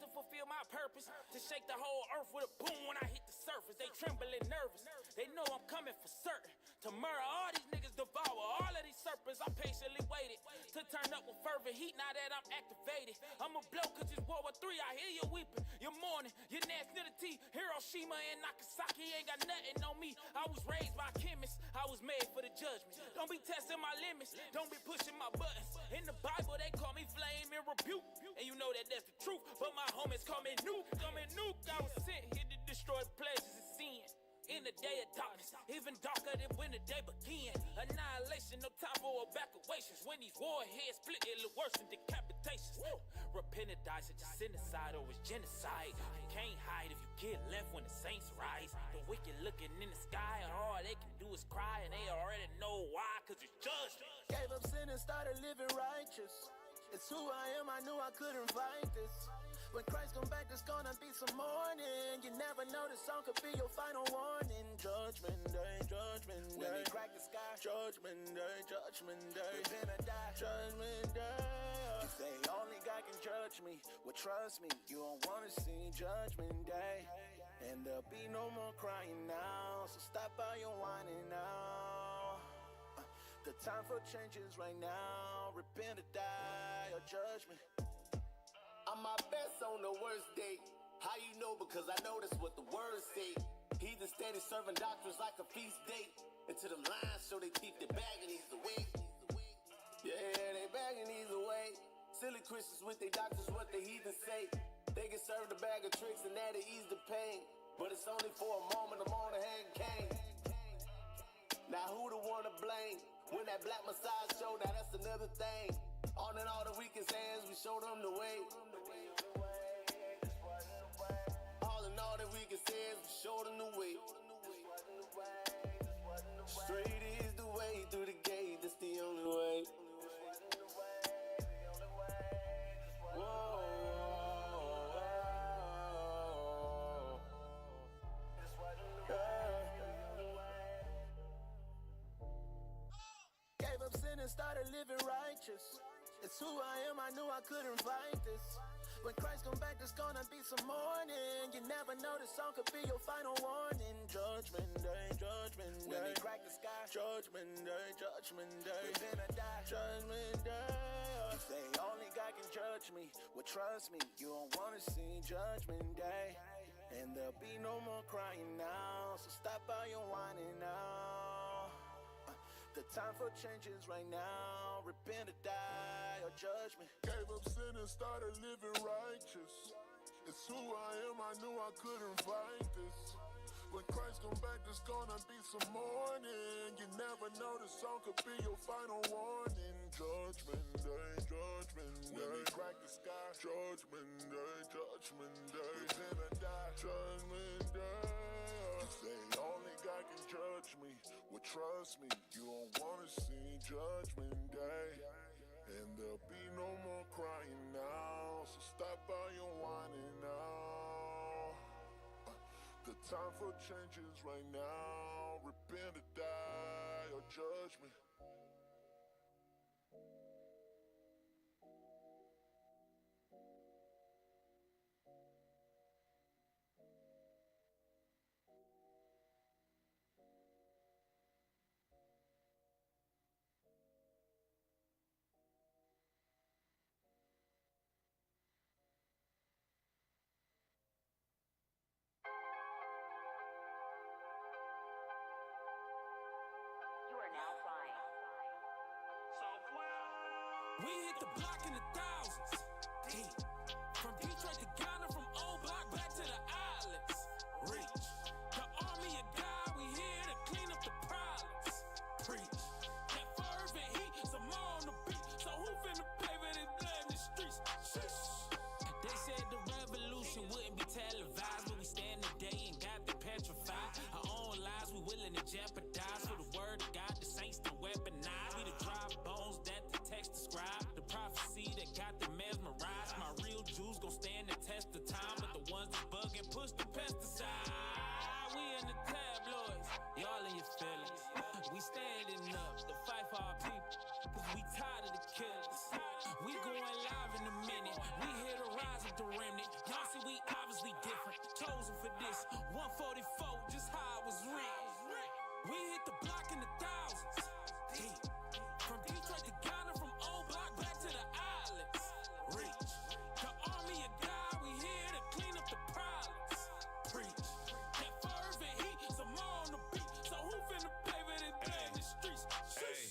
to fulfill my purpose, to shake the whole earth with a boom when I hit the surface. They trembling nervous, they know I'm coming for certain, to murder all these niggas, devour all of these serpents. I patiently waited to turn up with fervent heat. Now that I'm activated, I'ma blow cause it's World War III. I hear you weeping, you're mourning, your nationality, Hiroshima and Nagasaki ain't got nothing on me. I was raised by chemists, I was made for the judgment. Don't be testing my limits, don't be pushing my buttons. In the Bible they call me flame and rebuke, and you know that that's the truth, but my homies call me nuke. I was sent here to destroy pleasures and sin in the day of darkness, even darker than when the day began. Annihilation, no time for evacuations. When these warheads split, it look worse than decapitations. Repentance, it's genocide or it's genocide. You can't hide if you get left when the saints rise. The wicked looking in the sky, and all they can do is cry, and they already know why, cause it's judgment. Gave up sin and started living righteous. It's who I am, I knew I couldn't fight this. When Christ come back, there's gonna be some mourning. You never know, this song could be your final warning. Judgment day, judgment day. When they crack the sky, judgment day, judgment day. We're gonna die, judgment day. You say only God can judge me. Well, trust me, you don't wanna see judgment day. And there'll be no more crying now, so stop all your whining now. The time for change is right now. Repent or die, or judgment. I'm my best on the worst day. How you know? Because I know that's what the words say. Heathen steady serving doctrines like a feast day. Into the lines show they teeth, they bagging these away. Yeah, they bagging these away. Silly Christians with their doctrines, what the heathen say. They get served a bag of tricks and that'll ease the pain. But it's only for a moment, I'm on the hand cane. Now who the one to blame? When that black Messiah showed, now that's another thing. On and all the weakest hands, we showed them the way. All in all the weakest hands, we showed them the way. Straight is the way through the gate, that's the only way. Whoa. Gave up sin and started living righteous. It's who I am, I knew I couldn't fight this. When Christ come back, there's gonna be some mourning. You never know, this song could be your final warning. Judgment day, judgment day. When they crack the sky, judgment day, judgment day. We're gonna die, judgment day. You say only God can judge me. Well, trust me, you don't wanna see judgment day. And there'll be no more crying now, so stop all your whining now. The time for change is right now. Repent or die, or judgment. Gave up sin and started living righteous. It's who I am, I knew I couldn't fight this. When Christ come back, there's gonna be some mourning. You never know, the song could be your final warning. Judgment day, judgment day. When they crack the sky, judgment day, judgment day. We're gonna die, judgment day. You say only God can judge me. Well, trust me, you don't wanna see judgment day. And there'll be no more crying now, so stop all your whining now. The time for change is right now. Repent or die, or judgment. We hit the block in the thousands. Deep. From Detroit to Ghana, from old block back to the islands. Reach. The army of God, we here to clean up the problems. Preach. That fervent heat, some more on the beat. So who finna play with his blood in the streets? Shush. They said the revolution wouldn't be televised, but we stand today and got them petrified. Our own lives we willing to jeopardize for the word of God. The saints to weaponize. We the dry bones that the text describe. The prophecy that God this. 144, just how I was real. We hit the block in the thousands. From Detroit to Ghana, from old block back to the islands. Reach. The army of God, we here to clean up the problems. Preach. That fervent heat, some more on the beat. So who finna play with this blood in the streets? Hey,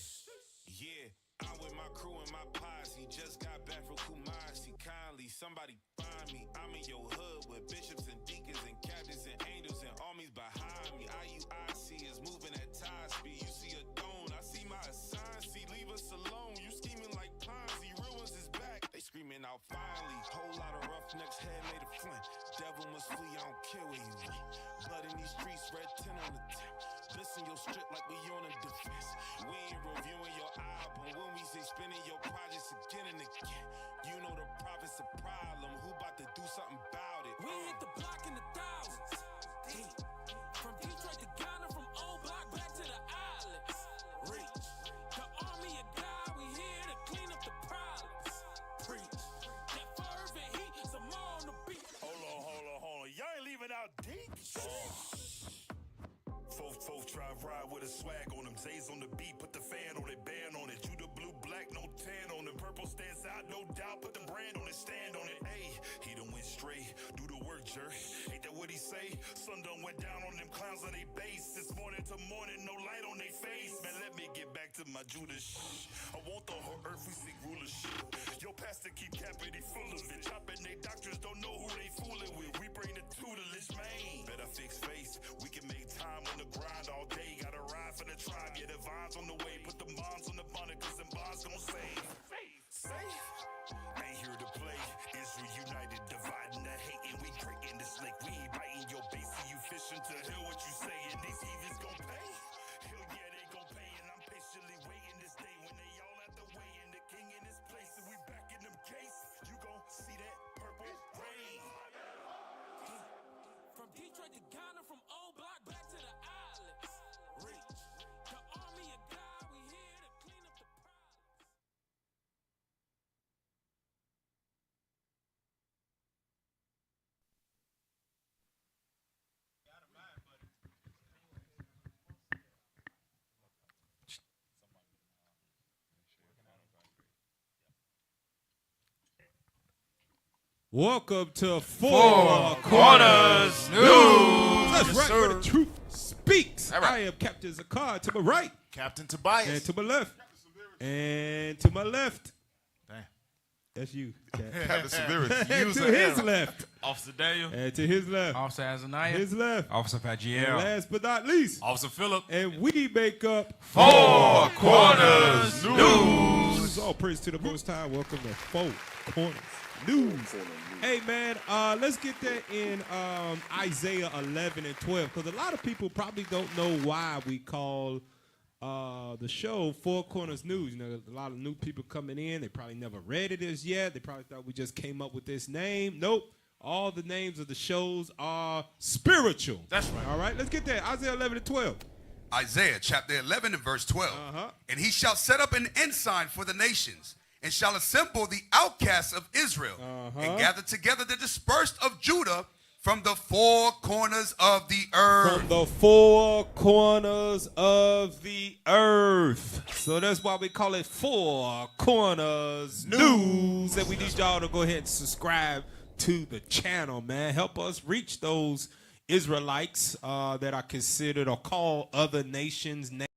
yeah, I'm with my crew and my posse. Just got back from Kumasi. Kindly, somebody find me. I'm in your hood with bishops and deacons and captains and angels and armies behind me. IUIC is moving at top speed. You see a dome, I see my sign. See, leave us alone. You scheming like Ponzi. Real ones is back. They screaming out finally. Whole lot of roughnecks, head made of flint. Devil must flee, I don't care where you went. Blood in these streets, red 10 on the tip. Listen your strip like we on a defense. We ain't reviewing your album when we say spinning your projects again and again. You know the prophet's a problem. Who about to do something about it? We hit the block in the thousands. From Detroit to Ghana, from old block back to the islands. Reach. The army of God, we here to clean up the problems. Preach. That fervent heat, some more on the beat. Hold on. Y'all ain't leaving out deep? Folks try to ride with a swag on them. Zay's on the beat, put the fan on it, band on it. You the blue, black, no tan on it. Purple stands out, no doubt. Put the brand on it, stand on it. Hey, he done went straight. Do the work, jerk. Ain't that what he say? Sun done went down on them clowns on they base. This morning to morning, no light on they face. Man, let me get back to my Judas. I want the whole earth, we seek rulership. Your pastor keep capping, he full of it. Chopping they doctors, don't know who they fooling with. We bring the tutelage, man. Better fix face. We can make time on the grind all day. Gotta ride for the tribe, yeah, the vines on the way. Put the bonds on the bonnet, cause them bonds gon' save. Safe. Ain't here to play. Israel united, dividing the hate, and we creating the snake. We ain't biting your base, see you fishing to hear what you say, and these heathens gon' pay. Hell yeah, they gon' pay, and I'm patiently waiting this day when they all at the way, and the king in this place, and we back in them case. You gon' see that purple rain. From Detroit to Ghana, from old block back to the islands. Reach. The army of God, we here to clean up the problems. Welcome to Four Corners News. That's right, where the truth speaks. All right. I am Captain Zakar to my right, Captain Tobias. and to my left, and to my left. Damn. That's you, Captain Severus. and to his left, Officer Daniel. and to his left, Officer Azaniah. his left, Officer and Fagiel. last but not least, Officer Phillip. and we make up Four Corners News. All praise to the Most High. Welcome to Four Corners News. Hey man, let's get that in Isaiah 11 and 12, because a lot of people probably don't know why we call the show Four Corners News. You know, a lot of new people coming in. They probably never read it as yet. They probably thought we just came up with this name. Nope. All the names of the shows are spiritual. That's right. All right, let's get that. Isaiah 11 and 12. Isaiah chapter 11 and verse 12. And he shall set up an ensign for the nations, and shall assemble the outcasts of Israel, and gather together the dispersed of Judah from the four corners of the earth. From the four corners of the earth. So that's why we call it Four Corners News. And we need y'all to go ahead and subscribe to the channel, man. Help us reach those Israelites that are considered or called other nations. Fly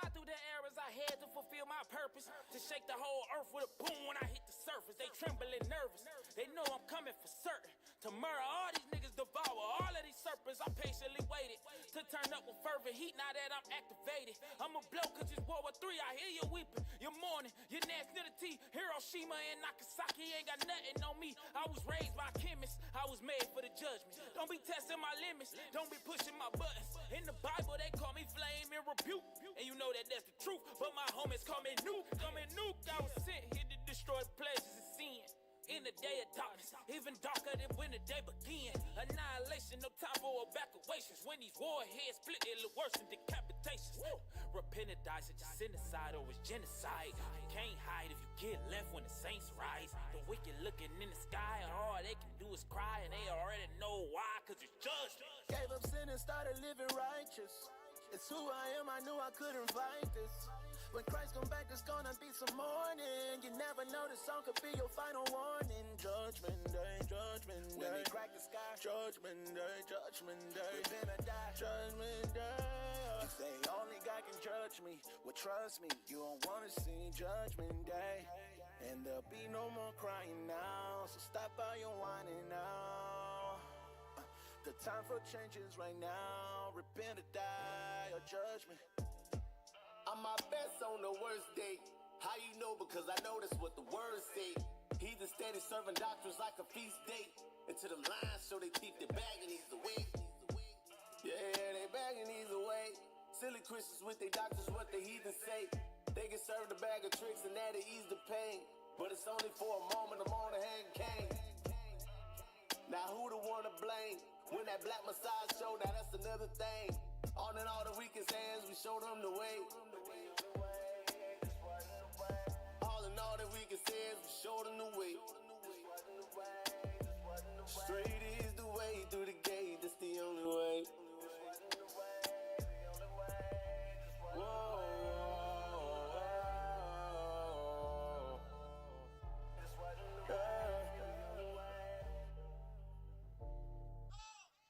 through the air as I head to fulfill my purpose, to shake the whole earth with a boom when I hit the surface. They trembling nervous. They know I'm coming for certain. To murder all these niggas, devour all of these serpents. I patiently waited to turn up with fervent heat. Now that I'm activated, I'ma blow cause it's World War III. I hear you weeping, you're mourning, your nationality. Hiroshima and Nagasaki ain't got nothing on me. I was raised by chemists, I was made for the judgment. Don't be testing my limits, don't be pushing my buttons. In the Bible they call me flame and rebuke, and you know that that's the truth. But my homies call me nuke, I was sent here to destroy pleasures and sin. In the day of darkness, even darker than when the day began. Annihilation, no time for evacuations. When these warheads split, it look worse than decapitations. Repented dies, it's genocide or it's genocide. You can't hide if you get left when the saints rise. The wicked looking in the sky, and all they can do is cry, and they already know why, cause it's judgment. Gave up sin and started living righteous. It's who I am, I knew I couldn't fight this. When Christ come back, there's gonna be some mourning. You never know, this song could be your final warning. Judgment day, judgment day. When they crack the sky, judgment day, judgment day. We're gonna die, judgment day. You say only God can judge me. Well, trust me, you don't wanna see judgment day. And there'll be no more crying now. So stop all your whining now. The time for change is right now. Repent or die, or judgment. I'm my best on the worst day. How you know? Because I know that's what the words say. He's steady serving doctrines like a feast day. Until the lines show they keep their bagging these away. Yeah, they bagging these away. Silly Christians with their doctrines, what the heathen say. They get served a bag of tricks and that'll ease the pain. But it's only for a moment, I'm on the hand cane. Now who the one to blame? When that black Messiah show, now that's another thing. On and all the weakest hands, we show them the way. All in all the weakest hands, we show them the way. Straight is the way through the gate, that's the only way. Whoa.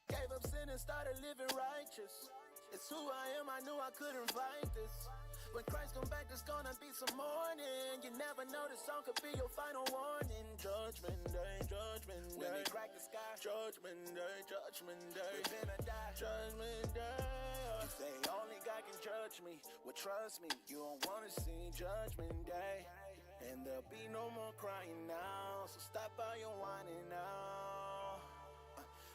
Gave up sin and started living righteous. It's who I am, I knew I couldn't fight this. When Christ come back, there's gonna be some mourning. You never know, this song could be your final warning. Judgment day, judgment day. When they crack the sky, judgment day, judgment day. We're gonna die, judgment day. You say only God can judge me. Well, trust me, you don't wanna see judgment day. And there'll be no more crying now. So stop all your whining now.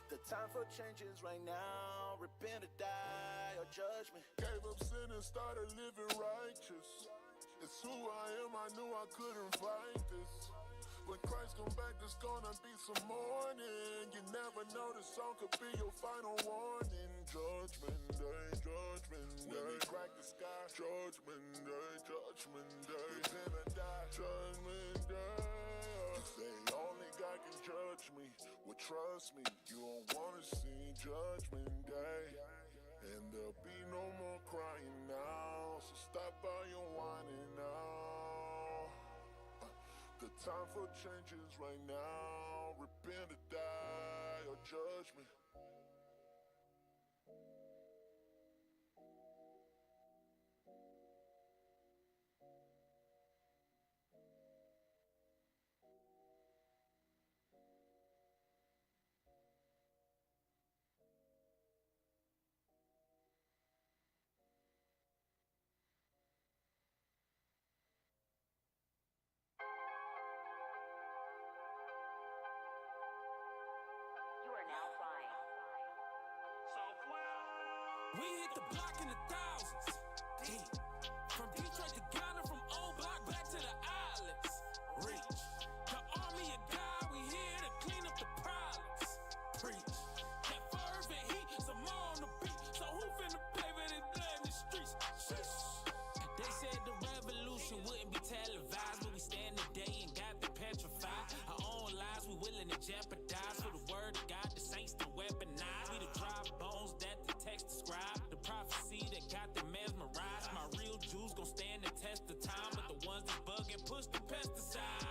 The time for change is right now. Repent or die, or judgment. Gave up sin and started living righteous. It's who I am, I knew I couldn't fight this. When Christ come back, there's gonna be some mourning. You never know, the song could be your final warning. Judgment day, judgment day. When they crack the sky, judgment day, judgment day. We're gonna die, judgment day. You say only God can judge me. Well, trust me, you don't wanna see judgment day. And there'll be no more crying now. So stop all your whining now. The time for change is right now. Repent or die, or judgment. We hit the block in the thousands. Deep. From Detroit to Ghana, from old block back to the islands. Reach. The army of God, we here to clean up the problems. Preach. That fervent heat, some more on the beat. So who finna pay for this blood in the streets? Shush. They said the revolution wouldn't be televised, but we stand today and got them petrified. Our own lives we willing to jeopardize for the word of God. The saints to weaponize. We the dry bones that the text describe. The prophecy that got them mesmerized. My real Jews gon' stand the test of time, but the ones that bug and push the pesticide.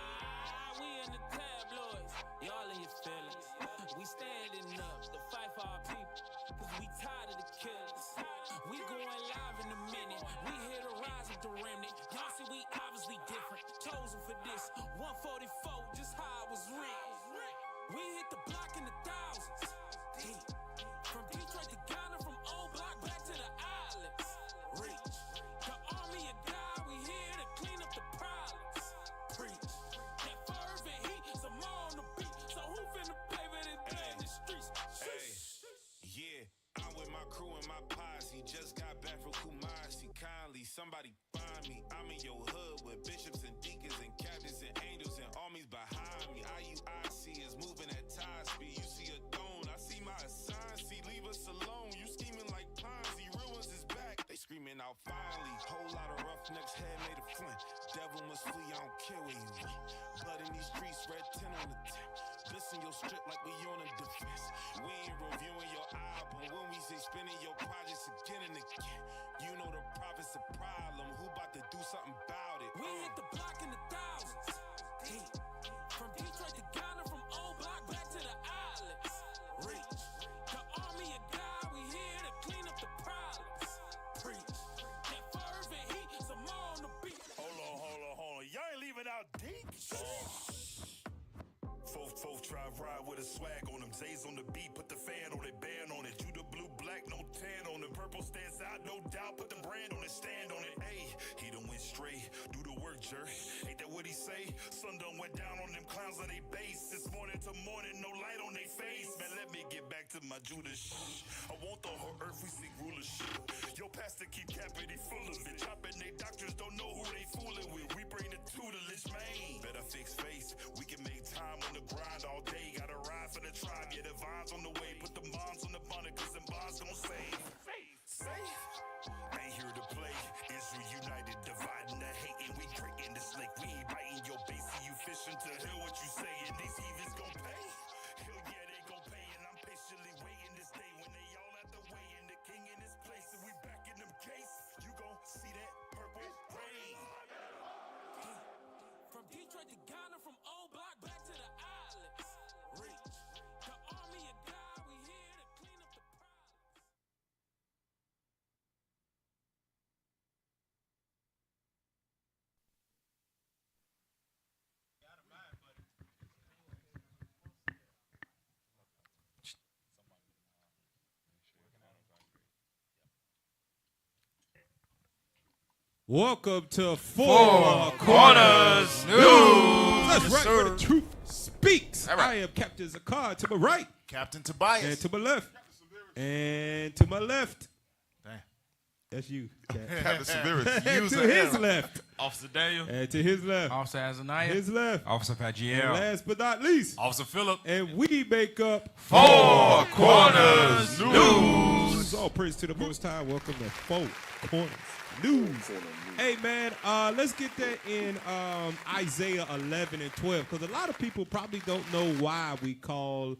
We in the tabloids, y'all in your feelings. We standing up to fight for our people, cause we tired of the killers. We going live in a minute. We here to rise with the remnant. Y'all see we obviously different. Chosen for this 144, just how it was written. We hit the block in the thousands. Deep. From Detroit to Ghana, from old block back to the islands. Reach. The army of God, we here to clean up the problems. Preach. That fervent heat, some more on the beat. So who finna pay for this blood in the streets? Yeah, I'm with my crew and my posse. Just got back from Kumasi. Kindly, somebody find me. I'm in your hood with bishops and deacons and captains and angels and armies behind me. IUIC is moving at top speed. You where you at. Blood in these streets, red 10 on the 10. Listen your strip like we on a defense. We ain't reviewing your album when we say spinning your projects again and again. You know the prophet's a problem. Who about to do something about it? We hit the block in the thousands. Hey. From Detroit to Ghana, from old block back to the islands. Reach. The army of God, we here to clean up the problems. Preach. That fervent heat, some more on the beat. Hold on. Y'all ain't leaving out deep. Fourth try ride with a swag on them. Zay's on the beat, put the fan on it, band on it. Judah blue, black, no tan on it. Purple stands out, no doubt. Put the brand on it, stand on it. Hey, he done went straight. Do the work, jerk. Ain't that what he say? Sun done went down on them clowns on they base. This morning to morning, no light on they face. Man, let me get back to my Judah shh. I want the whole earth, we seek rulership. Your pastor keep capping, he full of it. Chopping they doctors, don't know who they fooling with. We bring the tutelage, man. Better fix face. We can make time on the grind all day. Gotta ride for the tribe, yeah, the vines on the way. Put the bombs on the bonnet, cause them bonds gon' save. Safe. Ain't here to play. Israel united, dividing the hate, and we creating this lake. We ain't biting your base, see you fishing to hear what you saying. These heathens gon' pay. Hell yeah, they gon' pay, and I'm patiently waiting this day when they all at the way and the king in his place, and we back in them case. You gon' see that purple rain. From Detroit to Ghana, from old block back to the islands. Reach. The army of God, we here to clean up the problems. Welcome to Four Corners News. That's Yes, right, sir. where the truth speaks. All right. I am Captain Zakar to my right. Captain Tobias. And to my left. And to my left. Damn. That's you, Cap. Captain Severus. And Use to a his hammer. left. Officer Daniel. And to his left. Officer Azaniah. His left. Officer And Pagiel. last but not least. Officer Phillip. And we make up Four Corners News. All praise to the Most High. Welcome to Four Corners News. Hey, man, let's get that in Isaiah 11 and 12, because a lot of people probably don't know why we call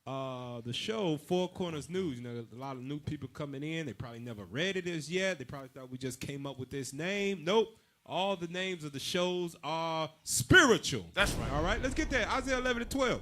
the show Four Corners News. You know, a lot of new people coming in. They probably never read it as yet. They probably thought we just came up with this name. Nope. All the names of the shows are spiritual. That's right. All right, let's get that. Isaiah 11 and 12.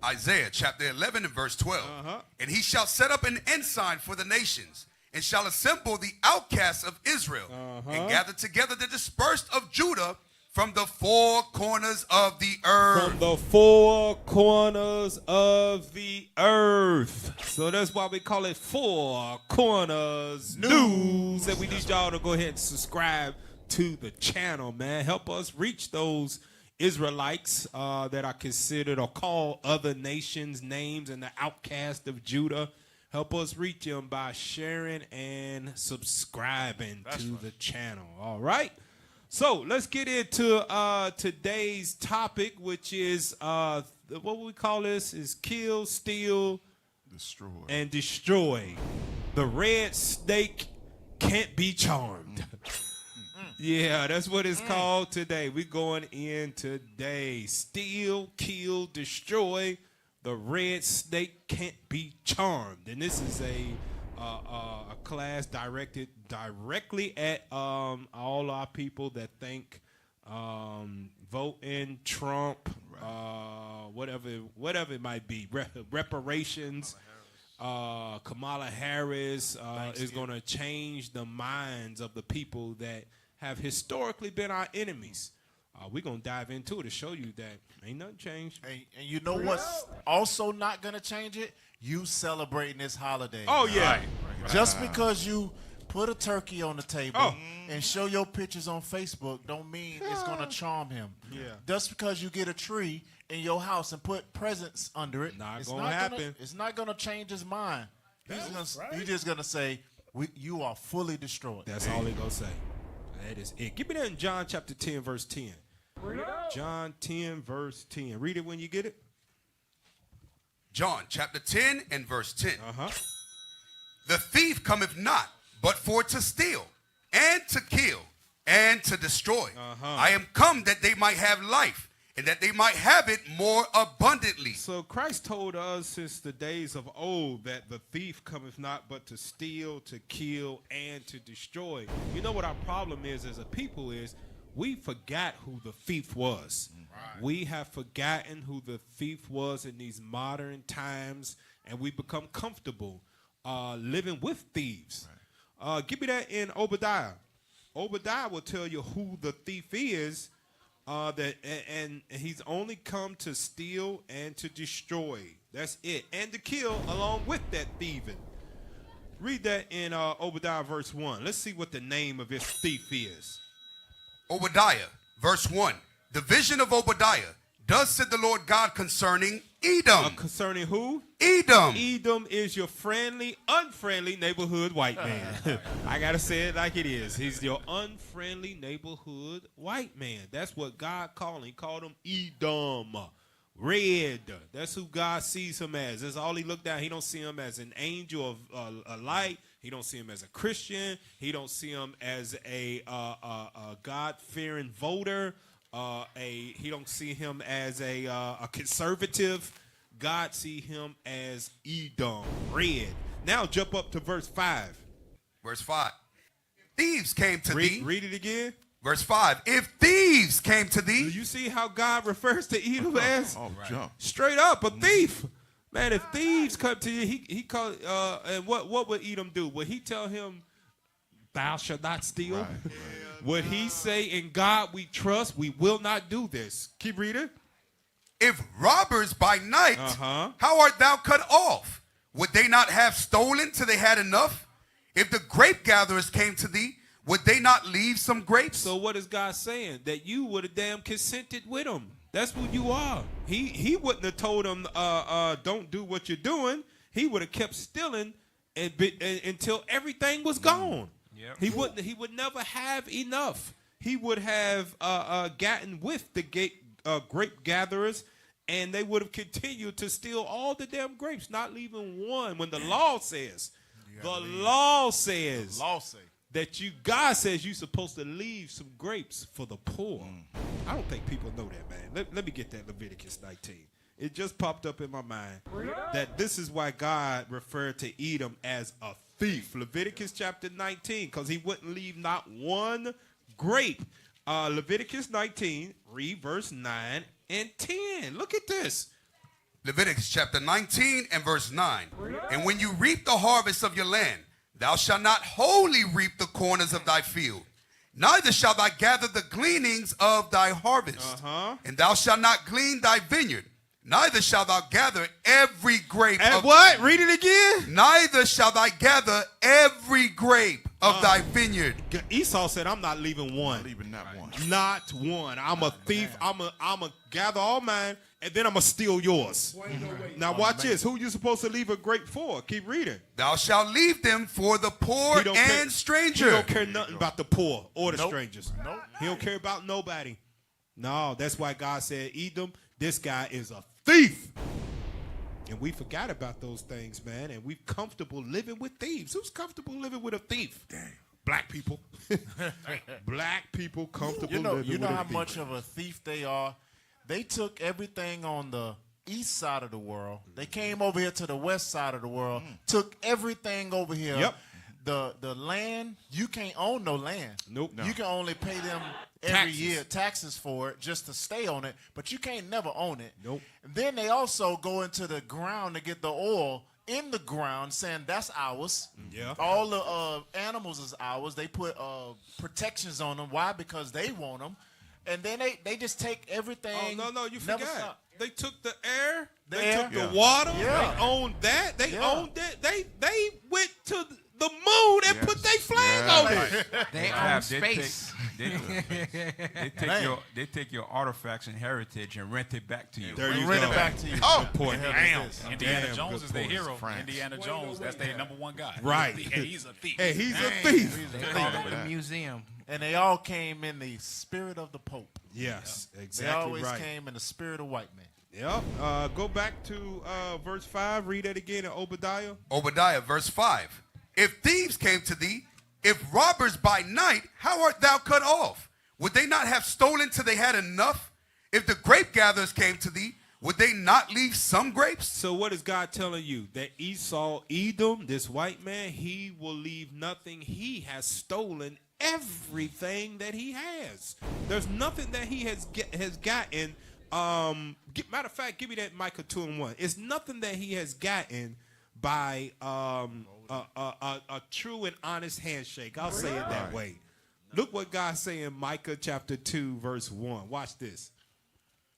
Isaiah chapter 11 and verse 12. And he shall set up an ensign for the nations, and shall assemble the outcasts of Israel, and gather together the dispersed of Judah from the four corners of the earth. From the four corners of the earth. So that's why we call it Four Corners News. And we need y'all to go ahead and subscribe to the channel, man. Help us reach those Israelites that are considered or called other nations' names and the outcast of Judah. Help us reach them by sharing and subscribing to the channel. All right. So let's get into today's topic, which is what we call this is kill, steal, Destroy. and destroy. The red snake can't be charmed. Yeah, that's what it's called today. We're going in today. Steal, kill, destroy. The red snake can't be charmed. And this is a class directed directly at all our people that think voting Trump, whatever it might be, reparations, Kamala Harris is going to change the minds of the people that have historically been our enemies. We're going to dive into it to show you that ain't nothing changed. And you know what's also not going to change it? You celebrating this holiday. Oh, yeah. Right. Just because you put a turkey on the table and show your pictures on Facebook don't mean it's going to charm him. Yeah. Just because you get a tree in your house and put presents under it, Not it's gonna not happen. It's not going to change his mind. He's just going to say, you are fully destroyed. That's all they're going to say. That is it. Give me that in John chapter 10, verse 10. John 10, verse 10. Read it when you get it. John chapter 10 and verse 10. The thief cometh not, but for to steal, and to kill, and to destroy. I am come that they might have life, and that they might have it more abundantly. So Christ told us since the days of old that the thief cometh not but to steal, to kill, and to destroy. You know what our problem is as a people is we forgot who the thief was. Right. We have forgotten who the thief was in these modern times, and we become comfortable living with thieves. Right. Give me that in Obadiah. Obadiah will tell you who the thief is. And he's only come to steal and to destroy. That's it. And to kill along with that thieving. Read that in Obadiah verse 1. Let's see what the name of this thief is. Obadiah, verse 1. The vision of Obadiah. Thus said the Lord God concerning Edom. Concerning who? Edom. Edom is your friendly, unfriendly neighborhood white man. I got to say it like it is. He's your unfriendly neighborhood white man. That's what God called him. He called him Edom. Red. That's who God sees him as. That's all he looked at. He don't see him as an angel of a light. He don't see him as a Christian. He don't see him as a God-fearing voter. He don't see him as a conservative. God see him as Edom, red. Now jump up to verse 5. Verse 5. Thieves came to thee. Read it again. Verse 5. If thieves came to thee. Do you see how God refers to Edom as? Right. Straight up, a thief. Man, if thieves come to you, he called, and what would Edom do? Would he tell him, thou shalt not steal? Right. Would he say, in God we trust, we will not do this? Keep reading. If robbers by night, how art thou cut off? Would they not have stolen till they had enough? If the grape gatherers came to thee, would they not leave some grapes? So what is God saying? That you would have damn consented with him. That's who you are. He wouldn't have told him, don't do what you're doing. He would have kept stealing until everything was gone. Yep. He would never have enough. He would have gotten with the grape gatherers, and they would have continued to steal all the damn grapes, not leaving one. When the law says, that God says you're supposed to leave some grapes for the poor. I don't think people know that, man. Let me get that Leviticus 19. It just popped up in my mind that this is why God referred to Edom as a thief. Leviticus chapter 19, because he wouldn't leave not one grape. Leviticus 19, read verse 9 and 10. Look at this. Leviticus chapter 19 and verse 9. And when you reap the harvest of your land, thou shalt not wholly reap the corners of thy field, neither shalt thou gather the gleanings of thy harvest. And thou shalt not glean thy vineyard, neither shalt thou gather every grape. And what? Read it again. Neither shalt thou gather every grape of thy vineyard. Esau said, I'm not leaving one. Not leaving not one. Not one. I'm a thief. I'm a gather all mine, and then I'm going to steal yours. Now watch this. Who you supposed to leave a grape for? Keep reading. Thou shalt leave them for the poor and stranger. He don't care nothing about the poor or the strangers. He don't care about nobody. No, that's why God said, Edom, this guy is a thief. And we forgot about those things, man, and we're comfortable living with thieves. Who's comfortable living with a thief? Damn. Black people. Black people comfortable living with a thief. You know how much of a thief they are? They took everything on the east side of the world. They came over here to the west side of the world, took everything over here. Yep. The land, you can't own no land. Nope. You can only pay them every year taxes for it just to stay on it, but you can't never own it. Nope. And then they also go into the ground to get the oil in the ground, saying that's ours. Yeah. All the animals is ours. They put protections on them. Why? Because they want them. And then they just take everything. Oh, no, you forgot. Stop. They took the air. They took the water. Yeah. They owned that. They owned it. They went to the moon and put their flag on it. They own space. They take your artifacts and heritage and rent it back to you. Rent it back to you. Oh, boy. Indiana Jones is the hero. Indiana Jones, that's their #1 guy. Right. And he's a thief. Hey, he's a thief. They call it the museum. And they all came in the spirit of the Pope. Yes, exactly. They always came in the spirit of white man. Yep. Go back to verse 5. Read that again in Obadiah. Obadiah, verse 5. If thieves came to thee, If robbers by night, how art thou cut off? Would they not have stolen till they had enough? If the grape gatherers came to thee, would they not leave some grapes? So what is God telling you? That Esau, Edom, this white man, he will leave nothing. He has stolen everything that he has. There's nothing that he has gotten. Matter of fact, give me that Micah 2:1. It's nothing that he has gotten by a true and honest handshake. I'll say it that way. Look what God's saying in Micah chapter 2, verse 1. Watch this.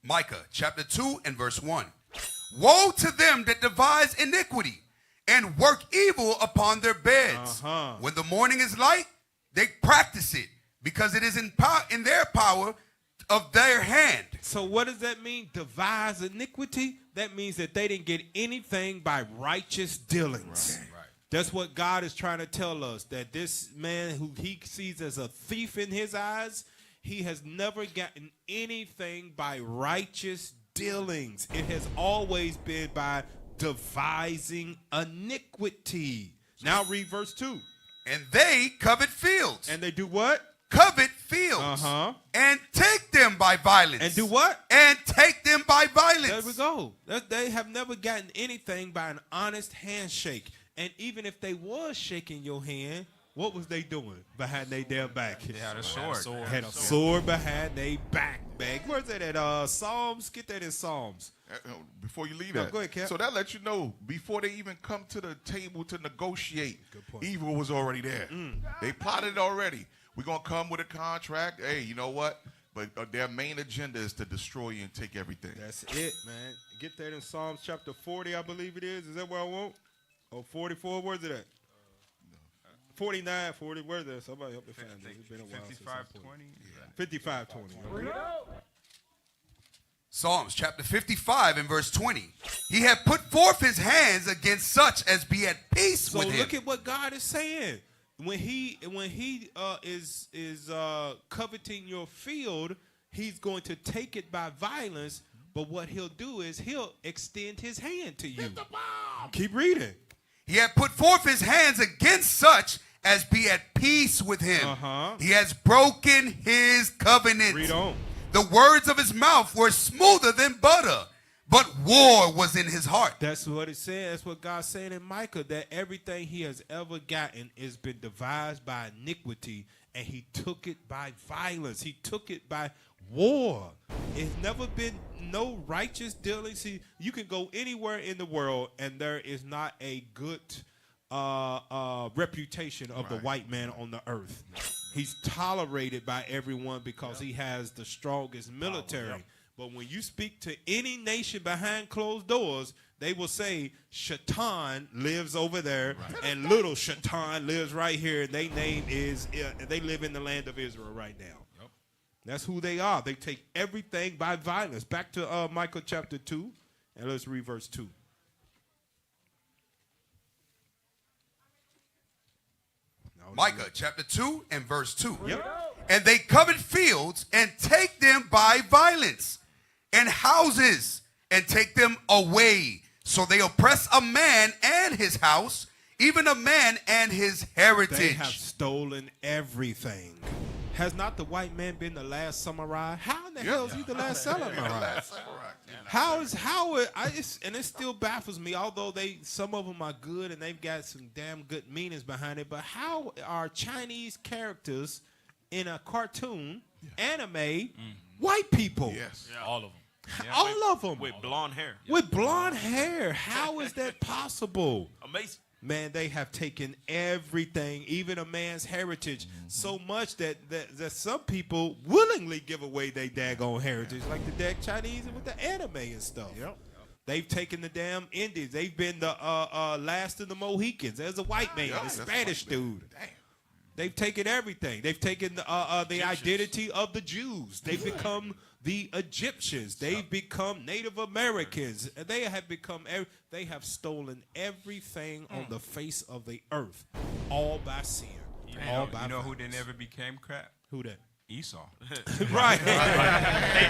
Micah chapter 2 and verse 1. Woe to them that devise iniquity and work evil upon their beds. When the morning is light, they practice it because it is in their power of their hand. So what does that mean? Devise iniquity? That means that they didn't get anything by righteous dealings. Right. That's what God is trying to tell us, that this man who he sees as a thief in his eyes, he has never gotten anything by righteous dealings. It has always been by devising iniquity. Now read verse 2. And they covet fields. And they do what? Covet fields. And take them by violence. And do what? And take them by violence. There we go. They have never gotten anything by an honest handshake. And even if they was shaking your hand, what was they doing behind their damn back? They had a sword. Had a sword behind their back. Where's that at Psalms? Get that in Psalms. Before you leave that. Go ahead, Cant. So that lets you know, before they even come to the table to negotiate, evil was already there. They plotted already. We're going to come with a contract. Hey, you know what? But their main agenda is to destroy you and take everything. That's it, man. Get that in Psalms chapter 40, I believe it is. Is that where I want? Oh, 44, where's it at? 49, 40, where's that? Somebody help me find this. It's been a while. 55:20. 55:20. Okay. Psalms chapter 55 and verse 20. He had put forth his hands against such as be at peace with him. So look at what God is saying. When he is coveting your field, he's going to take it by violence. But what he'll do is he'll extend his hand to you. Keep reading. He had put forth his hands against such as be at peace with him. He has broken his covenant. Read on. The words of his mouth were smoother than butter, but war was in his heart. That's what it says. That's what God's saying in Micah, that everything he has ever gotten has been devised by iniquity, and he took it by violence. He took it by war. It's never been no righteous dealing. See, you can go anywhere in the world, and there is not a good reputation of the white man on the earth. He's tolerated by everyone because he has the strongest military. But when you speak to any nation behind closed doors, they will say Shaitan lives over there and little Shaitan lives right here. And their name is, they live in the land of Israel right now. That's who they are. They take everything by violence. Back to Micah chapter 2, and let's read verse 2. Micah chapter 2 and verse 2. Yep. And they covet fields and take them by violence, and houses and take them away. So they oppress a man and his house, even a man and his heritage. They have stolen everything. Has not the white man been the last samurai? How in the hell is he the last samurai? And it still baffles me, although some of them are good and they've got some damn good meanings behind it, but how are Chinese characters in a cartoon, anime, white people? Yes. Yeah, all of them. Yeah, all of them. With blonde hair. With blonde hair. How is that possible? Amazing. Man, they have taken everything, even a man's heritage, so much that some people willingly give away their daggone heritage, like the dag Chinese with the anime and stuff. Yep. They've taken the damn Indians. They've been the last of the Mohicans. There's a white man, a Spanish dude. Damn. They've taken everything. They've taken the identity of the Jews. They've become the Egyptians. They've become Native Americans. They have become. They have stolen everything on the face of the earth, all by sin. You know who they never became crap? Who that? Esau. Right.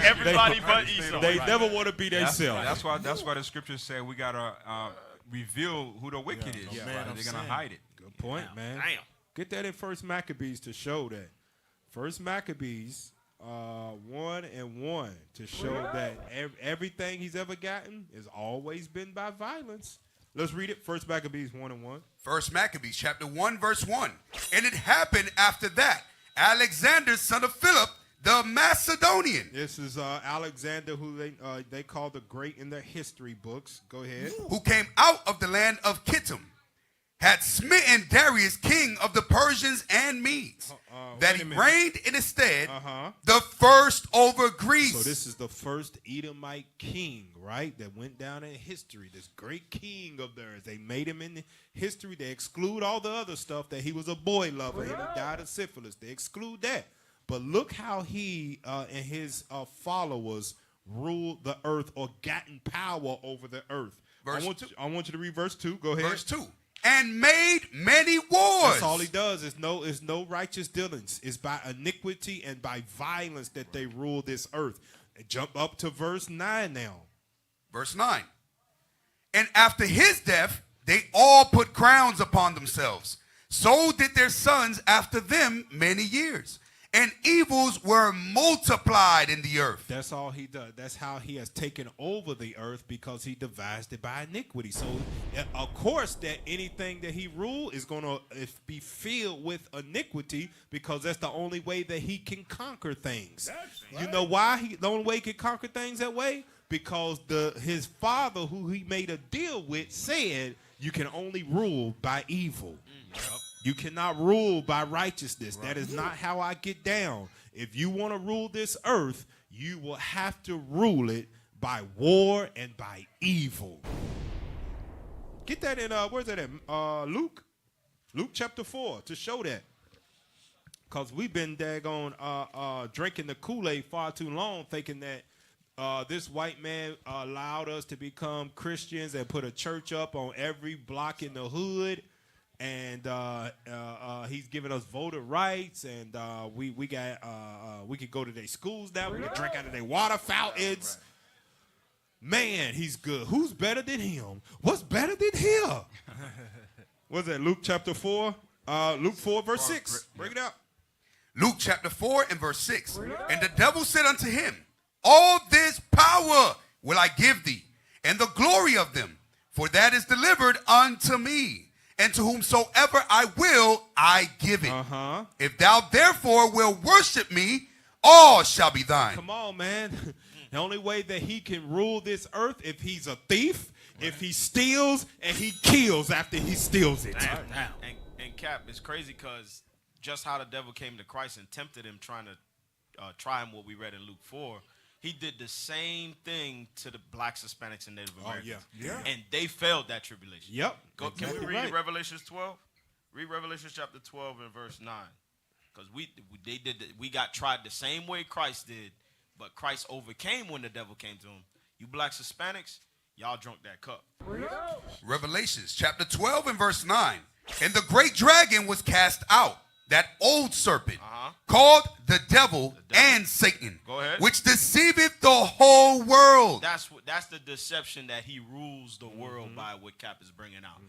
Everybody but Esau. They never want to be themselves. That's why the scriptures say we gotta reveal who the wicked is. Yeah, They're gonna hide it. Good point, man. Damn. Get that in First Maccabees to show that. First Maccabees 1:1 to show that everything he's ever gotten has always been by violence. Let's read it. First Maccabees 1:1. First Maccabees chapter 1 verse 1. And it happened after that, Alexander, son of Philip, the Macedonian. This is Alexander, who they call the great in their history books. Go ahead. Who came out of the land of Kittim, had smitten Darius, king of the Persians and Medes, that he reigned in his stead, the first over Greece. So this is the first Edomite king, right, that went down in history. This great king of theirs. They made him in history. They exclude all the other stuff, that he was a boy lover and he died of syphilis. They exclude that. But look how he and his followers ruled the earth, or gotten power over the earth. I want you to read verse 2. Go ahead. Verse 2. And made many wars. That's all he does. Is no righteous dealings. It's by iniquity and by violence that they rule this earth. Jump up to verse 9 now. Verse 9. And after his death, they all put crowns upon themselves. So did their sons after them many years. And evils were multiplied in the earth. That's all he does. That's how he has taken over the earth, because he devised it by iniquity. So, of course, that anything that he ruled is going to be filled with iniquity, because that's the only way that he can conquer things. You know why the only way he can conquer things that way? Because his father, who he made a deal with, said you can only rule by evil. You cannot rule by righteousness. That is not how I get down. If you want to rule this earth, you will have to rule it by war and by evil. Get that in, where's that in? Luke chapter 4, to show that. Because we've been daggone drinking the Kool-Aid far too long, thinking that this white man allowed us to become Christians and put a church up on every block in the hood. And he's giving us voter rights, and we can go to their schools now. We can drink out of their water fountains. Man, he's good. Who's better than him? What's better than him? What's that? Luke chapter 4. Luke 4 verse 6. Bring it out. Luke chapter 4 and verse 6. And the devil said unto him, all this power will I give thee, and the glory of them, for that is delivered unto me. And to whomsoever I will, I give it. If thou therefore will worship me, all shall be thine. Come on, man. The only way that he can rule this earth, if he's a thief, if he steals, and he kills after he steals it. Damn. And Cap, it's crazy because just how the devil came to Christ and tempted him, trying to try him, what we read in Luke 4, he did the same thing to the blacks, Hispanics, and Native Americans. Yeah. And they failed that tribulation. Yep. Can we read Revelations 12? Read Revelation chapter 12 and verse 9. Because we got tried the same way Christ did, but Christ overcame when the devil came to him. You blacks, Hispanics, y'all drunk that cup. Revelations chapter 12 and verse 9. And the great dragon was cast out, that old serpent, called the devil and Satan, which deceiveth the whole world. That's the deception that he rules the world by, what Cap is bringing out.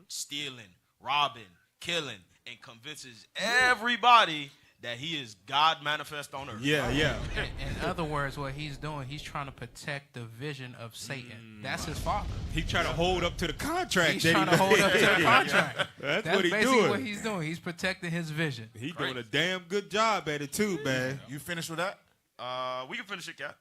Stealing, robbing, killing, and convinces everybody that he is God manifest on earth. Yeah. In other words, what he's doing, he's trying to protect the vision of Satan. That's his father. He's trying to hold up to the contract. He's trying to hold up to the contract. That's what he's basically doing. What he's doing. He's protecting his vision. He's doing a damn good job at it too, man. You finished with that? We can finish it, Cap.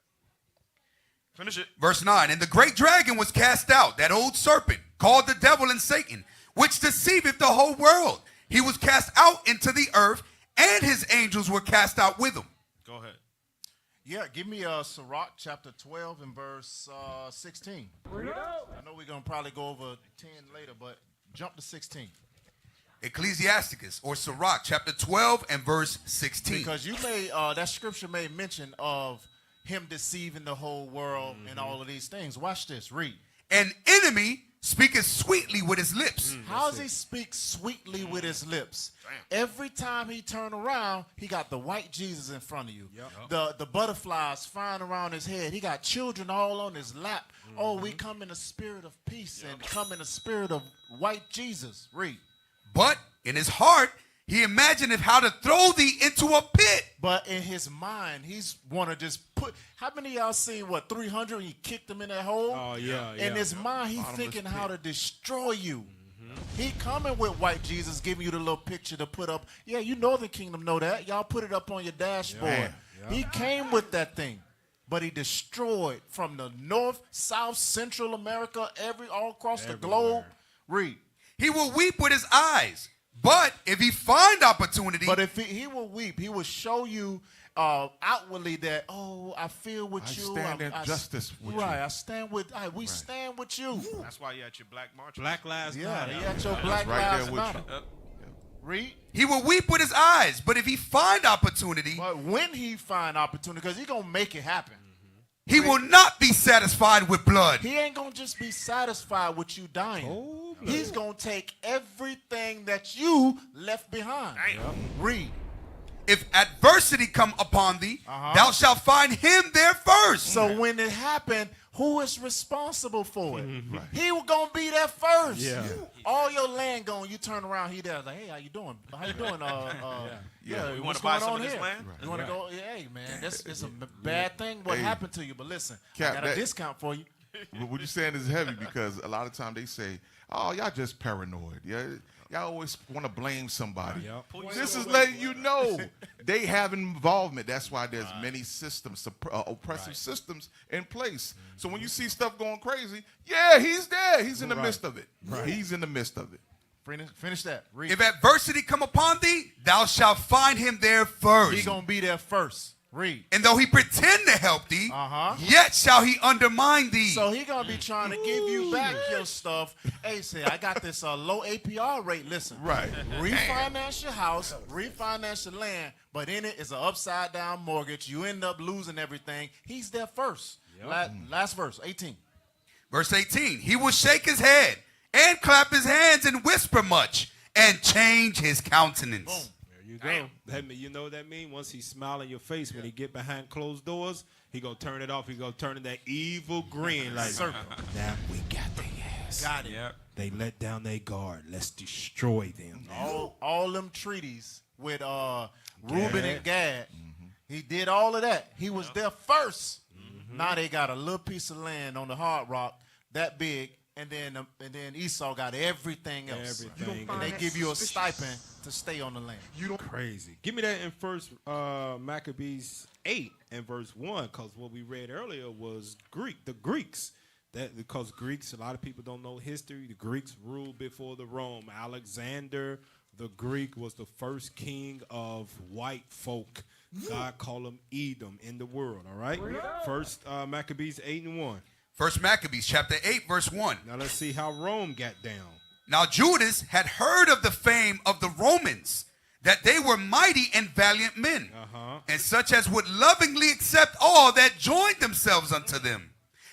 Finish it. Verse 9. And the great dragon was cast out, that old serpent, called the devil and Satan, which deceiveth the whole world. He was cast out into the earth, and his angels were cast out with him. Go ahead. Yeah, give me Sirach chapter 12 and verse 16. I know we're going to probably go over 10 later, but jump to 16. Ecclesiasticus, or Sirach, chapter 12 and verse 16. Because you may, that scripture made mention of him deceiving the whole world and all of these things. Watch this, read. An enemy speaketh sweetly with his lips. How does he speak sweetly with his lips? Every time he turn around, he got the white Jesus in front of you. The butterflies flying around his head. He got children all on his lap. Oh, we come in a spirit of peace and come in a spirit of white Jesus. Read. But in his heart He imagineth how to throw thee into a pit. But in his mind, he's want to just put. How many of y'all seen 300? He kicked them in that hole. Oh yeah. In his mind, he's thinking how to destroy you. He coming with white Jesus, giving you the little picture to put up. Yeah, you Northern Kingdom know that. Y'all put it up on your dashboard. Yeah. He came with that thing, but he destroyed from the North, South, Central America, all across the globe. Read. He will weep with his eyes, but if he find opportunity. But if he will weep, he will show you outwardly that, oh, I feel with you. I stand in justice with you. Right, I stand with, we stand with you. That's why you at your Black March. Black Lives Matter. Yeah, he at your Black Lives Matter. Read. He will weep with his eyes, but if he find opportunity. But when he find opportunity, because he going to make it happen. He will not be satisfied with blood. He ain't going to just be satisfied with you dying. He's going to take everything that you left behind. Read. If adversity come upon thee, thou shalt find him there first. So when it happened, who is responsible for it? He was going to be there first. Yeah. All your land going, you turn around, he there like, hey, how you doing? How you doing? We want to buy some of this land? You want to go? Hey, man, it's a bad thing what happened to you. But listen, I got a discount for you. What you're saying is heavy because a lot of times they say, oh, y'all just paranoid. Yeah. Y'all always want to blame somebody. This is letting you know they have involvement. That's why there's many systems, oppressive systems in place. So when you see stuff going crazy, yeah, he's there. He's in the midst of it. He's in the midst of it. Finish that. Read. If adversity come upon thee, thou shalt find him there first. He going to be there first. Read. And though he pretend to help thee, yet shall he undermine thee. So he gonna be trying to give you back your stuff. Hey, say I got this low APR rate. Listen, refinance your house, refinance your land, but in it is an upside down mortgage. You end up losing everything. He's there first. Last verse, 18. Verse 18. He will shake his head and clap his hands and whisper much and change his countenance. Boom. You go. You know what that mean? Once he smile in your face, when he get behind closed doors, he gonna turn it off. He gonna turn in that evil grin like, now we got their ass. Got it. Yep. They let down their guard. Let's destroy them. All them treaties with Reuben and Gad. He did all of that. He was there first. Now they got a little piece of land on the Hard Rock that big. And then Esau got everything else. And they give you a stipend to stay on the land. Crazy. Give me that in first Maccabees 8 and verse 1, because what we read earlier was the Greeks. Because Greeks, a lot of people don't know history. The Greeks ruled before the Rome. Alexander the Greek was the first king of white folk. God called him Edom in the world. All right. First Maccabees 8 and 1. First Maccabees chapter 8 verse 1. Now let's see how Rome got down. Now Judas had heard of the fame of the Romans, that they were mighty and valiant men, and such as would lovingly accept all that joined themselves unto them,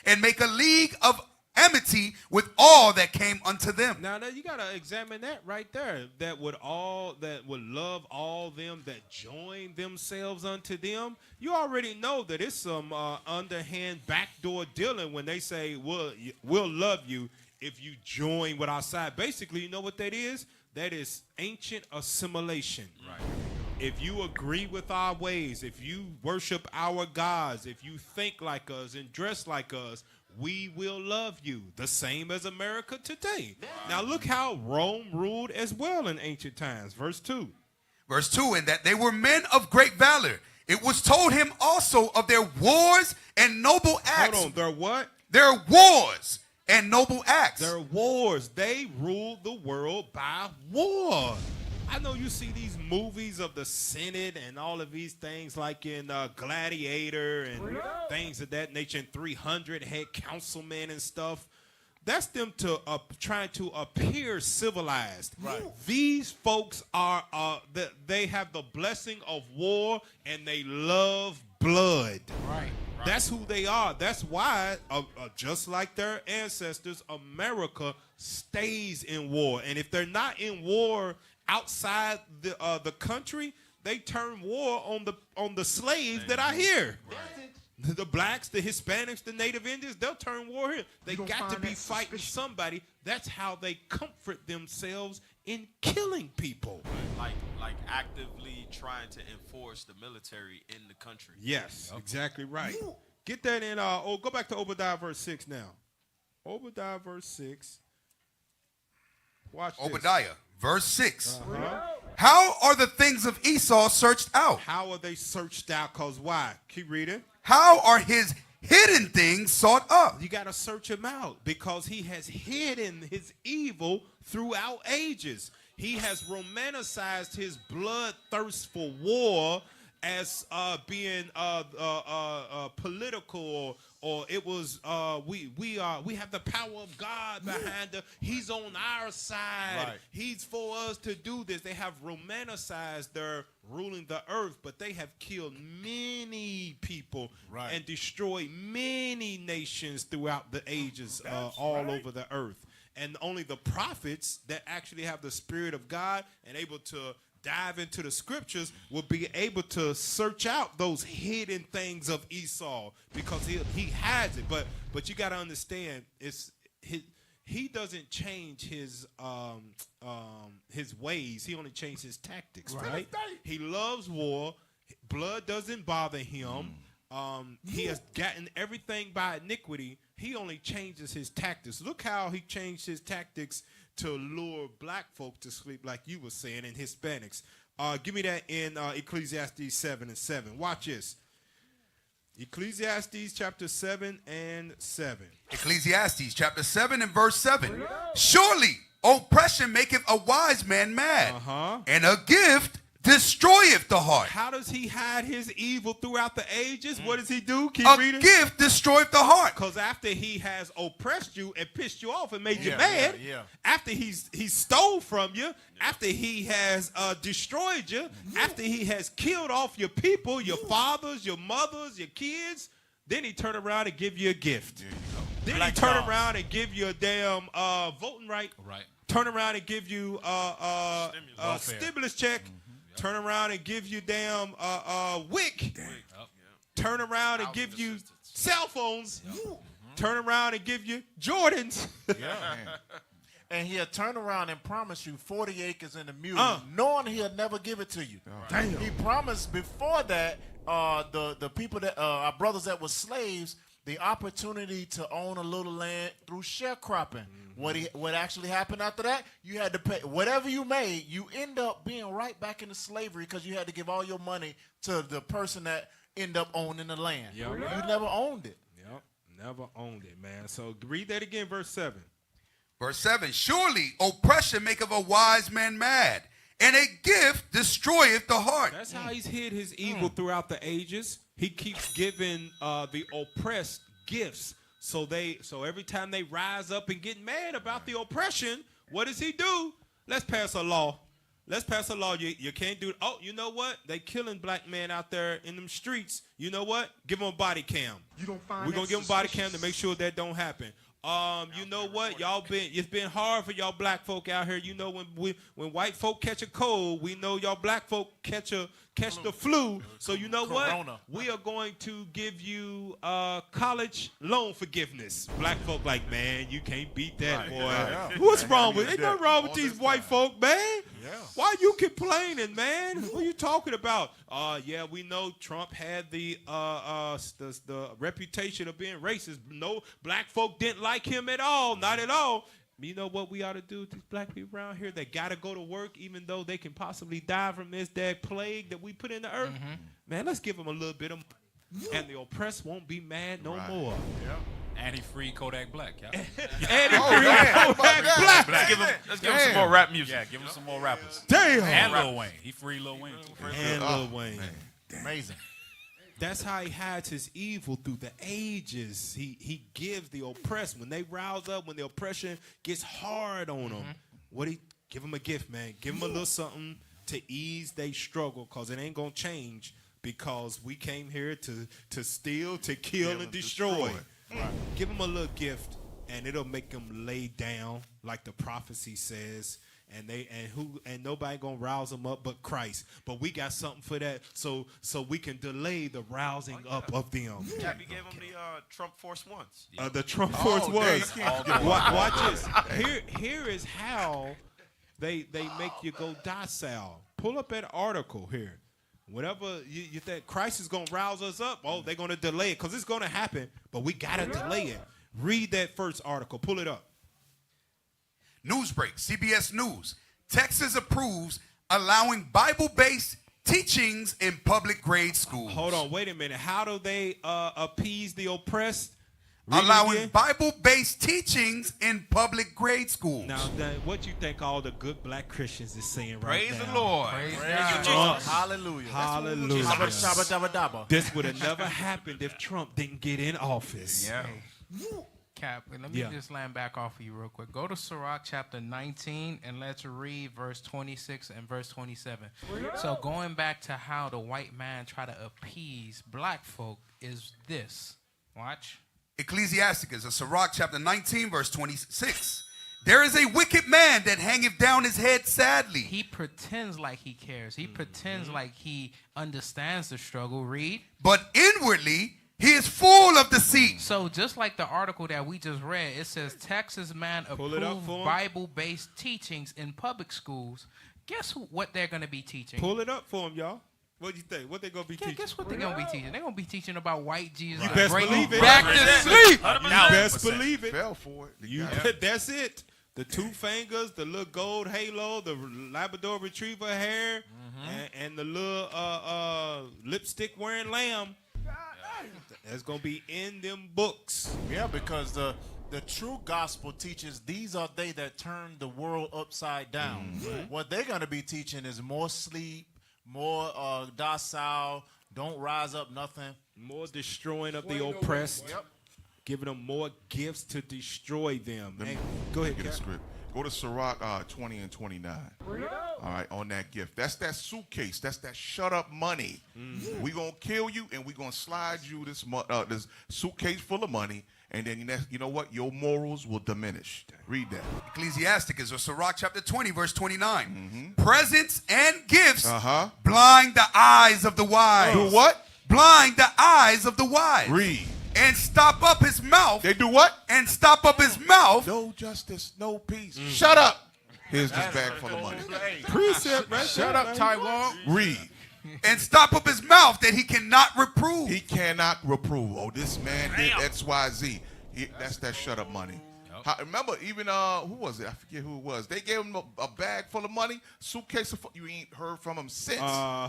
and make a league of amity with all that came unto them. Now you gotta examine that right there. That would love all them that join themselves unto them. You already know that it's some underhand backdoor dealing when they say we'll love you if you join with our side. Basically, you know what that is? That is ancient assimilation. Right. If you agree with our ways, if you worship our gods, if you think like us and dress like us, we will love you, the same as America today. Now look how Rome ruled as well in ancient times. Verse 2. Verse 2, and that they were men of great valor. It was told him also of their wars and noble acts. Hold on, their what? Their wars and noble acts. Their wars. They ruled the world by war. I know you see these movies of the Senate and all of these things like in Gladiator and things of that nature. And 300 had councilmen and stuff. That's them trying to appear civilized. Right. These folks are they have the blessing of war and they love blood. Right. That's who they are. That's why, just like their ancestors, America stays in war. And if they're not in war outside the country, they turn war on the slaves that are here. Right. The blacks, the Hispanics, the Native Indians, they'll turn war here. They got to be fighting somebody. That's how they comfort themselves in killing people. Like actively trying to enforce the military in the country. Yes, exactly right. Get that in. Go back to Obadiah verse 6 now. Obadiah verse 6. Watch this. Obadiah verse 6. How are the things of Esau searched out? How are they searched out? Because why? Keep reading. How are his hidden things sought up? You got to search him out because he has hidden his evil throughout ages. He has romanticized his bloodthirst for war as being political, or it was we have the power of God behind us. He's on our side. Right. He's for us to do this. They have romanticized their ruling the earth, but they have killed many people and destroyed many nations throughout the ages all over the earth. And only the prophets that actually have the Spirit of God and able to dive into the scriptures will be able to search out those hidden things of Esau, because he has it. But you got to understand, he doesn't change his ways. He only changes his tactics, right? He loves war. Blood doesn't bother him. He has gotten everything by iniquity. He only changes his tactics. Look how he changed his tactics to lure black folk to sleep, like you were saying, and Hispanics. Give me that in Ecclesiastes 7 and 7. Watch this. Ecclesiastes chapter 7 and 7. Ecclesiastes chapter 7 and verse 7. Surely oppression maketh a wise man mad, and a gift destroyeth the heart. How does he hide his evil throughout the ages? What does he do? Keep a reading. Gift destroyeth the heart. Because after he has oppressed you and pissed you off and made you mad, after he stole from you, after he has destroyed you, after he has killed off your people, your fathers, your mothers, your kids, then he turn around and give you a gift. Then he turn around and give you a damn voting right. Turn around and give you a stimulus check. Turn around and give you damn WIC. Turn around and give you cell phones. Turn around and give you Jordans. And he'll turn around and promise you 40 acres in the mule, knowing he'll never give it to you. He promised before that the people that our brothers that were slaves the opportunity to own a little land through sharecropping. What actually happened after that? You had to pay whatever you made. You end up being right back into slavery because you had to give all your money to the person that end up owning the land. You never owned it. Never owned it, man. So read that again, verse 7. Verse 7. Surely oppression maketh a wise man mad, and a gift destroyeth the heart. That's how he's hid his evil throughout the ages. He keeps giving the oppressed gifts. So every time they rise up and get mad about the oppression, what does he do? Let's pass a law. Let's pass a law. You can't do it. Oh, you know what? They killing black men out there in them streets. You know what? Give them a body cam. We're going to give them a body cam to make sure that don't happen. You know what? It's been hard for y'all black folk out here. You know, when white folk catch a cold, we know y'all black folk catch the flu. So you know what? We are going to give you college loan forgiveness. Black folk like, man, you can't beat that, boy. What's wrong with it? Ain't nothing wrong with these white folk, man. Why you complaining, man? What are you talking about? We know Trump had the reputation of being racist. No, black folk didn't like him at all. Not at all. You know what we ought to do to these black people around here? They got to go to work even though they can possibly die from this plague that we put in the earth. Man, let's give them a little bit of and the oppressed won't be mad no more. And he freed Kodak Black, y'all. And he freed Kodak Black. Let's give him some more rap music. Yeah, give him some more rappers. Damn. And Lil Wayne. He freed Lil Wayne, too. And Lil Wayne. Amazing. That's how he hides his evil through the ages. He gives the oppressed. When they rouse up, when the oppression gets hard on them, give them a gift, man. Give them a little something to ease their struggle, because it ain't going to change, because we came here to steal, to kill, and destroy. Give them a little gift, and it'll make them lay down like the prophecy says. And nobody gonna rouse them up but Christ. But we got something for that, so we can delay the rousing up of them. Jackie gave them the Trump Force Ones. The Trump Force Ones. Watch this. Here is how they make you go docile. Pull up that article here. Whatever you think Christ is going to rouse us up, they're going to delay it because it's going to happen, but we got to delay it. Read that first article. Pull it up. Newsbreak, CBS News. Texas approves allowing Bible-based teachings in public grade schools. Hold on, wait a minute. How do they appease the oppressed? Allowing Bible-based teachings in public grade schools. Now, what you think all the good black Christians is saying right Praise now? the Lord. Praise Jesus. Hallelujah. Hallelujah. Shabba-dabba-dabba. This would have never happened if Trump didn't get in office. Yeah. Cap, let me just land back off of you real quick. Go to Sirach chapter 19 and let's read verse 26 and verse 27. So going back to how the white man try to appease black folk is this. Watch. Ecclesiasticus, Sirach chapter 19, verse 26. There is a wicked man that hangeth down his head sadly. He pretends like he cares. He pretends like he understands the struggle. Read. But inwardly, he is full of deceit. So just like the article that we just read, it says Texas man approved Bible-based teachings in public schools. Guess what they're going to be teaching? Pull it up for them, y'all. What do you think? What they going to be teaching? Guess what they're going to be teaching? They're going to be teaching about white Jesus. You best believe it. Back to sleep. You best believe it. Fell for it. That's it. The two fingers, the little gold halo, the Labrador Retriever hair, and the little lipstick wearing lamb. That's going to be in them books. Yeah, because the true gospel teaches these are they that turn the world upside down. What they're going to be teaching is more sleep, more docile, don't rise up nothing. More destroying of the oppressed. Yep. Giving them more gifts to destroy them. Go ahead, get a script. Go to Sirach 20 and 29. All right, on that gift. That's that suitcase. That's that shut up money. We gonna kill you and we gonna slide you this suitcase full of money, and then you know what? Your morals will diminish. Read that. Ecclesiasticus, or Sirach chapter 20, verse 29. Presents and gifts blind the eyes of the wise. Do what? Blind the eyes of the wise. Read. And stop up his mouth. They do what? And stop up his mouth. No justice, no peace. Shut up. Here's this bag full of money. Precept, right? Shut up, Taiwan. Read. And stop up his mouth that he cannot reprove. He cannot reprove. Oh, this man did X, Y, Z. That's that shut up money. Remember, even who was it? I forget who it was. They gave him a bag full of money, suitcase of. You ain't heard from him since.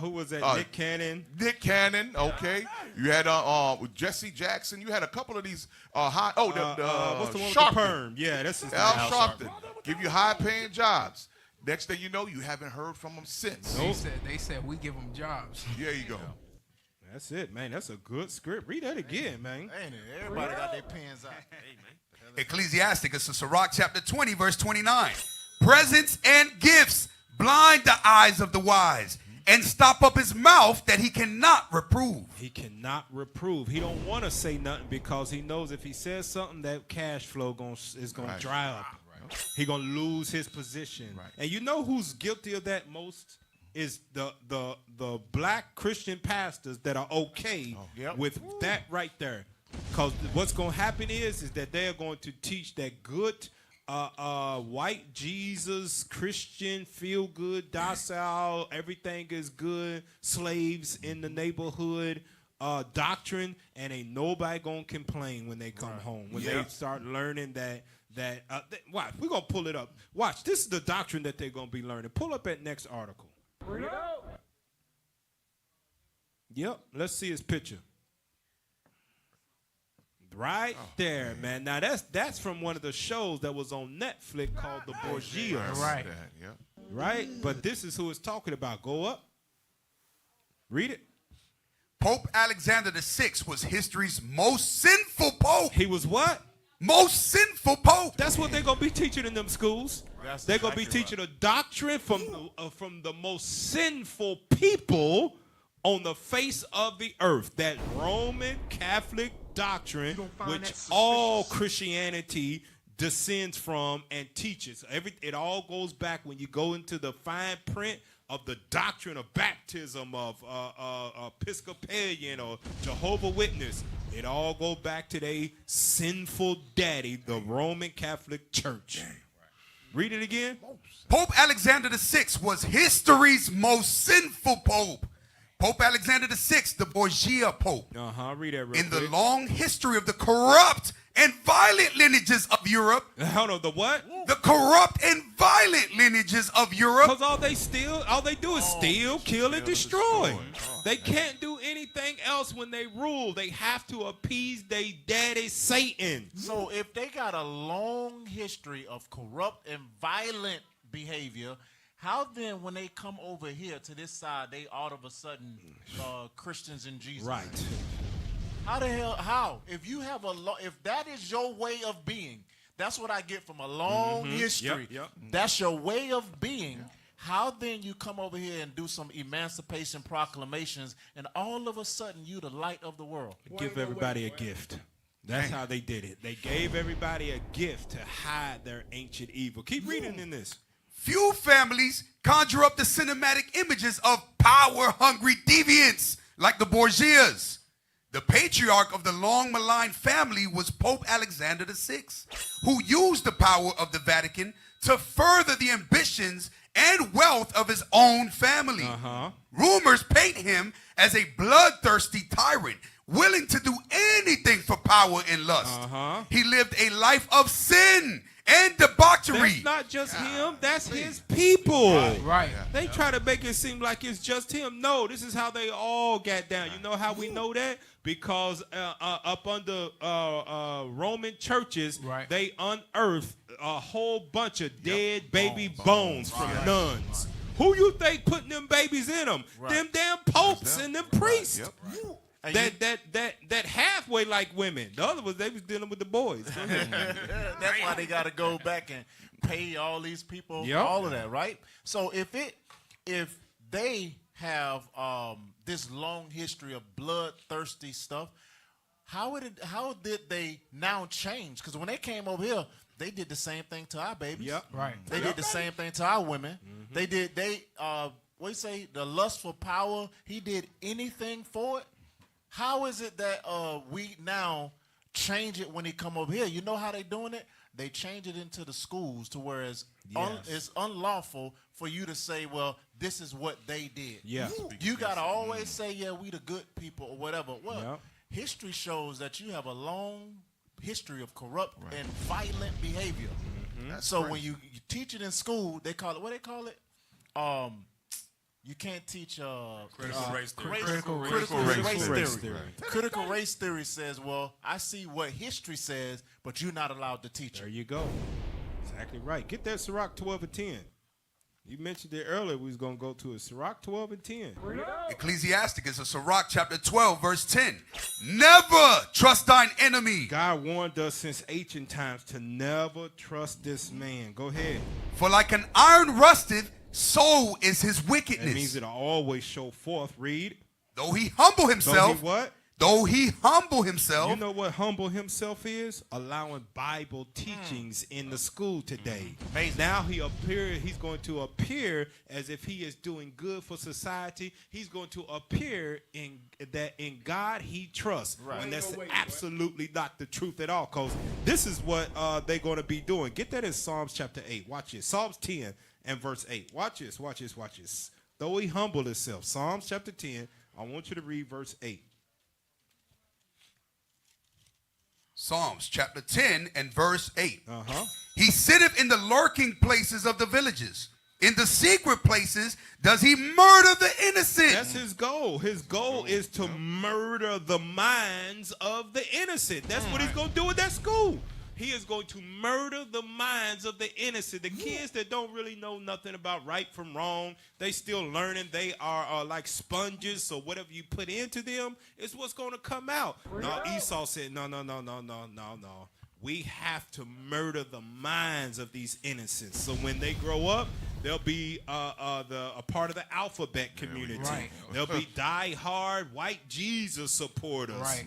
Who was that? Nick Cannon. Nick Cannon. Okay. You had Jesse Jackson. You had a couple of these high. What's the one with Sharpton. the perm? Yeah, that's his name. Al Sharpton. Give you high-paying jobs. Next thing you know, you haven't heard from him since. They said we give them jobs. There you go. That's it, man. That's a good script. Read that again, man. Ain't it? Everybody got their pens out. Ecclesiasticus, Sirach chapter 20, verse 29. Presents and gifts blind the eyes of the wise, and stop up his mouth that he cannot reprove. He cannot reprove. He don't want to say nothing because he knows if he says something, that cash flow is going to dry up. He going to lose his position. And you know who's guilty of that most? Is the black Christian pastors that are okay with that right there. Because what's going to happen is that they're going to teach that good white Jesus, Christian, feel good, docile, everything is good, slaves in the neighborhood doctrine, and ain't nobody going to complain when they come home. When they start learning watch, we're going to pull it up. Watch, this is the doctrine that they're going to be learning. Pull up that next article. Yep, let's see his picture. Right there, man. Now that's from one of the shows that was on Netflix called The Borgia. Right. Right? But this is who it's talking about. Go up. Read it. Pope Alexander VI was history's most sinful pope. He was what? Most sinful pope. That's what they're going to be teaching in them schools. They're going to be teaching a doctrine from the most sinful people on the face of the earth. That Roman Catholic doctrine, which all Christianity descends from and teaches. It all goes back when you go into the fine print of the doctrine of baptism, of Episcopalian or Jehovah's Witness. It all goes back to their sinful daddy, the Roman Catholic Church. Read it again. Pope Alexander VI was history's most sinful pope. Pope Alexander VI, the Borgia Pope. Read that real In quick. the long history of the corrupt and violent lineages of Europe. Hold on, the what? The corrupt and violent lineages of Europe. Because all they do is steal, kill, and destroy. They can't do anything else when they rule. They have to appease their daddy Satan. So if they got a long history of corrupt and violent behavior, how then when they come over here to this side, they all of a sudden Christians in Jesus? Right. How the hell? How? If you have if that is your way of being, that's what I get from a long history. Yep. That's your way of being. How then you come over here and do some emancipation proclamations, and all of a sudden you the light of the world? Give everybody a gift. That's how they did it. They gave everybody a gift to hide their ancient evil. Keep reading in this. Few families conjure up the cinematic images of power-hungry deviants like the Borgias. The patriarch of the long-maligned family was Pope Alexander VI, who used the power of the Vatican to further the ambitions and wealth of his own family. Rumors paint him as a bloodthirsty tyrant, willing to do anything for power and lust. He lived a life of sin and debauchery. That's not just him. That's his people. Right. They try to make it seem like it's just him. No, this is how they all got down. You know how we know that? Because up under Roman churches, they unearthed a whole bunch of dead baby bones from nuns. Who you think putting them babies in them? Them damn popes and them priests. That halfway like women. The other was they was dealing with the boys. That's why they got to go back and pay all these people all of that, right? So if they have this long history of bloodthirsty stuff, how did they now change? Because when they came over here, they did the same thing to our babies. They did the same thing to our women. What you say? The lust for power. He did anything for it. How is it that we now change it when they come over here? You know how they doing it? They change it into the schools to where it's unlawful for you to say, well, this is what they did. You got to always say, yeah, we the good people or whatever. Well, history shows that you have a long history of corrupt and violent behavior. So when you teach it in school, they call it, what they call it? You can't teach critical race theory. Critical race theory says, well, I see what history says, but you're not allowed to teach it. There you go. Exactly right. Get that Sirach 12 and 10. You mentioned it earlier. We was going to go to a Sirach 12 and 10. Ecclesiasticus, Sirach chapter 12, verse 10. Never trust thine enemy. God warned us since ancient times to never trust this man. Go ahead. For like an iron rusteth, so is his wickedness. That means it'll always show forth. Read. Though he humble himself. Though he what? Though he humble himself. You know what humble himself is? Allowing Bible teachings in the school today. Now he's going to appear as if he is doing good for society. He's going to appear in God he trusts. And that's absolutely not the truth at all. Because this is what they're going to be doing. Get that in Psalms chapter 8. Watch this. Psalms 10 and verse 8. Watch this. Watch this. Watch this. Though he humbled himself. Psalms chapter 10. I want you to read verse 8. Psalms chapter 10 and verse 8. He sitteth in the lurking places of the villages. In the secret places does he murder the innocent. That's his goal. His goal is to murder the minds of the innocent. That's what he's going to do at that school. He is going to murder the minds of the innocent. The kids that don't really know nothing about right from wrong, they still learning. They are like sponges, so whatever you put into them is what's going to come out. No, Esau said, no. We have to murder the minds of these innocents. So when they grow up, they'll be a part of the alphabet community. They'll be die-hard white Jesus supporters.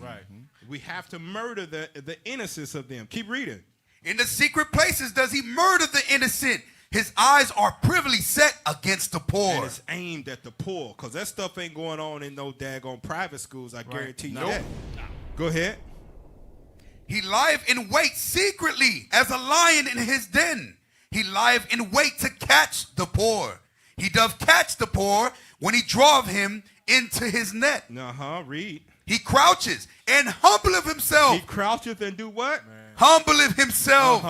We have to murder the innocence of them. Keep reading. In the secret places does he murder the innocent. His eyes are privily set against the poor. And it's aimed at the poor, because that stuff ain't going on in no daggone private schools. I guarantee you that. Go ahead. He lieth in wait secretly as a lion in his den. He lieth in wait to catch the poor. He doth catch the poor when he draweth him into his net. Read. He crouches and humbleth himself. He croucheth and do what? Humbleth himself,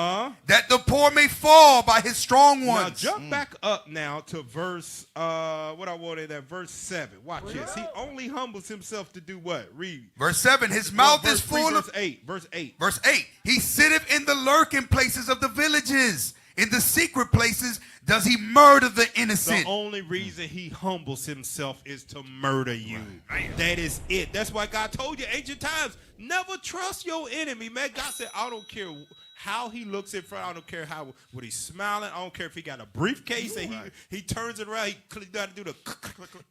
that the poor may fall by his strong ones. Now jump back up now to verse, verse 7. Watch this. He only humbles himself to do what? Read. Verse 7, his mouth is full of... Verse 8. Verse 8. Verse 8, he sitteth in the lurking places of the villages. In the secret places does he murder the innocent. The only reason he humbles himself is to murder you. Right. That is it. That's why God told you ancient times, never trust your enemy, man. God said, I don't care how he looks in front. I don't care what he's smiling. I don't care if he got a briefcase and he turns it around. He got to do the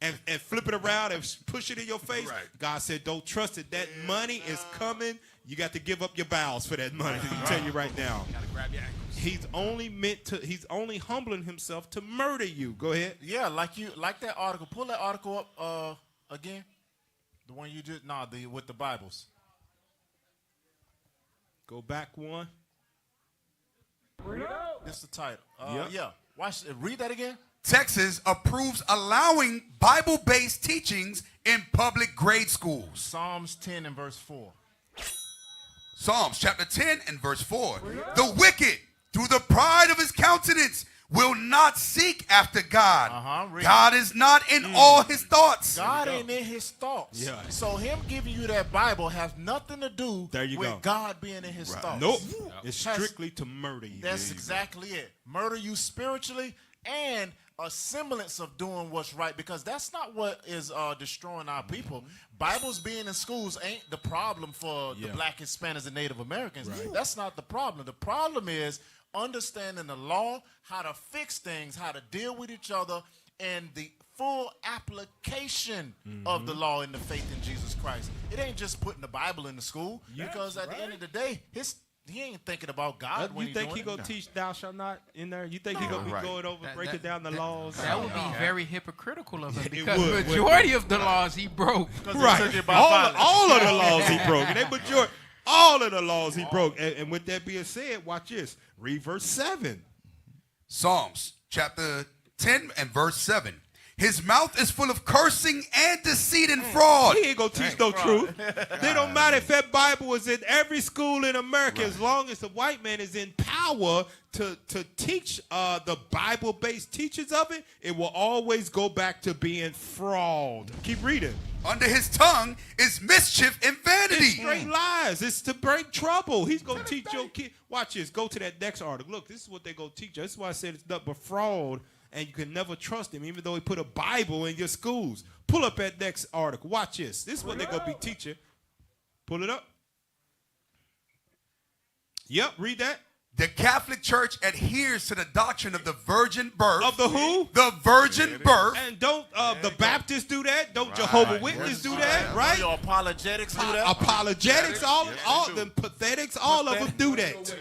and flip it around and push it in your face. Right. God said, don't trust it. That money is coming. You got to give up your bowels for that money. I tell you right now. Gotta grab your ankles. He's only humbling himself to murder you. Go ahead. Yeah, like that article. Pull that article up again. The one you just with the Bibles. Go back one. This is the title. Yeah. Watch. Read that again. Texas approves allowing Bible-based teachings in public grade schools. Psalms 10 and verse 4. Psalms chapter 10 and verse 4. The wicked, through the pride of his countenance, will not seek after God. God is not in all his thoughts. God ain't in his thoughts. Yeah. So him giving you that Bible has nothing to do with God being in his thoughts. Nope. It's strictly to murder you. That's exactly it. Murder you spiritually and a semblance of doing what's right, because that's not what is destroying our people. Bibles being in schools ain't the problem for the Black, Hispanics, and Native Americans. Right. That's not the problem. The problem is understanding the law, how to fix things, how to deal with each other, and the full application of the law in the faith in Jesus Christ. It ain't just putting the Bible in the school, because at the end of the day, he ain't thinking about God. You think he gonna teach thou shalt not in there? You think he gonna be going over breaking down the laws? That would be very hypocritical of him, because the majority of the laws he broke. Right. All of the laws he broke. And all of the laws he broke. And with that being said, watch this. Read verse 7. Psalms chapter 10 and verse 7. His mouth is full of cursing and deceit and fraud. He ain't going to teach no truth. They don't matter if that Bible was in every school in America. As long as the white man is in power to teach the Bible-based teachings of it, it will always go back to being fraud. Keep reading. Under his tongue is mischief and vanity. It's straight lies. It's to bring trouble. He's going to teach your kid. Watch this. Go to that next article. Look, this is what they're going to teach you. This is why I said it's nothing but fraud. And you can never trust him, even though he put a Bible in your schools. Pull up that next article. Watch this. This is what they're going to be teaching. Pull it up. Yep, read that. The Catholic Church adheres to the doctrine of the virgin birth. Of the who? The virgin birth. And don't the Baptists do that? Don't Jehovah's Witnesses do that? Right? Your apologetics do that? Apologetics, all them pathetics, all of them do that.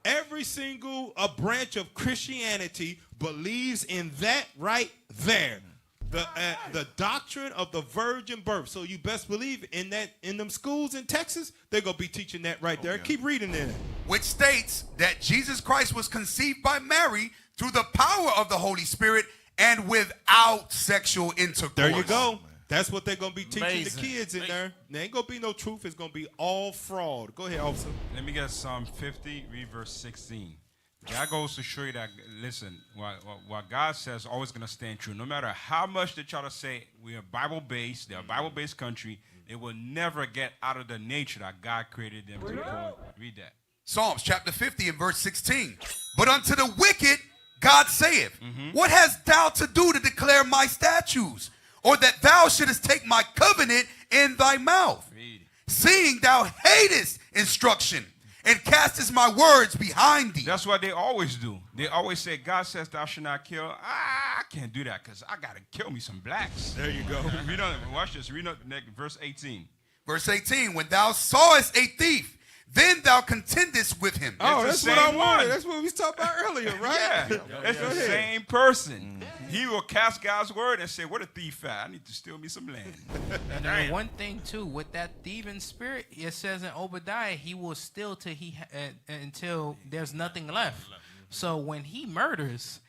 Every single branch of Christianity believes in that right there. The doctrine of the virgin birth. So you best believe in that. In them schools in Texas, they're going to be teaching that right there. Keep reading it. Which states that Jesus Christ was conceived by Mary through the power of the Holy Spirit and without sexual intercourse. There you go. That's what they're going to be teaching the kids in there. There ain't going to be no truth. It's going to be all fraud. Go ahead, officer. Let me get Psalm 50, read verse 16. God goes to show you that, listen, what God says is always going to stand true. No matter how much they try to say we are Bible-based, they're a Bible-based country, they will never get out of the nature that God created them to go. Read that. Psalms chapter 50 and verse 16. But unto the wicked God saith, what hast thou to do to declare my statutes? Or that thou shouldest take my covenant in thy mouth? Seeing thou hatest instruction, and castest my words behind thee. That's what they always do. They always say, God says thou shalt not kill. I can't do that because I got to kill me some blacks. There you go. Watch this. Read verse 18. Verse 18, when thou sawest a thief, then thou contendest with him. Oh, that's what I wanted. That's what we was talking about earlier, right? Yeah. It's the same person. He will cast God's word and say, what a thief at? I need to steal me some land. And then one thing, too, with that thieving spirit, it says in Obadiah, he will steal until there's nothing left. So when he murders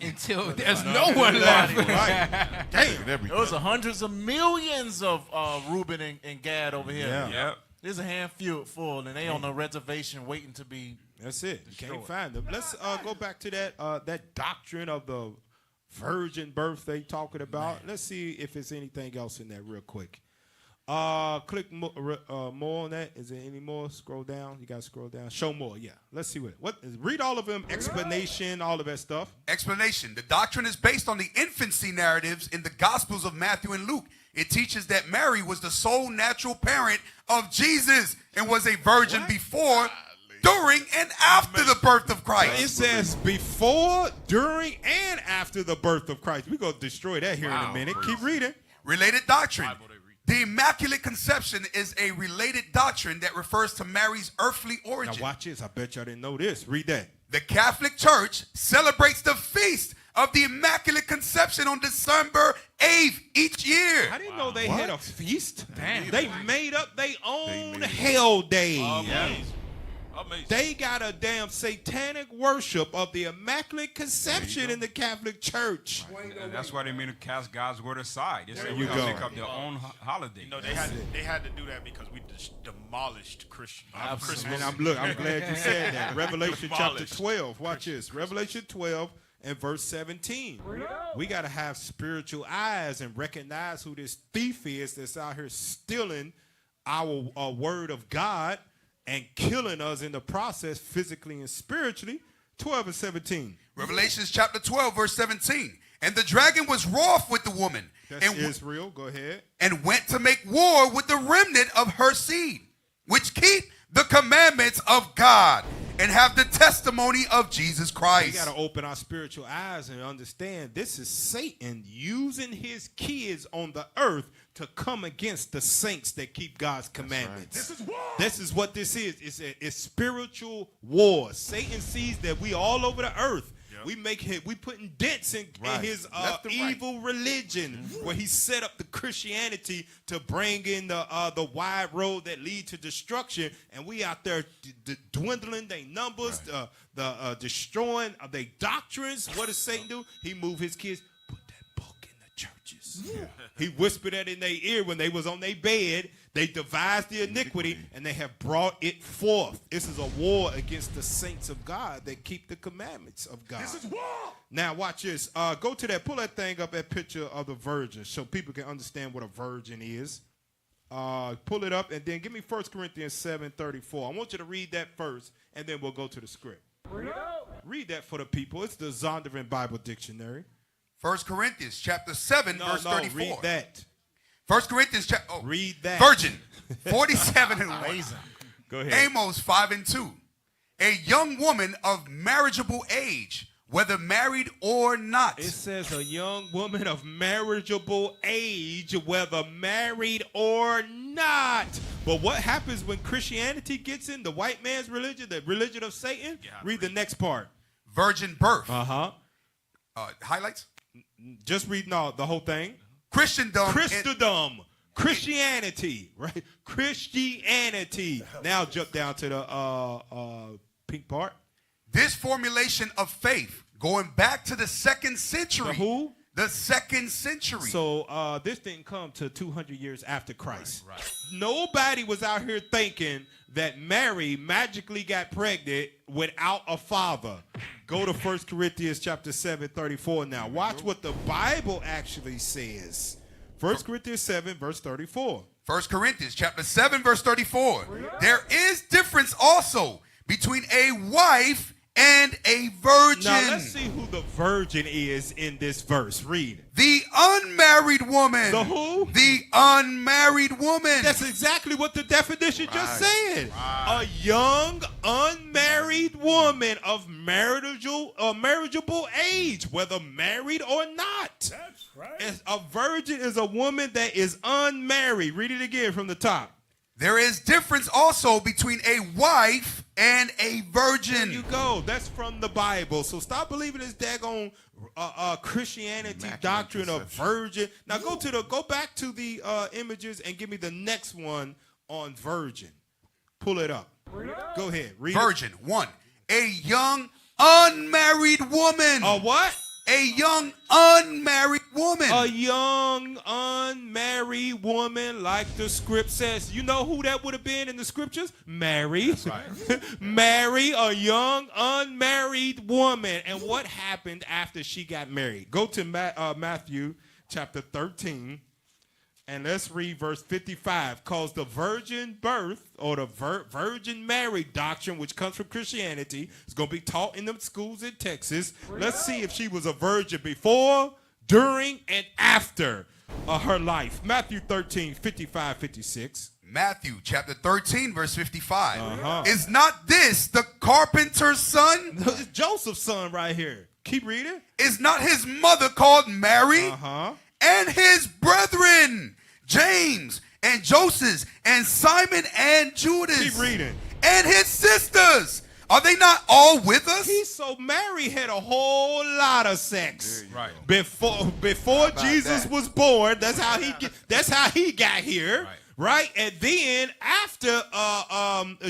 until there's no one left. Damn, those are hundreds of millions of Reuben and Gad over here. Yeah. Yep. There's a handful, and they on a reservation waiting to be. That's it. You can't find them. Let's go back to that doctrine of the virgin birth they talking about. Let's see if there's anything else in there real quick. Click more on that. Is there any more? Scroll down. You got to scroll down. Show more. Yeah. Let's see what is. Read all of them. Explanation. All of that stuff. Explanation. The doctrine is based on the infancy narratives in the Gospels of Matthew and Luke. It teaches that Mary was the sole natural parent of Jesus and was a virgin before, during, and after the birth of Christ. It says before, during, and after the birth of Christ. We're going to destroy that here in a minute. Keep reading. Related doctrine. The Immaculate Conception is a related doctrine that refers to Mary's earthly origin. Now watch this. I bet y'all didn't know this. Read that. The Catholic Church celebrates the feast of the Immaculate Conception on December 8th each year. I didn't know they had a feast. Damn. They made up their own hell day. Amazing. They got a damn satanic worship of the Immaculate Conception in the Catholic Church. And that's why they mean to cast God's word aside. They say There we're you going to go. make up their own holiday. You know, they had to do that because we demolished Christian. And I'm glad you said that. Revelation chapter 12. Watch this. Revelation 12 and verse 17. We got to have spiritual eyes and recognize who this thief is that's out here stealing our word of God and killing us in the process, physically and spiritually. 12 and 17. Revelations chapter 12, verse 17. And the dragon was wroth with the woman. That's Israel. Go ahead. And went to make war with the remnant of her seed, which keep the commandments of God and have the testimony of Jesus Christ. We got to open our spiritual eyes and understand this is Satan using his kids on the earth to come against the saints that keep God's commandments. This is war. This is what this is. It's spiritual war. Satan sees that we all over the earth. Yep. We putting dents in his evil religion, where he set up the Christianity to bring in the wide road that lead to destruction, and we out there dwindling their numbers, destroying their doctrines. What does Satan do? He move his kids. Put that book in the churches. Yeah. He whispered that in their ear when they was on their bed. They devised the iniquity, and they have brought it forth. This is a war against the saints of God that keep the commandments of God. This is war. Now, watch this. Go to that. Pull that thing up, that picture of the virgin, so people can understand what a virgin is. Pull it up, and then give me 1 Corinthians 7:34. I want you to read that first, and then we'll go to the script. Read that for the people. It's the Zondervan Bible Dictionary. 1 Corinthians chapter 7, verse 34. Read that. 1 Corinthians read that. Virgin 47 and 1. Go ahead. Amos 5 and 2. A young woman of marriageable age, whether married or not. It says a young woman of marriageable age, whether married or not. But what happens when Christianity gets in, the white man's religion, the religion of Satan? Read the next part. Virgin birth. Highlights? Just read the whole thing. Christendom. Christianity, right? Christianity. Now jump down to the pink part. This formulation of faith going back to the 2nd century. The who? The 2nd century. So this didn't come to 200 years after Christ. Right. Nobody was out here thinking that Mary magically got pregnant without a father. Go to 1 Corinthians chapter 7:34 now. Watch what the Bible actually says. 1 Corinthians 7, verse 34. 1 Corinthians chapter 7, verse 34. There is difference also between a wife and a virgin. Now let's see who the virgin is in this verse. Read. The unmarried woman. The who? The unmarried woman. That's exactly what the definition just said. A young unmarried woman of marriageable age, whether married or not. That's right. A virgin is a woman that is unmarried. Read it again from the top. There is difference also between a wife and a virgin. There you go. That's from the Bible. So stop believing this daggone Christianity doctrine of virgin. Now go back to the images and give me the next one on virgin. Pull it up. Go ahead. Read virgin. it. 1. A young unmarried woman. A what? A young unmarried woman. A young unmarried woman, like the script says. You know who that would have been in the scriptures? Mary. That's right. Mary, a young unmarried woman. And what happened after she got married? Go to Matthew chapter 13. And let's read verse 55, because the virgin birth or the Virgin Mary doctrine, which comes from Christianity, is going to be taught in the schools in Texas. Let's see if she was a virgin before, during, and after her life. Matthew 13, 55, 56. Matthew chapter 13, verse 55. Is not this the carpenter's son? It's Joseph's son right here. Keep reading. Is not his mother called Mary? And his brethren, James and Joseph and Simon and Judas. Keep reading. And his sisters. Are they not all with us? So Mary had a whole lot of sex. Right. Before Jesus was born. That's how he got here. Right? And then after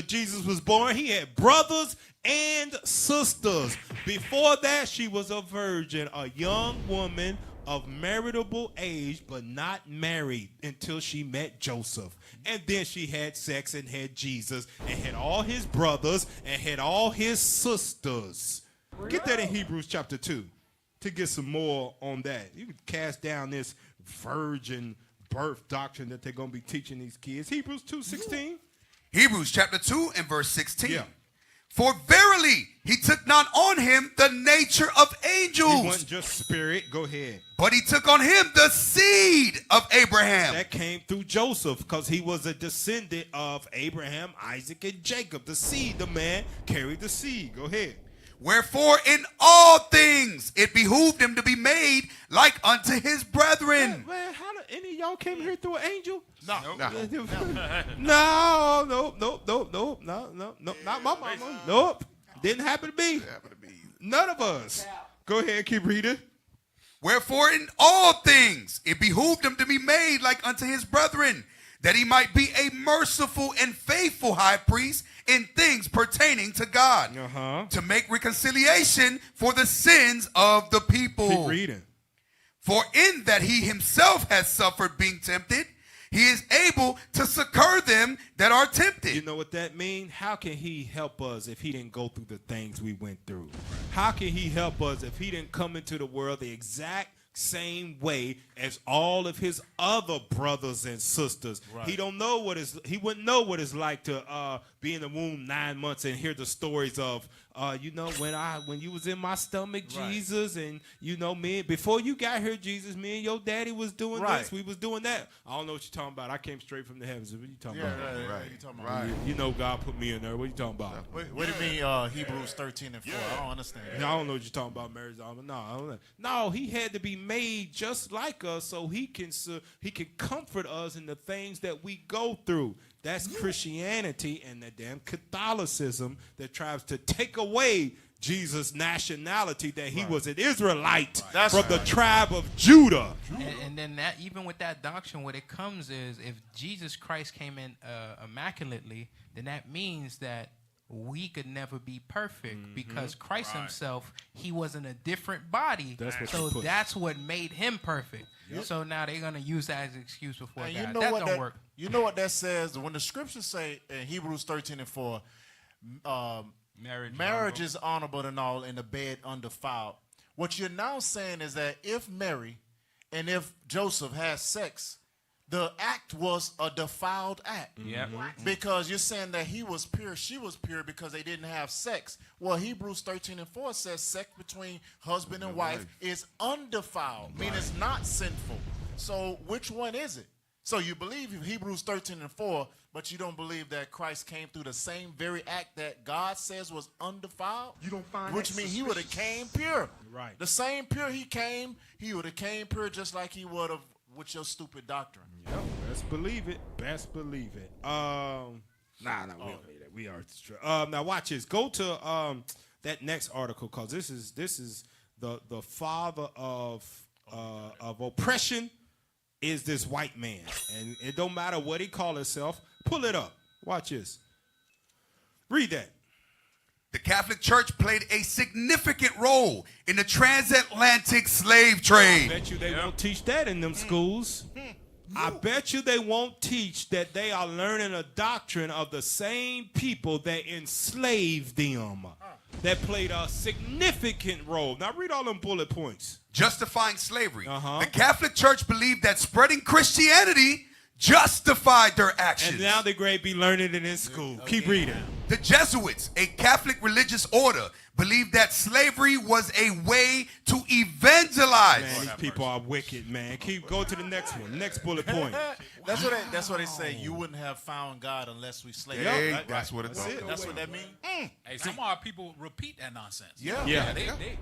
Jesus was born, he had brothers and sisters. Before that, she was a virgin, a young woman of marriageable age, but not married until she met Joseph. And then she had sex and had Jesus and had all his brothers and had all his sisters. Get that in Hebrews chapter 2 to get some more on that. You can cast down this virgin birth doctrine that they're going to be teaching these kids. Hebrews 2:16. Hebrews chapter 2 and verse 16. Yeah. For verily he took not on him the nature of angels. He wasn't just spirit. Go ahead. But he took on him the seed of Abraham. That came through Joseph because he was a descendant of Abraham, Isaac, and Jacob. The seed, the man carried the seed. Go ahead. Wherefore in all things it behooved him to be made like unto his brethren. Man, how did any of y'all came here through an angel? No. No, not my mama. Nope. Didn't happen to me. None of us. Go ahead, keep reading. Wherefore in all things it behooved him to be made like unto his brethren, that he might be a merciful and faithful high priest in things pertaining to God, to make reconciliation for the sins of the people. Keep reading. For in that he himself has suffered being tempted, he is able to succor them that are tempted. You know what that means? How can he help us if he didn't go through the things we went through? How can he help us if he didn't come into the world the exact same way as all of his other brothers and sisters? Right. He wouldn't know what it's like to be in the womb 9 months and hear the stories of when you was in my stomach, Jesus, and me before you got here, Jesus, me and your daddy was doing this, we was doing that. I don't know what you're talking about. I came straight from the heavens. What are you talking about? Right. You talking about? You know God put me in there. What are you talking about? What do you mean Hebrews 13 and 4? I don't understand. I don't know what you're talking about, Mary's almond. No, he had to be made just like us so he can comfort us in the things that we go through. That's Christianity and the damn Catholicism that tries to take away Jesus' nationality, that he was an Israelite from the tribe of Judah. And then that, even with that doctrine, what it comes is if Jesus Christ came in immaculately, then that means that we could never be perfect because Christ himself, he was in a different body. That's what made him perfect. Yep. So now they're going to use that as an excuse before God. That don't work. You know what that says? When the scriptures say in Hebrews 13 and 4, marriage is honorable and all, in the bed undefiled. What you're now saying is that if Mary and if Joseph had sex, the act was a defiled act. Because you're saying that he was pure, she was pure because they didn't have sex. Well, Hebrews 13 and 4 says sex between husband and wife is undefiled, meaning it's not sinful. So which one is it? So you believe Hebrews 13 and 4, but you don't believe that Christ came through the same very act that God says was undefiled? You don't find which means he would have came pure. Right. The same pure he came, he would have came pure just like he would have with your stupid doctrine. Yep, best believe it. Best believe it. We don't need that. We are. Now watch this. Go to that next article because this is the father of oppression is this white man, and it don't matter what he call himself. Pull it up. Watch this. Read that. The Catholic Church played a significant role in the transatlantic slave trade. I bet you they won't teach that in them schools. I bet you they won't teach that they are learning a doctrine of the same people that enslaved them, that played a significant role. Now read all them bullet points. Justifying slavery. The Catholic Church believed that spreading Christianity justified their actions. And now they're going to be learning it in school. Keep reading. The Jesuits, a Catholic religious order, believed that slavery was a way to evangelize. Man, these people are wicked, man. Keep going to the next one. Next bullet point. That's what they say. You wouldn't have found God unless we slaved. Hey, right? that's what it's That's That's what that means. Hey, some of our people repeat that nonsense. Yeah.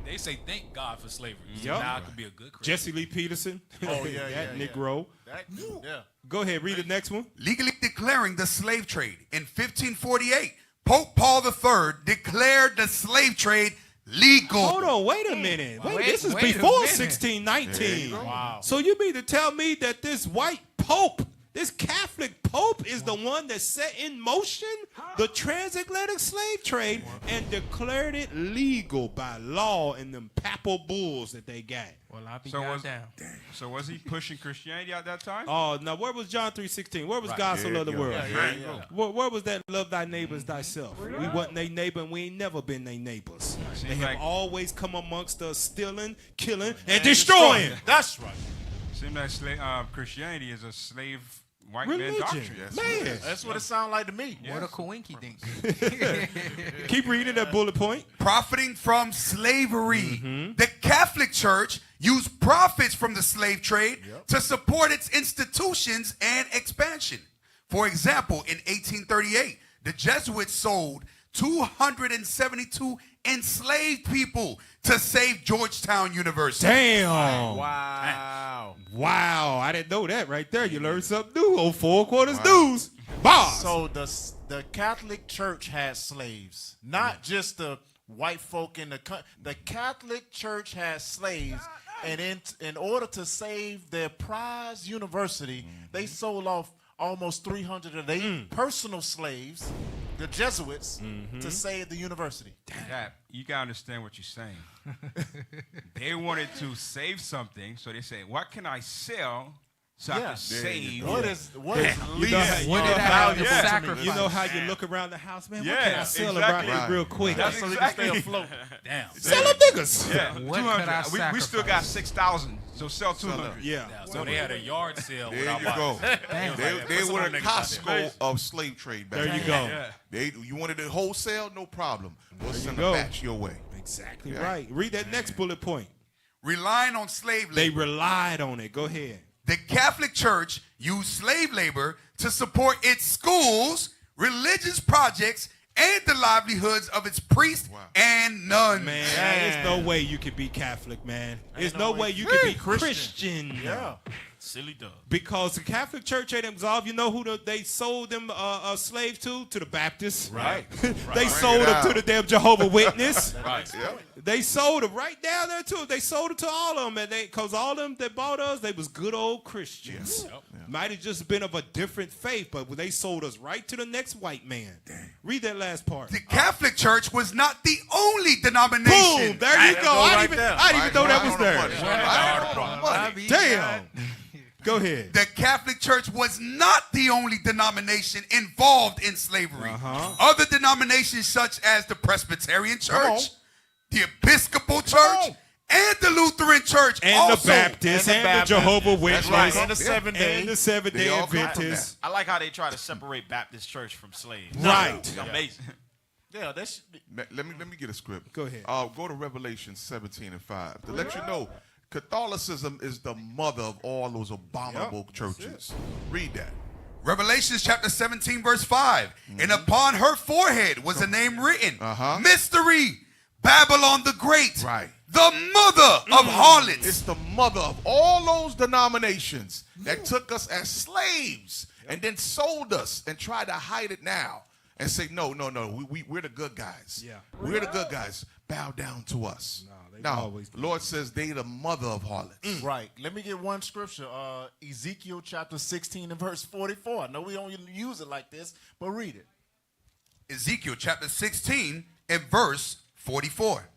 They say thank God for slavery. So Yep. now it could be a good Christian. Jesse Lee Peterson. Oh, yeah, that yeah, Negro. Yeah. Go ahead, read the next one. Legally declaring the slave trade. In 1548, Pope Paul III declared the slave trade legal. Hold on, wait a minute. This is wait a before minute. 1619. Wow. So you mean to tell me that this white pope, this Catholic pope, is the one that set in motion the transatlantic slave trade and declared it legal by law in them papal bulls that they got? Well, I'll be So down. So was he pushing Christianity at that time? Oh, now where was John 3:16? Where was God so loved the world? Where was that love thy neighbors thyself? We wasn't their neighbor and we ain't never been their neighbors. They have like- always come amongst us stealing, killing, and destroying. That's right. Seems like Christianity is a slave white man Religion. doctrine. Man. That's what it sounds like to me. What a coinky dink. Keep reading that bullet point. Profiting from slavery. The Catholic Church used profits from the slave trade to support its institutions and expansion. For example, in 1838, the Jesuits sold 272 enslaved people to save Georgetown University. Damn. Wow. I didn't know that right there. You learned something new. Oh, 4 quarters news. Boss. So the Catholic Church had slaves, not just the white folk in the Catholic Church had slaves, and in order to save their prize university, they sold off almost 300 of their personal slaves, the Jesuits, to save the university. That, you gotta understand what you're saying. They wanted to save something, so they said, "What can I sell so I can save?" What is You know how, What did I have to sacrifice? you know how you look around the house, man? What Yeah, can I sell exactly. around here real quick? That's so they exactly. can stay afloat. Damn. Sell them niggas. Yeah, What 200. could I We still got sacrifice? 6,000, so sell 200. Yeah. So they had a yard sale. There without you go. buying. They Put were some the niggas out there. Costco of slave trade back There you then. go. You wanted it wholesale, no problem. We'll send go. a batch your way. Exactly right. Read that next bullet point. Relying on slave They labor. relied on it. Go ahead. The Catholic Church used slave labor to support its schools, religious projects, and the livelihoods of its priests and nuns. Man, there's no way you could be Catholic, man. There's no way you could be Christian. Yeah. Silly dog. Because the Catholic Church ain't absolved. You know who they sold them slaves to? To the Baptists. Right. They sold them to the damn Jehovah's Witness. Right. They sold them right down there too. They sold it to all of them, and because all of them that bought us, they was good old Christians. Yep. Might have just been of a different faith, but they sold us right to the next white man. Read that last part. The Catholic Church was not the only denomination. Boom! There you go. I didn't even know that was there. Damn. Go ahead. The Catholic Church was not the only denomination involved in slavery. Other denominations such as the Presbyterian Church, the Episcopal Church, and the Lutheran Church, and also, the Baptists, and the Jehovah's Witnesses, And the Seventh-day. and the Seventh-day Adventists. I like how they try to separate Baptist church from slaves. Right. It's amazing. Yeah, that's. Let me get a script. Go ahead. Go to Revelation 17:5 to let you know Catholicism is the mother of all those abominable churches. Read that. Revelation chapter 17, verse 5. And upon her forehead was a name written, Mystery, Babylon the Great, the mother of harlots. It's the mother of all those denominations that took us as slaves and then sold us and tried to hide it now and say, no, we're the good guys. Yeah. We're the good guys. Bow down to us. No, Lord says they the mother of harlots. Right. Let me get one scripture. Ezekiel chapter 16 and verse 44. I know we don't use it like this, but read it. Ezekiel chapter 16 and verse 44.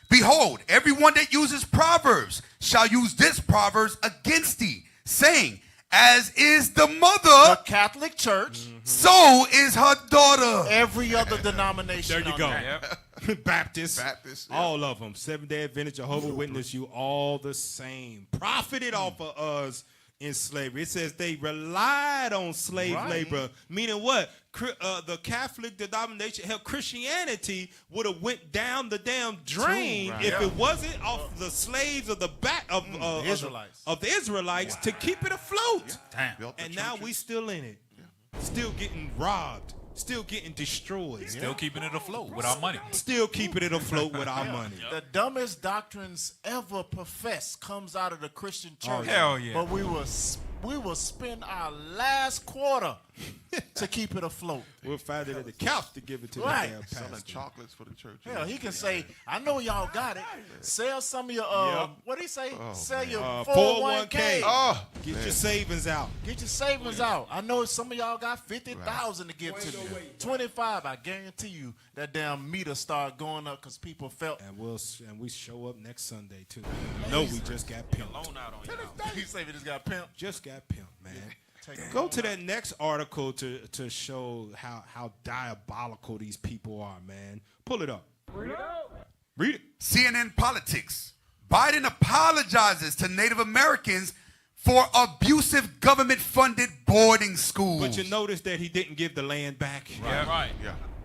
Behold, everyone that uses proverbs shall use this proverbs against thee, saying, as is the mother, the Catholic Church, so is her daughter. Every other denomination. There you go. Yep. Baptist, yeah. all of them. Seventh-day Adventist, Jehovah's Witness, you all the same. Profited off of us in slavery. It says they relied on slave labor, meaning what? The Catholic denomination, hell, Christianity would have went down the damn drain if it wasn't off the slaves of the back of the Israelites to keep it afloat. Damn. And now we still in it, still getting robbed. Still getting destroyed. Still keeping it afloat with our money. Still keeping it afloat with our money. The dumbest doctrines ever professed comes out of the Christian church. Hell yeah. But we will spend our last quarter to keep it afloat. We'll find it at the couch to give it to the damn pastor. Selling chocolates for the church. Hell, he can say, I know y'all got it. Sell some of your, what did he say? Sell your 401k. Get your savings out. Get your savings out. I know some of y'all got 50,000 to give to me. 25, I guarantee you that damn meter start going up because people felt. And we show up next Sunday too. No, we just got pimped. You say we just got pimped? Just got pimped, man. Go to that next article to show how diabolical these people are, man. Pull it up. Read it. CNN Politics. Biden apologizes to Native Americans for abusive government-funded boarding schools. But you notice that he didn't give the land back. Right.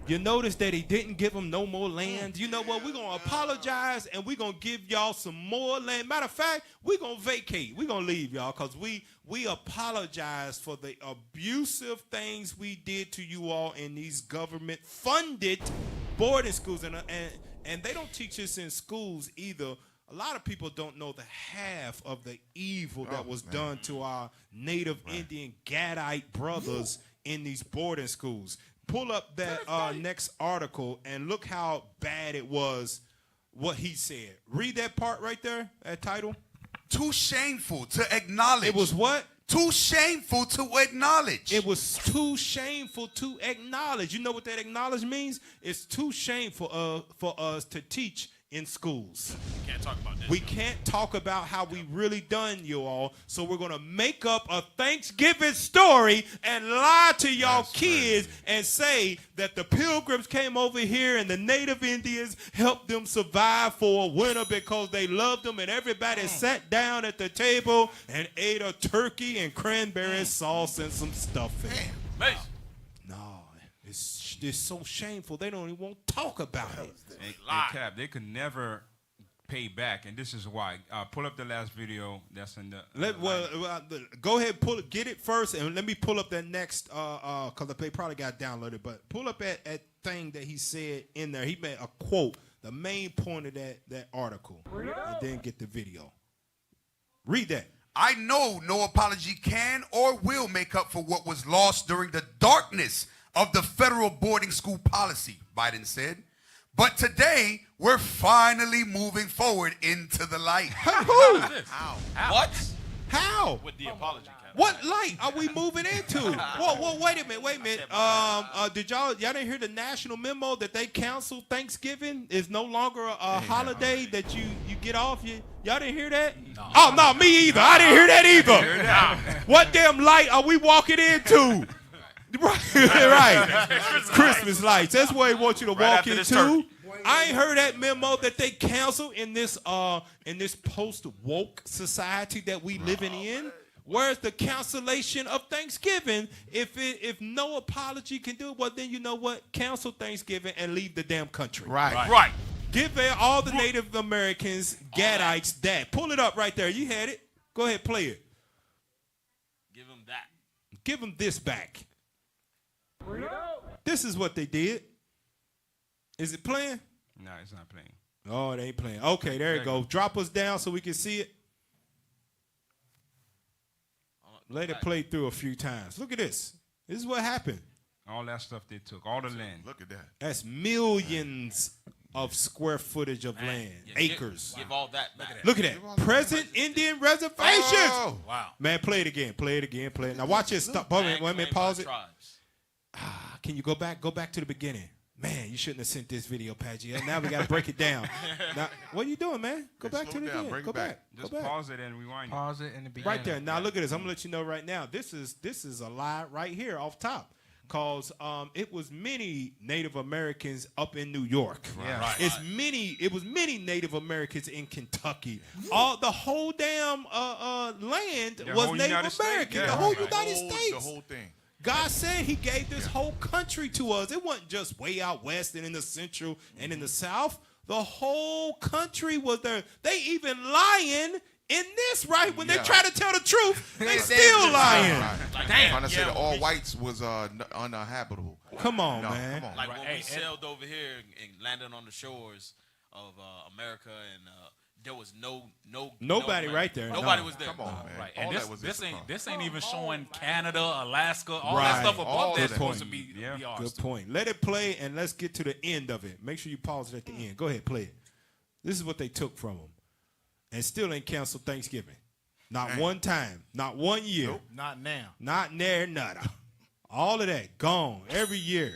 You notice that he didn't give them no more land. You know what? We're going to apologize, and we're going to give y'all some more land. Matter of fact, we're going to vacate. We're going to leave y'all because we apologize for the abusive things we did to you all in these government-funded boarding schools. And they don't teach us in schools either. A lot of people don't know the half of the evil that was done to our Native Indian Gadite brothers in these boarding schools. Pull up that next article and look how bad it was, what he said. Read that part right there, that title. Too shameful to acknowledge. It was what? Too shameful to acknowledge. It was too shameful to acknowledge. You know what that acknowledge means? It's too shameful for us to teach in schools. We can't talk about this. We can't talk about how we really done you all, so we're going to make up a Thanksgiving story and lie to y'all kids and say that the Pilgrims came over here and the Native Indians helped them survive for a winter because they loved them, and everybody sat down at the table and ate a turkey and cranberry sauce and some stuffing. No, it's so shameful they don't even want to talk about it. And Cap, they could never pay back, and this is why. Pull up the last video that's in the. Go ahead, get it first, and let me pull up that next, because they probably got downloaded. But pull up that thing that he said in there. He made a quote, the main point of that article, and then get the video. Read that. I know no apology can or will make up for what was lost during the darkness of the federal boarding school policy, Biden said. But today, we're finally moving forward into the light. How? What? How? With the apology, Captain. What light are we moving into? Whoa, wait a minute. Y'all didn't hear the national memo that they canceled Thanksgiving? Is no longer a holiday that you get off? Y'all didn't hear that? No. Oh, no, me either. I didn't hear that either. What damn light are we walking into? Right. Christmas lights. That's where he wants you to walk into. I ain't heard that memo that they canceled in this post-woke society that we living in. Where's the cancellation of Thanksgiving? If no apology can do it, well, then you know what? Cancel Thanksgiving and leave the damn country. Right. Give all the Native Americans, Gadites, that. Pull it up right there. You had it. Go ahead, play it. Give them that. Give them this back. This is what they did. Is it playing? No, it's not playing. Oh, it ain't playing. Okay, there you go. Drop us down so we can see it. Let it play through a few times. Look at this. This is what happened. All that stuff they took, all the land. Look at that. That's millions of square footage of land, acres. Give all that back. Look at that. Present Indian reservations. Oh, wow. Man, play it again. Play it again. Play it. Now watch it. Stop. Wait a minute. Pause it. Can you go back? Go back to the beginning. Man, you shouldn't have sent this video, Pagie. Now we got to break it down. Now, what are you doing, man? Go back to the beginning. Go back. Just Go back. pause it and rewind it. Pause it in the beginning. Right there. Now look at this. I'm gonna let you know right now. This is a lie right here off top. Cause it was many Native Americans up in New York. Yeah. Right. It was many Native Americans in Kentucky. The whole damn land was Native American. Yeah. The whole United States. The whole thing. God said he gave this whole country to us. It wasn't just way out west and in the central and in the south. The whole country was there. They even lying in this, right? When they try to tell the truth, they still lying. Like, damn. Trying to say that all whites was uninhabitable. Come on, man. Like when we sailed over here and landed on the shores of America, and there was nobody right there. Nobody was there. Come on, man. Right. And this ain't even showing Canada, Alaska, all that stuff above that's supposed to be ours. Good point. Let it play, and let's get to the end of it. Make sure you pause it at the end. Go ahead, play it. This is what they took from them. And still ain't canceled Thanksgiving. Not one time. Not 1 year. Nope. Not now. Not near nada. All of that gone. Every year.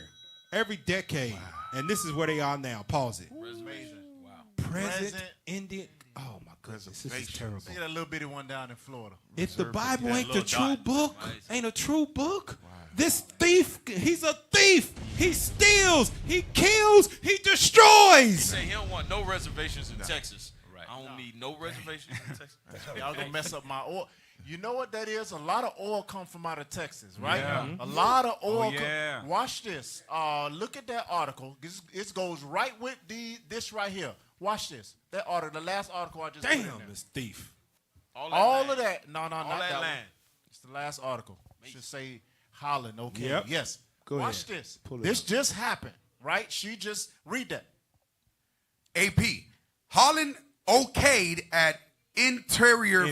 Every decade. Wow. And this is where they are now. Pause it. Reservation. Wow. Present Indian. Oh, my goodness. This is terrible. See that little bitty one down in Florida. If the Bible ain't the true book, ain't a true book, this thief, he's a thief. He steals. He kills. He destroys. He say he don't want no reservations in Texas. I don't need no reservations in Texas. Y'all gonna mess up my oil. You know what that is? A lot of oil come from out of Texas, right? Yeah. A lot of oil. Yeah. Watch this. Look at that article. It goes right with this right here. Watch this. That article, the last article I just put in there. This thief. All of that. No, not that that land. one. It's the last article. It should say Holland. Okay. Yep. Yes. Go Watch ahead. this. This just happened, right? She just read that. AP. Holland okayed at Interior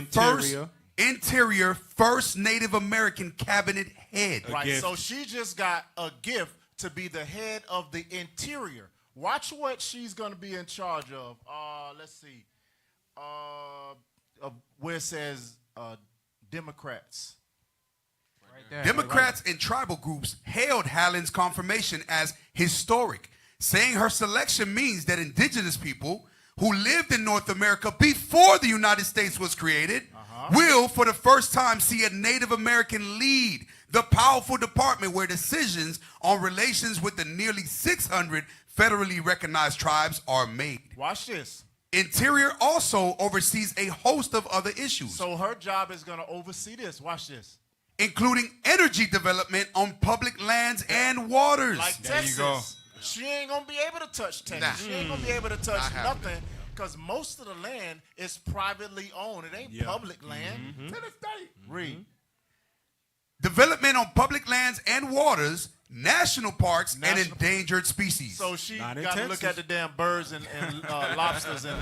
First Native American Cabinet head. Right. So she just got a gift to be the head of the Interior. Watch what she's going to be in charge of. Let's see. Where it says Democrats. Right there. Democrats and tribal groups hailed Hallen's confirmation as historic, saying her selection means that indigenous people who lived in North America before the United States was created will, for the first time, see a Native American lead the powerful department where decisions on relations with the nearly 600 federally recognized tribes are made. Watch this. Interior also oversees a host of other issues. So her job is going to oversee this. Watch this. Including energy development on public lands and waters. Like there Texas. You go. She ain't going to be able to touch Texas. She ain't going to be able to touch nothing because most of the land is privately owned. It ain't public land. To the state. Read. Development on public lands and waters, national parks, and endangered species. So she got to look at the damn birds and lobsters and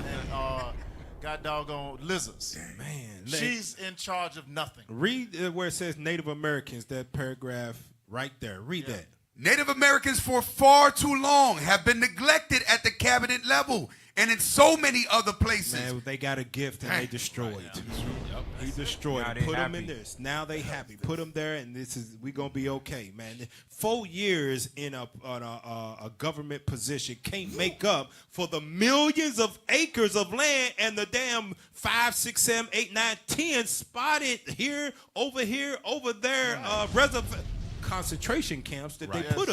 got doggone lizards. Man. She's in charge of nothing. Read where it says Native Americans, that paragraph right there. Read that. Native Americans for far too long have been neglected at the cabinet level and in so many other places. Man, they got a gift and they destroyed. He destroyed it. Put them in this. Now they happy. Put them there, and we gonna be okay, man. 4 years in a government position can't make up for the millions of acres of land and the damn 5, 6, 7, 8, 9, 10 spotted here, over there, concentration camps that they put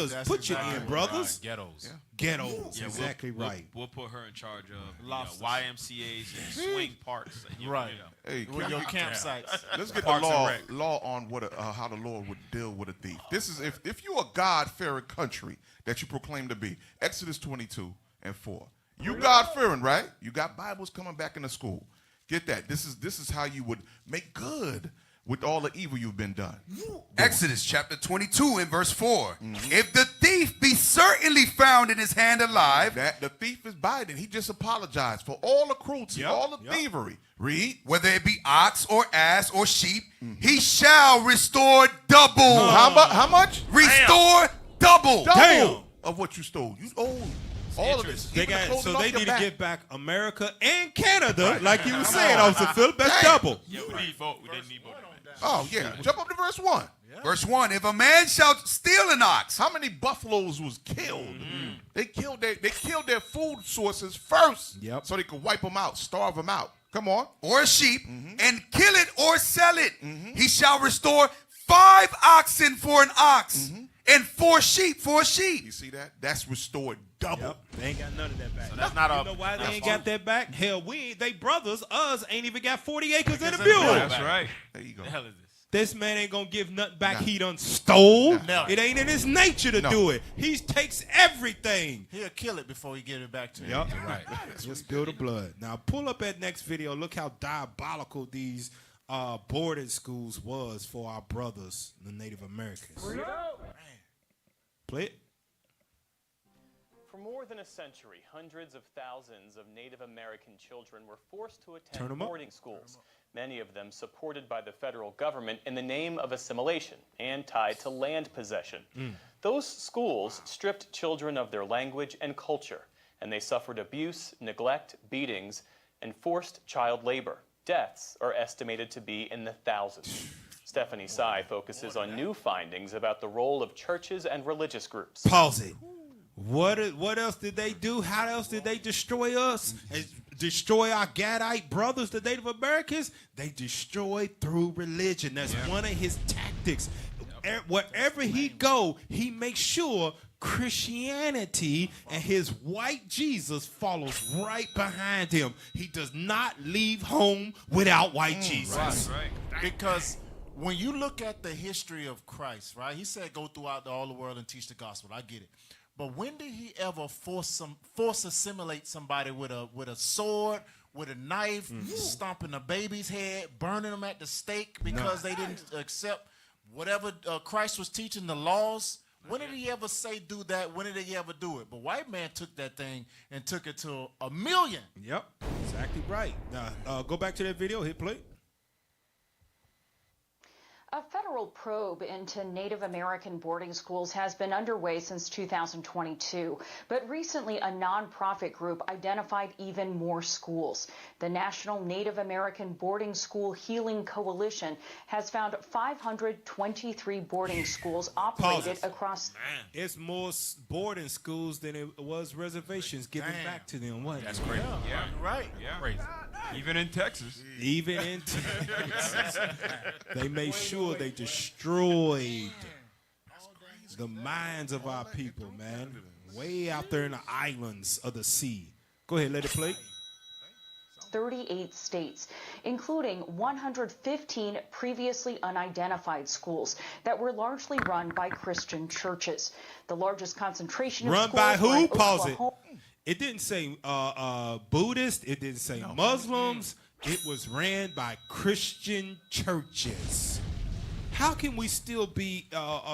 you in, brothers. Ghettos. Ghettos, exactly right. We'll put her in charge of YMCAs and swing parks. Right. Hey, with your campsites. Let's get the law on how the Lord would deal with a thief. This is if you're a God-fearing country that you proclaim to be. Exodus 22:4. You God-fearing, right? You got Bibles coming back into school. Get that. This is how you would make good with all the evil you've been done. Exodus chapter 22 and verse 4. If the thief be certainly found in his hand alive. That the thief is Biden. He just apologized for all the cruelty, all the thievery. Read. Whether it be ox or ass or sheep, he shall restore double. How much? Restore double. Damn. Of what you stole. You owe all of this. They need to get back America and Canada, like you were saying, Officer Philip. That's double. Yeah, we need vote. We didn't need vote on that. Oh, yeah. Jump up to verse 1. Verse 1, if a man shall steal an ox. How many buffaloes was killed They killed their food sources first, Yep. so they could wipe them out, starve them out. Come on. Or a sheep, and kill it or sell it. He shall restore 5 oxen for an ox, and 4 sheep for a sheep. You see that? That's restored double. Yep. They ain't got none of that back. So that's not you know why they ain't got that back? Hell, they brothers, us ain't even got 40 acres in the building. That's right. There you go. The hell is this? This man ain't gonna give nothing back. He done stole. No. It ain't in his nature to do it. He takes everything. He'll kill it before he give it back to you. Yep. Right. Just spill the blood. Now pull up that next video. Look how diabolical these boarding schools was for our brothers, the Native Americans. Play it. For more than a century, hundreds of thousands of Native American children were forced to Turn 'em attend up. boarding schools, many of them supported by the federal government in the name of assimilation and tied to land possession. Those schools stripped children of their language and culture, and they suffered abuse, neglect, beatings, and forced child labor. Deaths are estimated to be in the thousands. Stephanie Sy focuses on new findings about the role of churches and religious groups. Pause it. What else did they do? How else did they destroy us? And destroy our Gadite brothers, the Native Americans? They destroyed through religion. That's one of his tactics. Wherever he go, he makes sure Christianity and his white Jesus follows right behind him. He does not leave home without white Jesus. Right. Because when you look at the history of Christ, right? He said, "Go throughout all the world and teach the gospel." I get it. But when did he ever force assimilate somebody with a sword, with a knife, stomping a baby's head, burning them at the stake because they didn't accept whatever Christ was teaching, the laws? When did he ever say do that? When did he ever do it? But white man took that thing and took it to 1,000,000. Yep, exactly right. Now, go back to that video. Hit play. A federal probe into Native American boarding schools has been underway since 2022, but recently a nonprofit group identified even more schools. The National Native American Boarding School Healing Coalition has found 523 boarding schools operated across. It's more boarding schools than it was reservations given back to them. What? That's crazy. Yeah. Right. Yeah. Crazy. Even in Texas. Even in Texas. They made sure they destroyed the minds of our people, man. Way out there in the islands of the sea. Go ahead, let it play. 38 states, including 115 previously unidentified schools that were largely run by Christian churches. The largest concentration of Run schools by were who? in Pause it. Oklahoma. It didn't say Buddhist. It didn't say Muslims. It was ran by Christian churches. How can we still be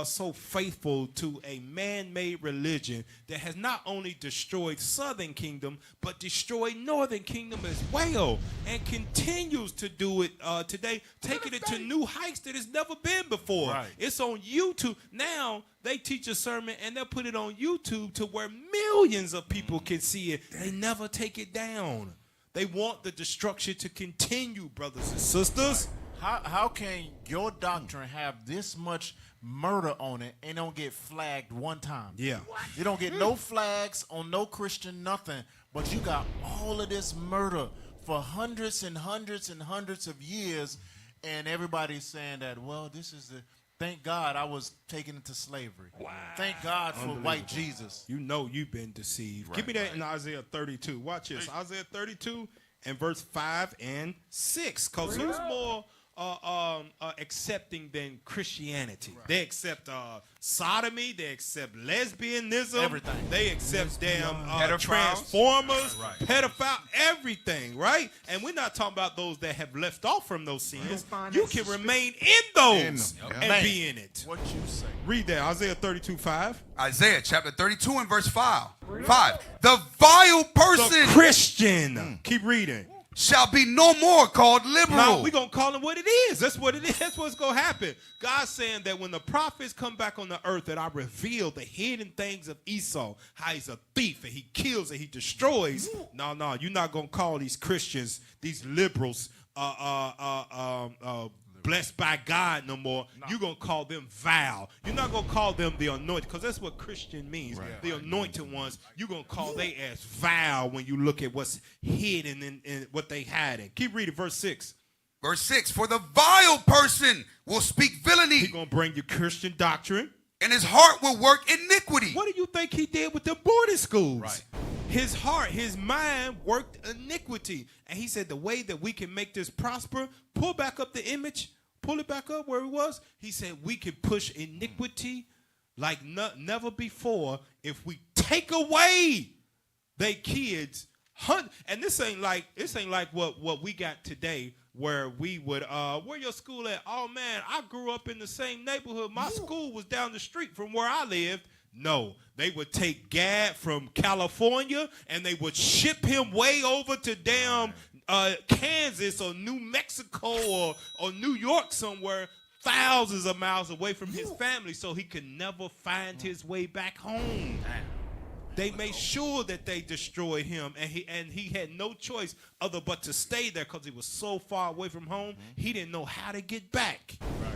so faithful to a man-made religion that has not only destroyed Southern Kingdom, but destroyed Northern Kingdom as well, and continues to do it today, taking it to new heights that it's never been before? Right. It's on YouTube. Now, they teach a sermon, and they'll put it on YouTube to where millions of people can see it. They never take it down. They want the destruction to continue, brothers and sisters. How can your doctrine have this much murder on it and don't get flagged one time? Yeah. You don't get no flags on no Christian nothing, but you got all of this murder for hundreds and hundreds and hundreds of years, and everybody's saying that, well, this is the, thank God I was taken into slavery. Wow. Thank God for white Jesus. You know you've been deceived. Give me that in Isaiah 32. Watch this. Isaiah 32 and verse 5 and 6. Because who's more accepting than Christianity? Right. They accept sodomy. They accept lesbianism. Everything. They accept damn Pedophiles. transformers, pedophile, everything, right? And we're not talking about those that have left off from those sins. You can remain in those and be in it. What you say? Read that, Isaiah 32:5. Isaiah chapter 32 and verse 5. The vile person, the Christian, keep reading, shall be no more called liberal. No, we're going to call him what it is. That's what it is. That's what's going to happen. God's saying that when the prophets come back on the earth, that I reveal the hidden things of Esau, how he's a thief and he kills and he destroys. No, you're not going to call these Christians, these liberals, blessed by God no more. You're going to call them vile. You're not going to call them the anointed, because that's what Christian means. Right. The anointed ones, you're going to call they as vile when you look at what's hidden in what they hide in. Keep reading verse 6. Verse 6, for the vile person will speak villainy. He's going to bring you Christian doctrine. And his heart will work iniquity. What do you think he did with the boarding schools? Right. His heart, his mind worked iniquity. And he said the way that we can make this prosper, pull back up the image, pull it back up where it was. He said we can push iniquity like never before if we take away they kids. And this ain't like what we got today, where we would, where your school at? Oh, man, I grew up in the same neighborhood. My school was down the street from where I lived. No, they would take Gad from California, and they would ship him way over to damn Kansas or New Mexico or New York somewhere, thousands of miles away from his family, so he could never find his way back home. They made sure that they destroyed him, and he had no choice other but to stay there because he was so far away from home. He didn't know how to get back. Right.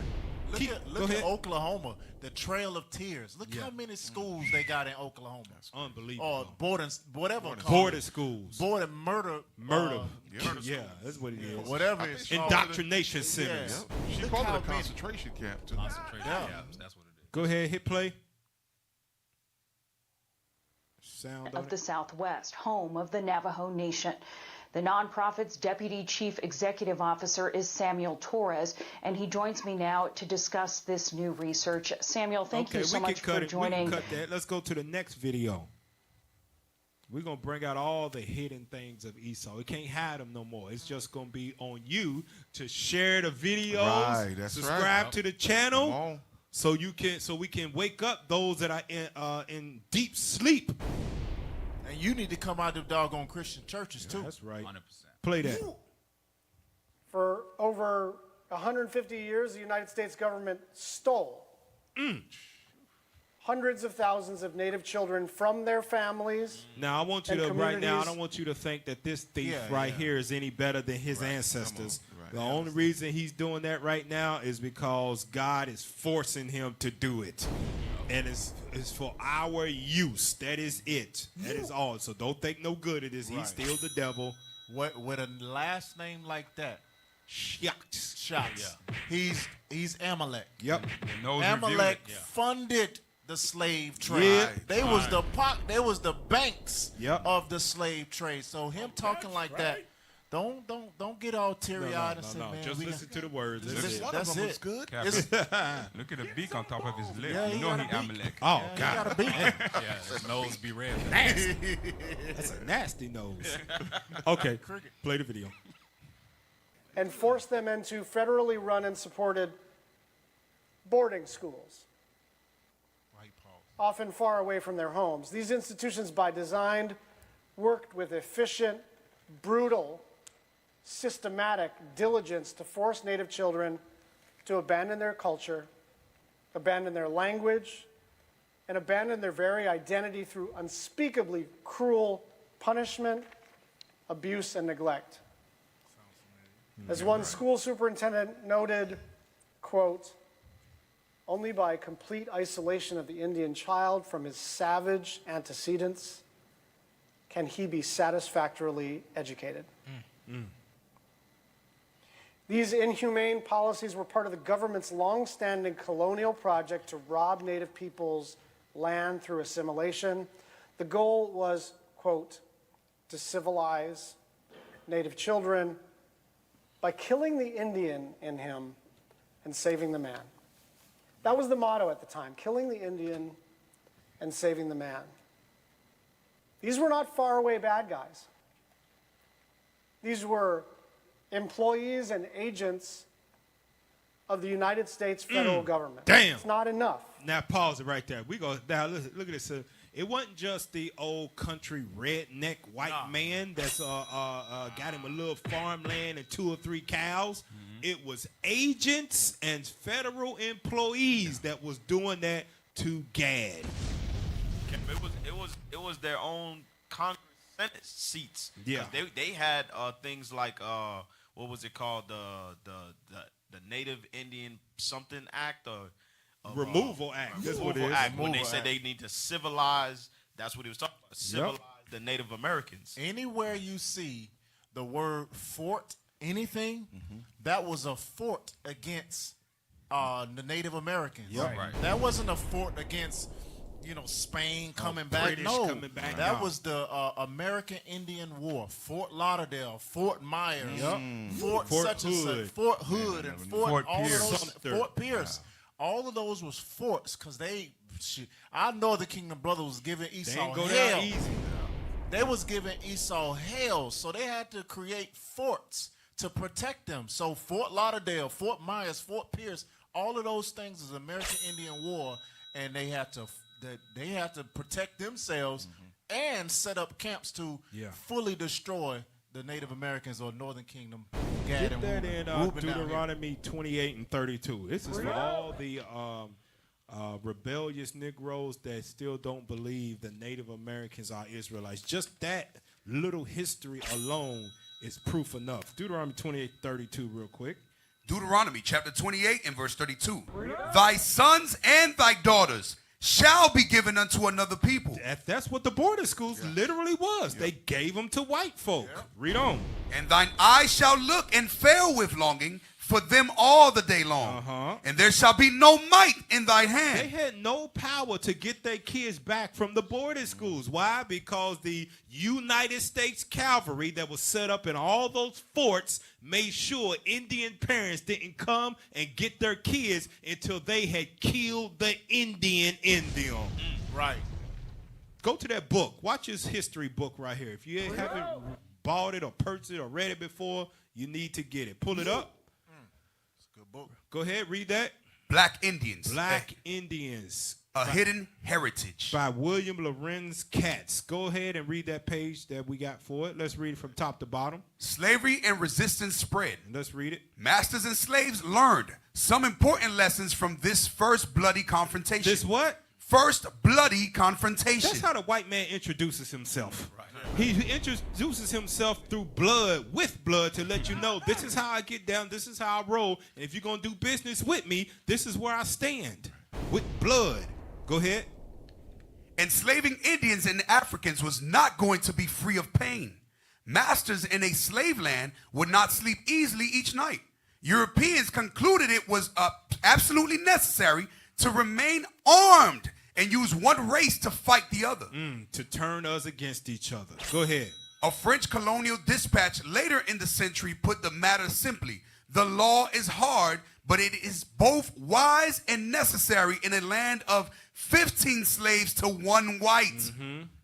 Look at Oklahoma, the Trail of Tears. Look how many schools they got in Oklahoma. That's unbelievable. Or boarding schools. Boarding murder. Yeah, that's what it is. Whatever it's called. Indoctrination centers. Yeah. She called it a concentration camp, too. Concentration camps, that's what it is. Go ahead, hit play. Of the Southwest, home of the Navajo Nation. The nonprofit's deputy chief executive officer is Samuel Torres, and he joins me now to discuss this new research. Samuel, thank you so much for joining. We can cut that. Let's go to the next video. We're going to bring out all the hidden things of Esau. We can't hide them no more. It's just going to be on you to share the videos, right, that's subscribe to the channel. So we can wake up those that are in deep sleep. And you need to come out of doggone Christian churches too. That's right. 100%. Play that. For over 150 years, the United States government stole hundreds of thousands of Native children from their families. Now I want you to right now. I don't want you to think that this thief here is any better than his ancestors. The only reason he's doing that right now is because God is forcing him to do it. And it's for our use. That is it. That is all. So don't think no good of this. He's still the devil. With a last name like that, Shots. Yeah. He's Amalek. Yep. Amalek funded the slave trade. They was the banks of the slave trade. So him talking like that. Don't get all teary-eyed and say, man. Just listen to the words. That's it. Good. Look at the beak on top of his lip. Yeah, you know he Amalek. Oh, He God. got a beak. Yeah, his nose be red. Nasty. That's a nasty nose. Okay, play the video. And force them into federally run and supported boarding schools, often far away from their homes. These institutions, by design, worked with efficient, brutal, systematic diligence to force Native children to abandon their culture, abandon their language, and abandon their very identity through unspeakably cruel punishment, abuse, and neglect. As one school superintendent noted, quote, only by complete isolation of the Indian child from his savage antecedents can he be satisfactorily educated. These inhumane policies were part of the government's long-standing colonial project to rob Native peoples' land through assimilation. The goal was, quote, to civilize Native children by killing the Indian in him and saving the man. That was the motto at the time, killing the Indian and saving the man. These were not faraway bad guys. These were employees and agents of the United States federal government. Damn. It's not enough. Now pause it right there. Now look at this. It wasn't just the old country redneck white man that's got him a little farmland and 2 or 3 cows. It was agents and federal employees that was doing that to Gad. It was their own Congress Senate seats. Yeah. They had things like what was it called, the Native Indian something act or removal act. That's what it is. Act, when they said they need to civilize, that's what he was talking about. Civilize the Native Americans. Anywhere you see the word fort, anything, that was a fort against the Native Americans. Yep. Right. That wasn't a fort against, Spain coming back. British no, coming back. that was the American Indian War. Fort Lauderdale, Fort Myers, Fort such and such, Fort Hood, and Fort all Pierce. of those, Fort Pierce. All of those was forts because I know the Kingdom Brother was giving Esau hell. They was giving Esau hell, so they had to create forts to protect them. So Fort Lauderdale, Fort Myers, Fort Pierce, all of those things is American Indian War, and they had to protect themselves and set up camps to fully destroy the Native Americans or Northern Kingdom. Gad Get that in Deuteronomy 28 and 32. This is for all the rebellious Negroes that still don't believe the Native Americans are Israelites. Just that little history alone is proof enough. Deuteronomy 28:32 real quick. Deuteronomy chapter 28 and verse 32. Thy sons and thy daughters shall be given unto another people. That's what the border schools literally was. They gave them to white folk. Read on. And thine eye shall look and fail with longing for them all the day long. And there shall be no might in thy hand. They had no power to get their kids back from the boarding schools. Why? Because the United States Cavalry that was set up in all those forts made sure Indian parents didn't come and get their kids until they had killed the Indian in them. Right. Go to that book. Watch his history book right here. If you haven't bought it or purchased it or read it before, you need to get it. Pull it up. Book. Go ahead, read that. Black Indians. Black Indians. A Hidden Heritage. By William Lorenz Katz. Go ahead and read that page that we got for it. Let's read it from top to bottom. Slavery and resistance spread. Let's read it. Masters and slaves learned some important lessons from this first bloody confrontation. This what? First bloody confrontation. That's how the white man introduces himself. Right. He introduces himself through blood, with blood, to let you know this is how I get down, this is how I roll, and if you're going to do business with me, this is where I stand, with blood. Go ahead. Enslaving Indians and Africans was not going to be free of pain. Masters in a slave land would not sleep easily each night. Europeans concluded it was absolutely necessary to remain armed and use one race to fight the other. To turn us against each other. Go ahead. A French colonial dispatch later in the century put the matter simply. The law is hard, but it is both wise and necessary in a land of 15 slaves to one white.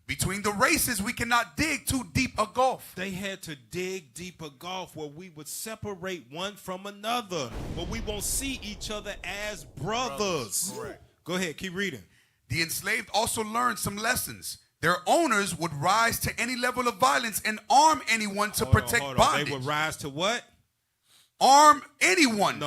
Between the races, we cannot dig too deep a gulf. They had to dig deep a gulf where we would separate one from another, where we won't see each other as brothers. Correct. Go ahead, keep reading. The enslaved also learned some lessons. Their owners would rise to any level of violence and arm anyone to protect bondage. They would rise to what? Arm anyone.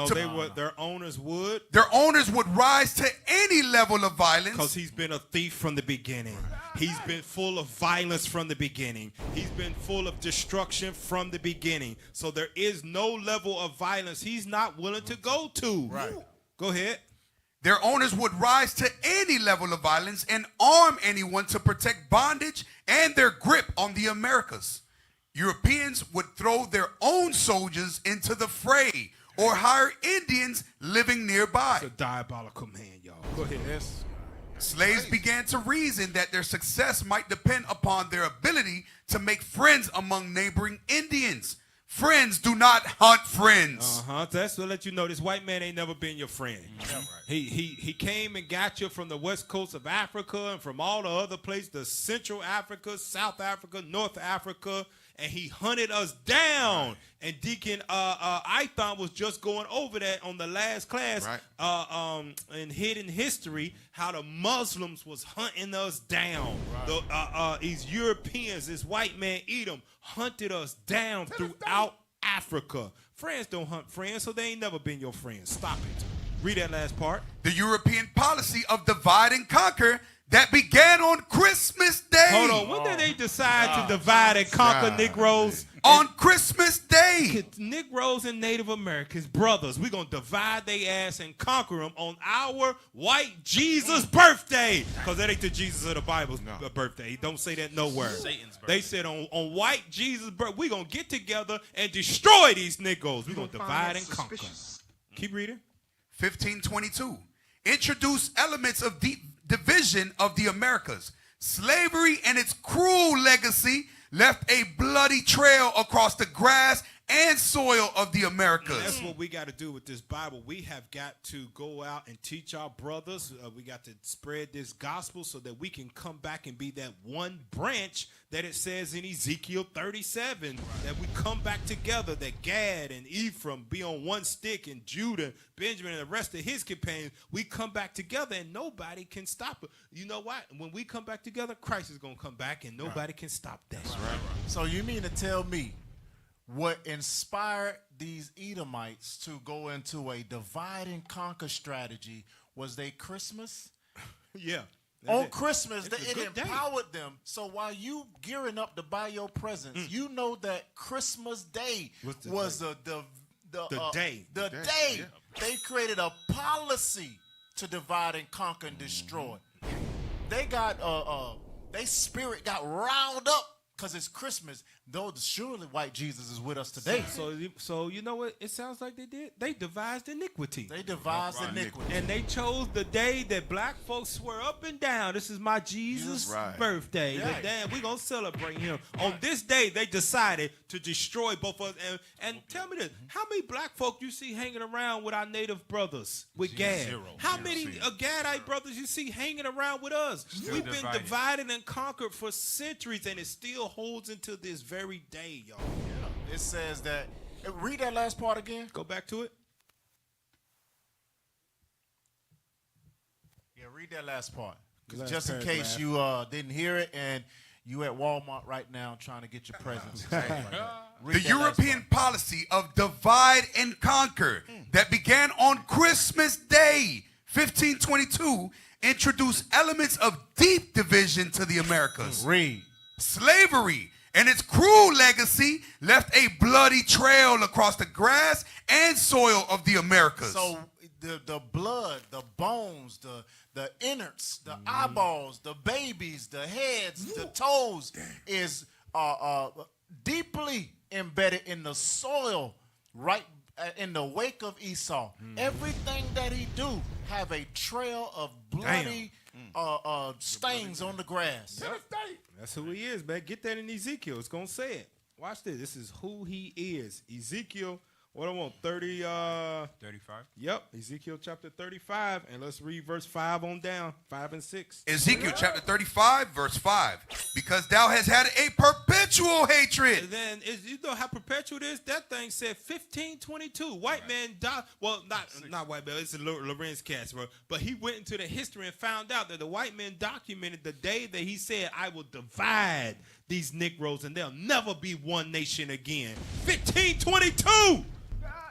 Their owners would. Their owners would rise to any level of violence. Because he's been a thief from the beginning. He's been full of violence from the beginning. He's been full of destruction from the beginning. So there is no level of violence he's not willing to go to. Right. Go ahead. Their owners would rise to any level of violence and arm anyone to protect bondage and their grip on the Americas. Europeans would throw their own soldiers into the fray or hire Indians living nearby. It's a diabolical man, y'all. Go ahead. Yes. Slaves began to reason that their success might depend upon their ability to make friends among neighboring Indians. Friends do not hunt friends. That's to let you know this white man ain't never been your friend. He came and got you from the west coast of Africa and from all the other places, the Central Africa, South Africa, North Africa, and he hunted us down. And Deacon Ithon was just going over that on the last class in Hidden History, how the Muslims was hunting us down. These Europeans, this white man Edom, hunted us down throughout Africa. Friends don't hunt friends, so they ain't never been your friends. Stop it. Read that last part. The European policy of divide and conquer that began on Christmas Day. Hold on. When did they decide to divide and conquer Negroes? on Christmas Day. Negroes and Native Americans, brothers, we're going to divide their ass and conquer them on our white Jesus birthday. Because that ain't the Jesus of the Bible's birthday. Don't say that nowhere. Satan's birthday. They said on white Jesus' birthday, we're going to get together and destroy these Negroes. We're going to divide and conquer. Keep reading. 1522. Introduce elements of division of the Americas. Slavery and its cruel legacy left a bloody trail across the grass and soil of the Americas. And that's what we got to do with this Bible. We have got to go out and teach our brothers. We got to spread this gospel so that we can come back and be that one branch that it says in Ezekiel 37, that we come back together, that Gad and Ephraim be on one stick, and Judah, Benjamin, and the rest of his companions, we come back together and nobody can stop it. You know what? When we come back together, Christ is going to come back and nobody can stop that. That's right. So you mean to tell me what inspired these Edomites to go into a divide and conquer strategy was their Christmas? Yeah. On Christmas, it empowered them. So while you gearing up to buy your presents, you know that Christmas Day was the day. Yeah. They created a policy to divide and conquer and destroy. They got their spirit got riled up because it's Christmas. Though surely white Jesus is with us today. So you know what it sounds like they did? They devised iniquity. They devised iniquity. And they chose the day that black folks swear up and down, this is my Jesus' birthday. Right. Damn, we're going to celebrate him. On this day, they decided to destroy both of us. And tell me this, how many black folk you see hanging around with our native brothers, with Gad? How many Gadite brothers you see hanging around with us? We've been divided and conquered for centuries, and it still holds into this very day, y'all. Yeah. It says that. Read that last part again. Go back to it. Yeah, read that last part. Just in case you didn't hear it and you at Walmart right now trying to get your presents. The European policy of divide and conquer that began on Christmas Day, 1522, introduced elements of deep division to the Americas. Read. Slavery and its cruel legacy left a bloody trail across the grass and soil of the Americas. So the blood, the bones, the innards, the eyeballs, the babies, the heads, the toes is deeply embedded in the soil right in the wake of Esau. Everything that he do have a trail of bloody stains on the grass. That's who he is, man. Get that in Ezekiel. It's going to say it. Watch this. This is who he is. Ezekiel, what I want, 35? Yep, Ezekiel chapter 35. And let's read verse 5 on down, 5 and 6. Ezekiel chapter 35, verse 5. Because thou hast had a perpetual hatred. And then, you know how perpetual it is? That thing said 1522. White man died. Well, not white man. It's a Lorenz cast, bro. But he went into the history and found out that the white man documented the day that he said, I will divide these Negroes and there'll never be one nation again. 1522.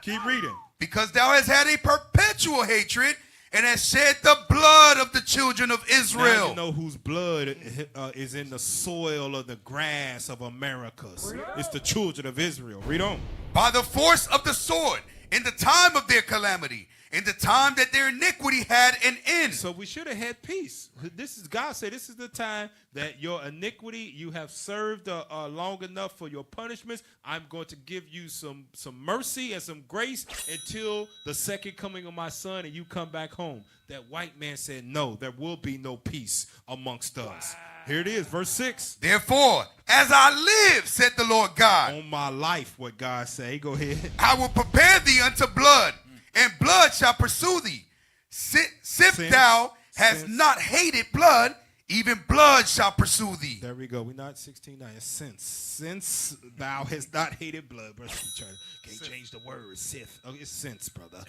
Keep reading. Because thou hast had a perpetual hatred and hast shed the blood of the children of Israel. Now you know whose blood is in the soil of the grass of Americas. It's the children of Israel. Read on. By the force of the sword, in the time of their calamity, in the time that their iniquity had an end. So we should have had peace. God said this is the time that your iniquity, you have served long enough for your punishments. I'm going to give you some mercy and some grace until the second coming of my son and you come back home. That white man said, no, there will be no peace amongst us. Here it is, verse 6. Therefore, as I live, said the Lord God. On my life, what God say. Go ahead. I will prepare thee unto blood, and blood shall pursue thee. If thou hast not hated blood, even blood shall pursue thee. There we go. We're not 16:9. It's since thou hast not hated blood. Brother, can't change the word. Sith. Oh, it's since, brother.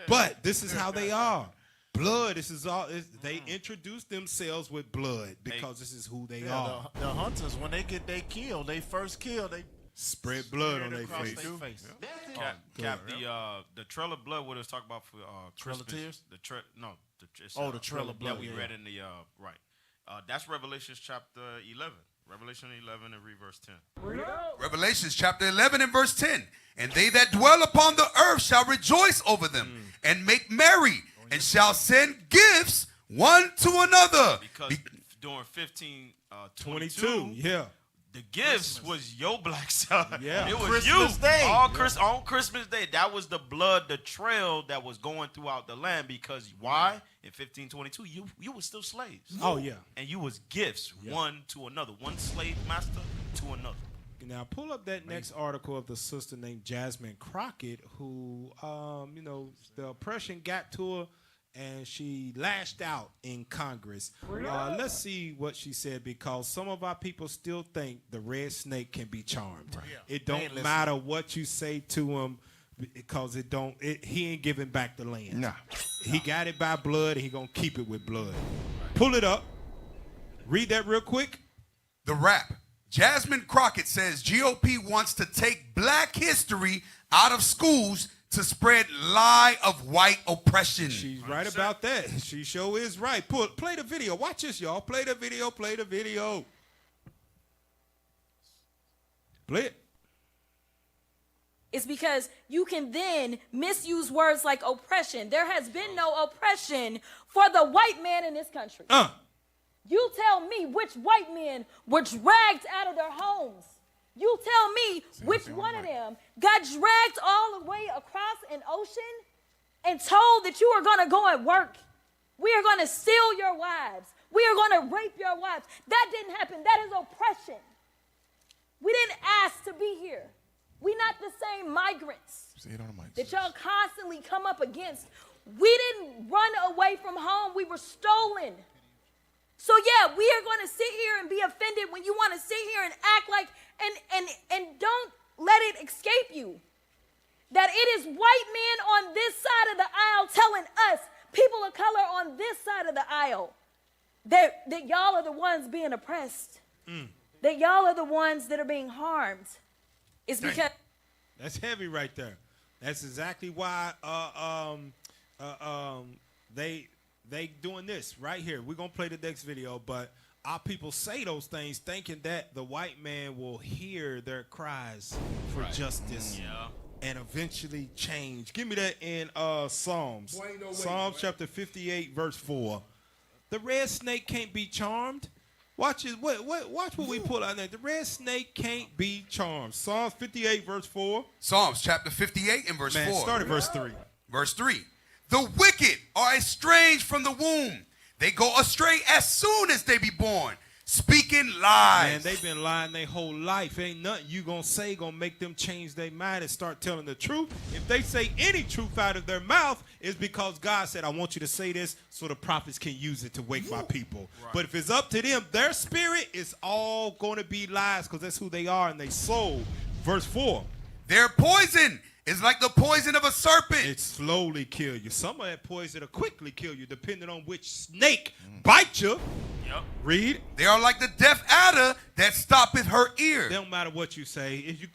But this is how they are. Blood. This is all. They introduce themselves with blood because this is who they are. The hunters, when they get their kill, they first kill, they spread blood on their face. Cap, the trail of blood. What it was talking about for Trail of Tears? The trail of blood. The trail of blood. That we read in the right. That's Revelation chapter 11. Revelation 11 and read verse 10. Revelations chapter 11 and verse 10. And they that dwell upon the earth shall rejoice over them and make merry and shall send gifts one to another. Because during 1522, yeah, the gifts was your black son. Yeah. It was Christmas you. Day. On Christmas Day. That was the blood, the trail that was going throughout the land. Because why? In 1522, you were still slaves. Oh, yeah. And you was gifts one to another. One slave master to another. Now pull up that next article of the sister named Jasmine Crockett, who, the oppression got to her, and she lashed out in Congress. Let's see what she said, because some of our people still think the red snake can be charmed. Right. It don't matter what you say to him, because he ain't giving back the land. Nah. He got it by blood, and he gonna keep it with blood. Pull it up. Read that real quick. The Wrap. Jasmine Crockett says GOP wants to take black history out of schools to spread lie of white oppression. She's right about that. She sure is right. Play the video. Watch this, y'all. Play the video. Play the video. Play it. It's because you can then misuse words like oppression. There has been no oppression for the white man in this country. You tell me which white men were dragged out of their homes. You tell me which one of them got dragged all the way across an ocean and told that you are going to go and work. We are going to steal your wives. We are going to rape your wives. That didn't happen. That is oppression. We didn't ask to be here. We're not the same migrants that y'all constantly come up against. We didn't run away from home. We were stolen. So yeah, we are going to sit here and be offended when you want to sit here and act like, and don't let it escape you that it is white men on this side of the aisle telling us, people of color on this side of the aisle, that y'all are the ones being oppressed, that y'all are the ones that are being harmed. It's because that's heavy right there. That's exactly why they doing this right here. We're going to play the next video, but our people say those things thinking that the white man will hear their cries for justice and eventually change. Give me that in Psalms. Psalms chapter 58, verse 4. The red snake can't be charmed. Watch what we pull out there. The red snake can't be charmed. Psalms 58, verse 4. Psalms chapter 58 and verse 4. Start at verse 3. Verse 3. The wicked are estranged from the womb. They go astray as soon as they be born, speaking lies. Man, they've been lying their whole life. Ain't nothing you gonna say gonna make them change their mind and start telling the truth. If they say any truth out of their mouth, it's because God said, I want you to say this so the prophets can use it to wake my people. Right. But if it's up to them, their spirit is all going to be lies, because that's who they are and they soul. Verse 4. Their poison is like the poison of a serpent. It slowly kill you. Some of that poison will quickly kill you, depending on which snake bite you. Yep. Read. They are like the deaf adder that stoppeth her ear. It don't matter what you say. If you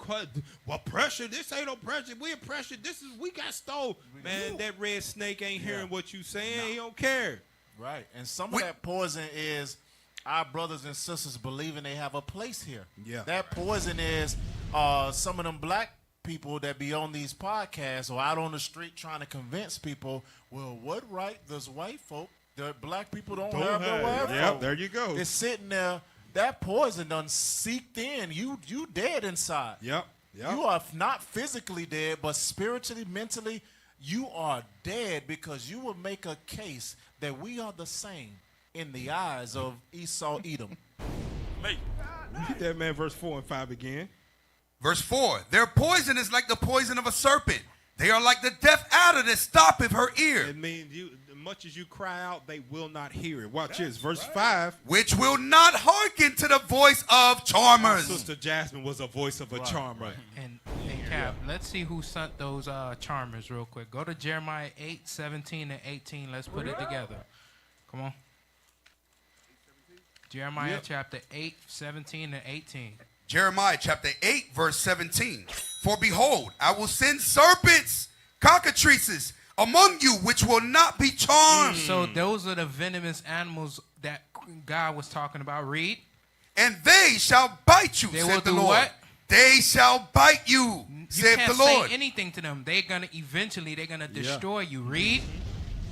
oppression, this ain't oppression. We oppression. We got stole. Man, that red snake ain't hearing what you saying. He don't care. Right. And some of that poison is our brothers and sisters believing they have a place here. Yeah. That poison is some of them black people that be on these podcasts or out on the street trying to convince people, well, what right does white folk, that black people don't have no white folk? Yep, there you go. It's sitting there. That poison done seeped in. You dead inside. Yep. You are not physically dead, but spiritually, mentally, you are dead, because you will make a case that we are the same in the eyes of Esau, Edom. Read that, man, verse 4 and 5 again. Verse 4. Their poison is like the poison of a serpent. They are like the deaf adder that stoppeth her ear. It means much as you cry out, they will not hear it. Watch this. Verse 5. Which will not hearken to the voice of charmers. Sister Jasmine was a voice of a charmer. Right. And Cap, let's see who sent those charmers real quick. Go to Jeremiah 8, 17 and 18. Let's put it together. Come on. Jeremiah chapter 8, 17 and 18. Jeremiah chapter 8, verse 17. For behold, I will send serpents, cockatrices, among you, which will not be charmed. So those are the venomous animals that God was talking about. Read. and they shall bite you, They saith will the do Lord. what? They shall bite you, You saith can't the Lord. say anything to them. They're gonna destroy you. Read.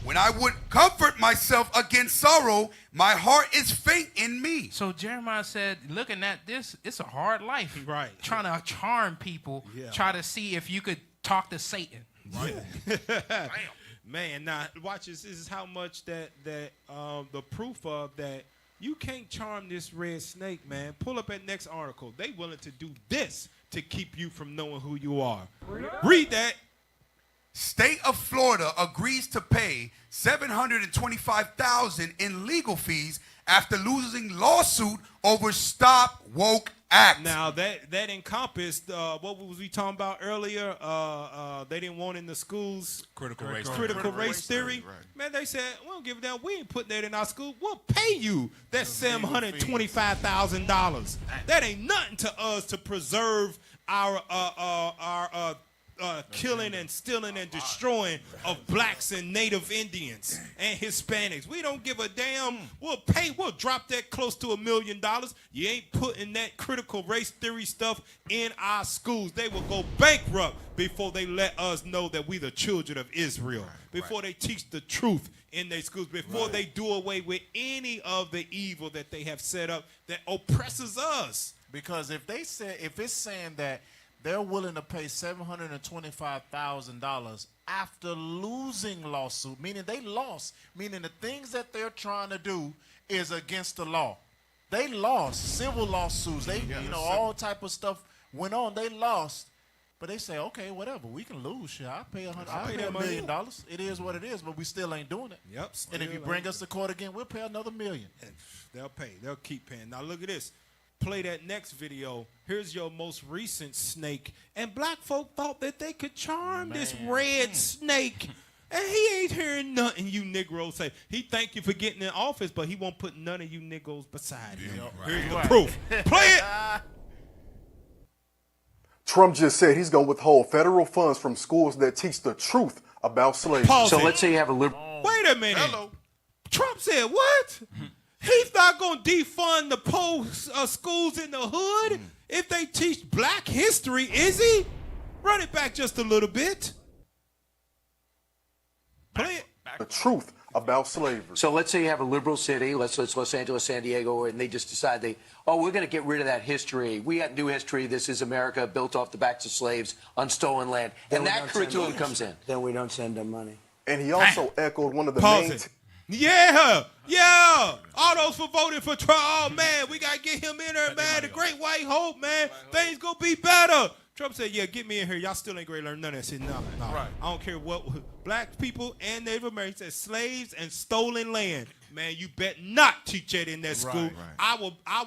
When I would comfort myself against sorrow, my heart is faint in me. So Jeremiah said, looking at this, it's a hard life. Right. Trying to charm people, try to see if you could talk to Satan. Right. Man, now watch this. This is how much that the proof of that you can't charm this red snake, man. Pull up that next article. They willing to do this to keep you from knowing who you are. Read that. State of Florida agrees to pay $725,000 in legal fees after losing lawsuit over Stop Woke Act. Now that encompassed what was we talking about earlier? They didn't want in the schools critical race theory. Right. Man, they said we don't give a damn. We ain't putting that in our school. We'll pay you that $725,000. That ain't nothing to us to preserve our killing and stealing and destroying of blacks and native Indians and Hispanics. We don't give a damn. We'll drop that close to $1 million. You ain't putting that critical race theory stuff in our schools. They will go bankrupt before they let us know that we the children of Israel. Before they teach the truth in their schools. Before they do away with any of the evil that they have set up that oppresses us. Because if it's saying that they're willing to pay $725,000 after losing lawsuit, meaning they lost, meaning the things that they're trying to do is against the law. They lost civil lawsuits. They, all type of stuff went on. They lost, but they say, okay, whatever, we can lose. Shit, I'll pay $1 million. It is what it is, but we still ain't doing it. Yep. And if you bring us to court again, we'll pay another $1 million. They'll pay. They'll keep paying. Now look at this. Play that next video. Here's your most recent snake. And black folk thought that they could charm this red snake. And he ain't hearing nothing you Negroes say. He thank you for getting in office, but he won't put none of you Negroes beside him. Here's the proof. Play it. Trump just said he's going to withhold federal funds from schools that teach the truth about slavery. Pause it. Let's say you have a liberal. Wait a minute. Hello. Trump said what? He's not going to defund the poor schools in the hood if they teach black history, is he? Run it back just a little bit. Play it. The truth about slavery. So let's say you have a liberal city, let's Los Angeles, San Diego, and they just decide we're going to get rid of that history. We got new history. This is America built off the backs of slaves on stolen land. And that curriculum comes in. Then we don't send them money. And he also echoed one of the Pause main... it. All those for voting for Trump. Oh, man, we got to get him in there, man. The great white hope, man. Things going to be better. Trump said, get me in here. Y'all still ain't going to learn none of that shit. No. Right. I don't care what black people and Native Americans said, slaves and stolen land. Man, you bet not teach that in that school. Right. I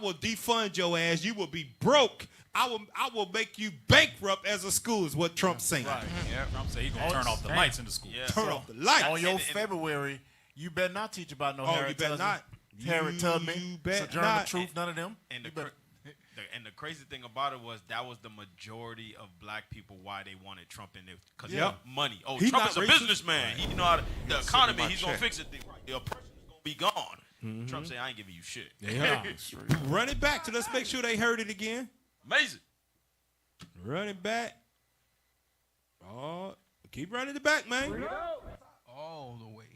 will defund your ass. You will be broke. I will make you bankrupt as a school is what Trump's saying. Right. Yeah. Trump said he's going to turn off the lights in the school. Yeah. Turn off the lights. On your February, you better not teach about no Harriet Tubman. Harriet Tubman, Sojourner not. Truth, none of them. And the crazy thing about it was that was the majority of black people why they wanted Trump in there because he had money. Oh, Trump is a businessman. He know how to, the economy. He's gonna fix it. The oppression is gonna be gone. Trump said, "I ain't giving you shit." Yeah. Run it back to let's make sure they heard it again. Amazing. Run it back. Oh, keep running it back, man. All the way.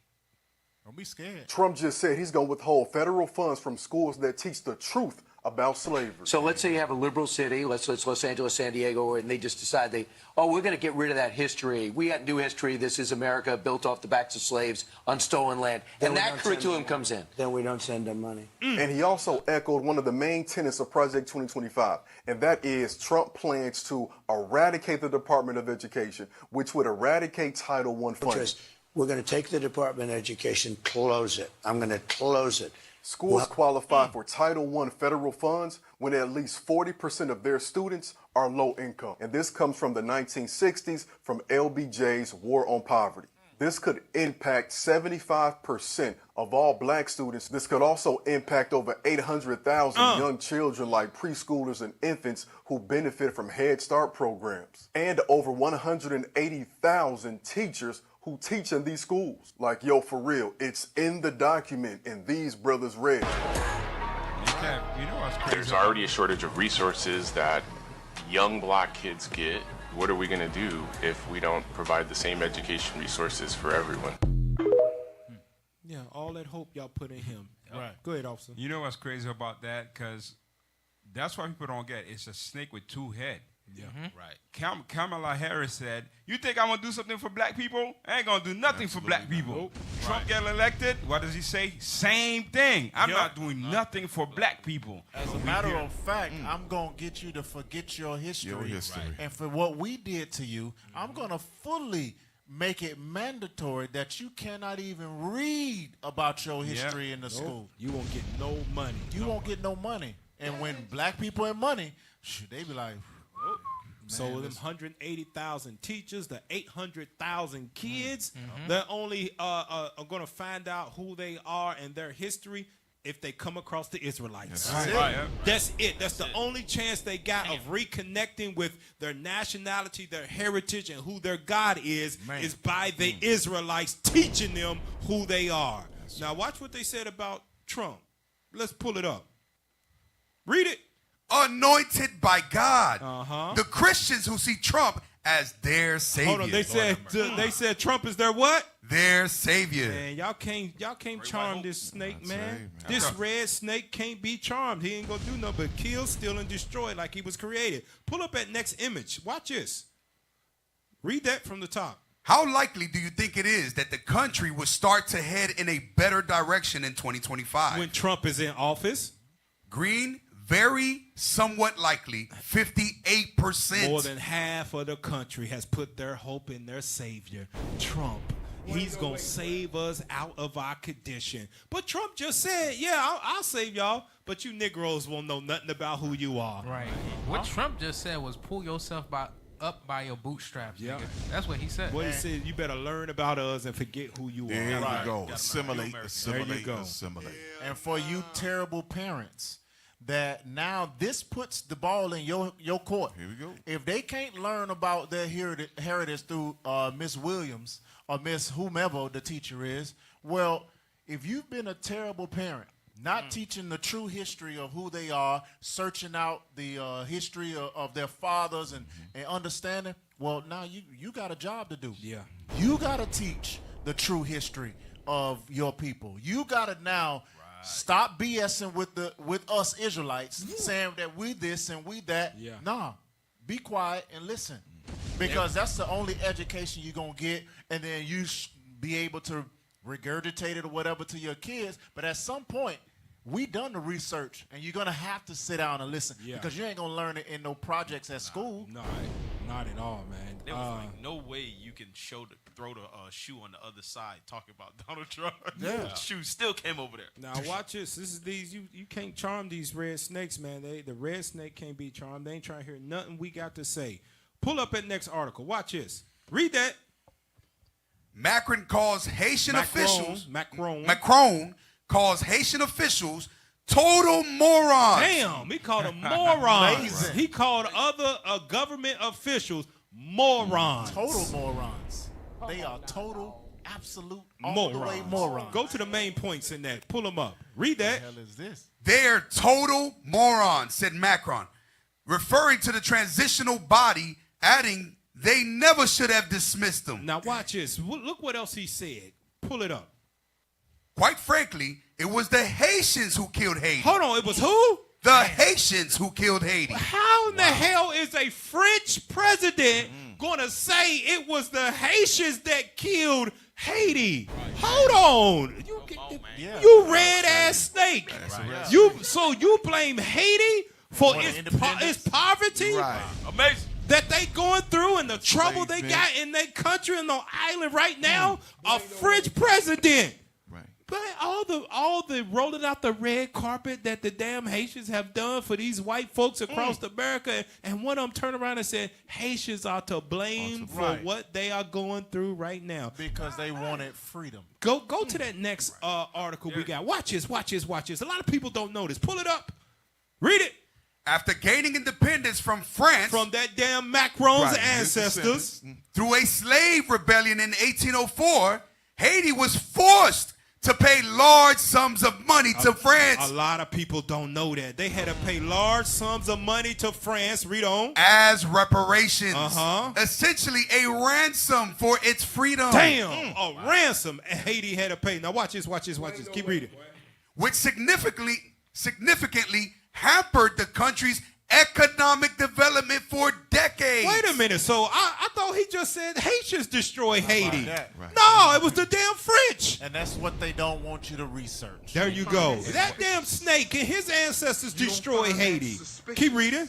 Don't be scared. Trump just said he's going to withhold federal funds from schools that teach the truth about slavery. So let's say you have a liberal city, let's Los Angeles, San Diego, and they just decide we're going to get rid of that history. We got new history. This is America built off the backs of slaves on stolen land. And that curriculum comes in. Then we don't send them money. And he also echoed one of the main tenets of Project 2025, and that is Trump plans to eradicate the Department of Education, which would eradicate Title I funding. We're going to take the Department of Education, close it. I'm going to close it. Schools qualify for Title I federal funds when at least 40% of their students are low income. And this comes from the 1960s from LBJ's War on Poverty. This could impact 75% of all black students. This could also impact over 800,000 young children like preschoolers and infants who benefit from Head Start programs. And over 180,000 teachers who teach in these schools. Like, yo, for real, it's in the document, and these brothers read. You know what's crazy? There's already a shortage of resources that young black kids get. What are we going to do if we don't provide the same education resources for everyone? Yeah, all that hope y'all put in him. Right. Go ahead, officer. You know what's crazy about that? Because that's why people don't get it. It's a snake with two heads. Yeah. Right. Kamala Harris said, "You think I'm gonna do something for black people? I ain't gonna do nothing for black people." Nope. Trump get elected. What does he say? Same thing. I'm not doing nothing for black people. As a matter of fact, I'm going to get you to forget your history. Right. And for what we did to you, I'm going to fully make it mandatory that you cannot even read about your history in the school. You won't get no money. You won't get no money. And when black people have money, they be like, so them 180,000 teachers, the 800,000 kids, they're only are going to find out who they are and their history if they come across the Israelites. That's it. That's the only chance they got of reconnecting with their nationality, their heritage, and who their God is by the Israelites teaching them who they are. Now watch what they said about Trump. Let's pull it up. Read it. Anointed by God. The Christians who see Trump as their savior. Hold on, they said Trump is their what? Their savior. Man, y'all can't charm this snake, man. This red snake can't be charmed. He ain't gonna do nothing but kill, steal, and destroy like he was created. Pull up that next image. Watch this. Read that from the top. How likely do you think it is that the country will start to head in a better direction in 2025? When Trump is in office? Green, very somewhat likely, 58%. More than half of the country has put their hope in their savior, Trump. He's going to save us out of our condition. But Trump just said, yeah, I'll save y'all, but you Negroes won't know nothing about who you are. Right. What Trump just said was pull yourself up by your bootstraps. Yeah. Nigga. That's what he said. What he said, you better learn about us and forget who you are. There you go. Assimilate. And for you terrible parents, that now this puts the ball in your court. Here we go. If they can't learn about their heritage through Miss Williams or Miss whomever the teacher is, well, if you've been a terrible parent, not teaching the true history of who they are, searching out the history of their fathers and understanding, well, now you got a job to do. Yeah. You got to teach the true history of your people. You got to now stop BSing with us Israelites, saying that we this and we that. Yeah. Nah, be quiet and listen, because that's the only education you're gonna get, and then you be able to regurgitate it or whatever to your kids. But at some point, we done the research, and you're gonna have to sit down and listen, because you ain't gonna learn it in no projects at school. No, not at all, man. There was like no way you can throw the shoe on the other side talking about Donald Trump. Yeah. The shoe still came over there. Now watch this. This is you can't charm these red snakes, man. The red snake can't be charmed. They ain't trying to hear nothing we got to say. Pull up that next article. Watch this. Read that. Macron calls Haitian officials. Macron calls Haitian officials total morons. Damn, he called them morons. He called other government officials morons. Total morons. They are total, absolute, all the way morons. Go to the main points in that. Pull them up. Read that. What the hell is this? They're total morons, said Macron, referring to the transitional body, adding they never should have dismissed them. Now watch this. Look what else he said. Pull it up. Quite frankly, it was the Haitians who killed Haiti. Hold on, it was who? The Haitians who killed Haiti. How in the hell is a French president going to say it was the Haitians that killed Haiti? Hold on. You red-ass snake. So you blame Haiti for its poverty? Amazing. That they going through and the trouble they got in their country and on island right now? A French president. But all the rolling out the red carpet that the damn Haitians have done for these white folks across America, and one of them turned around and said Haitians are to blame for what they are going through right now because they wanted freedom. Go to that next article we got. Watch this. A lot of people don't know this. Pull it up. Read it. After gaining independence from France, from that damn Macron's ancestors, through a slave rebellion in 1804, Haiti was forced to pay large sums of money to France. A lot of people don't know that. They had to pay large sums of money to France. Read on. As reparations. Essentially a ransom for its freedom. Damn, a ransom Haiti had to pay. Now watch this, watch this, watch this. Keep reading. Which significantly hampered the country's economic development for decades. Wait a minute. So I thought he just said Haitians destroy Haiti. No, it was the damn French. And that's what they don't want you to research. There you go. That damn snake and his ancestors destroy Haiti. Keep reading.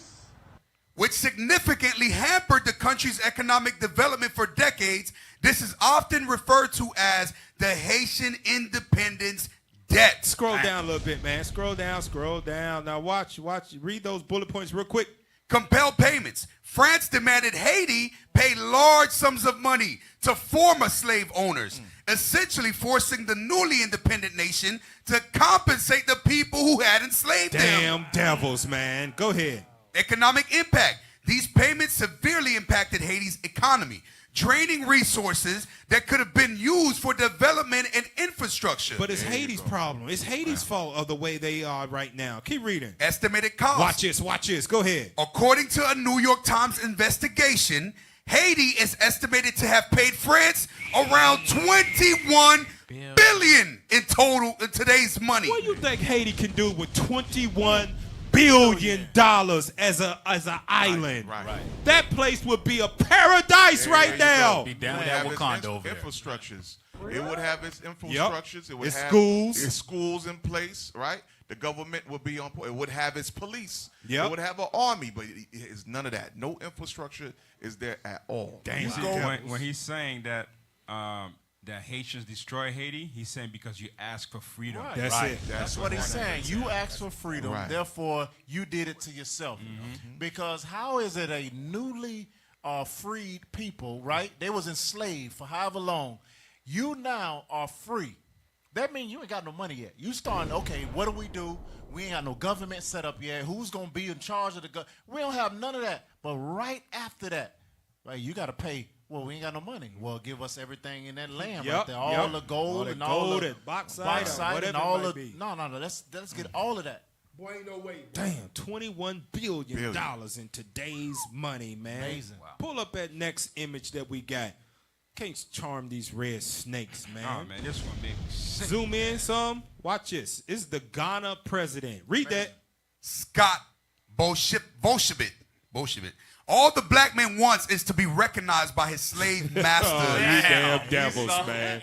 Which significantly hampered the country's economic development for decades. This is often referred to as the Haitian independence debt. Scroll down a little bit, man. Scroll down. Now watch, read those bullet points real quick. Compelled payments. France demanded Haiti pay large sums of money to former slave owners, essentially forcing the newly independent nation to compensate the people who had enslaved them. Damn devils, man. Go ahead. Economic impact. These payments severely impacted Haiti's economy, draining resources that could have been used for development and infrastructure. But it's Haiti's problem. It's Haiti's fault of the way they are right now. Keep reading. Estimated cost. Watch this. Go ahead. According to a New York Times investigation, Haiti is estimated to have paid France around 21 billion in total in today's money. What do you think Haiti can do with 21 billion as an island? Right. That place would be a paradise right now. Be down with that Wakanda over there. Infrastructures. It would have its infrastructures. It would have schools. Its schools in place, right? The government would be on point. It would have its police. Yep. It would have an army, but it's none of that. No infrastructure is there at all. Damn. When he's saying that that Haitians destroy Haiti, he's saying because you ask for freedom. Right. That's it. That's what he's saying. You asked for freedom, therefore you did it to yourself. Because how is it a newly freed people, right? They was enslaved for however long. You now are free. That means you ain't got no money yet. You starting, okay, what do? We ain't got no government set up yet. Who's going to be in charge of the government? We don't have none of that. But right after that, right, you got to pay. Well, we ain't got no money. Well, give us everything in that land right there. All the gold and all the bauxite and all the. No. Let's get all of that. Boy, ain't no way. Damn, $21 billion in today's money, man. Amazing. Wow. Pull up that next image that we got. Can't charm these red snakes, man. Oh, man, this one made me sick. Zoom in some. Watch this. This is the Ghana president. Read that. Scott Bolshevik. All the black man wants is to be recognized by his slave master. Oh, you damn devils, man.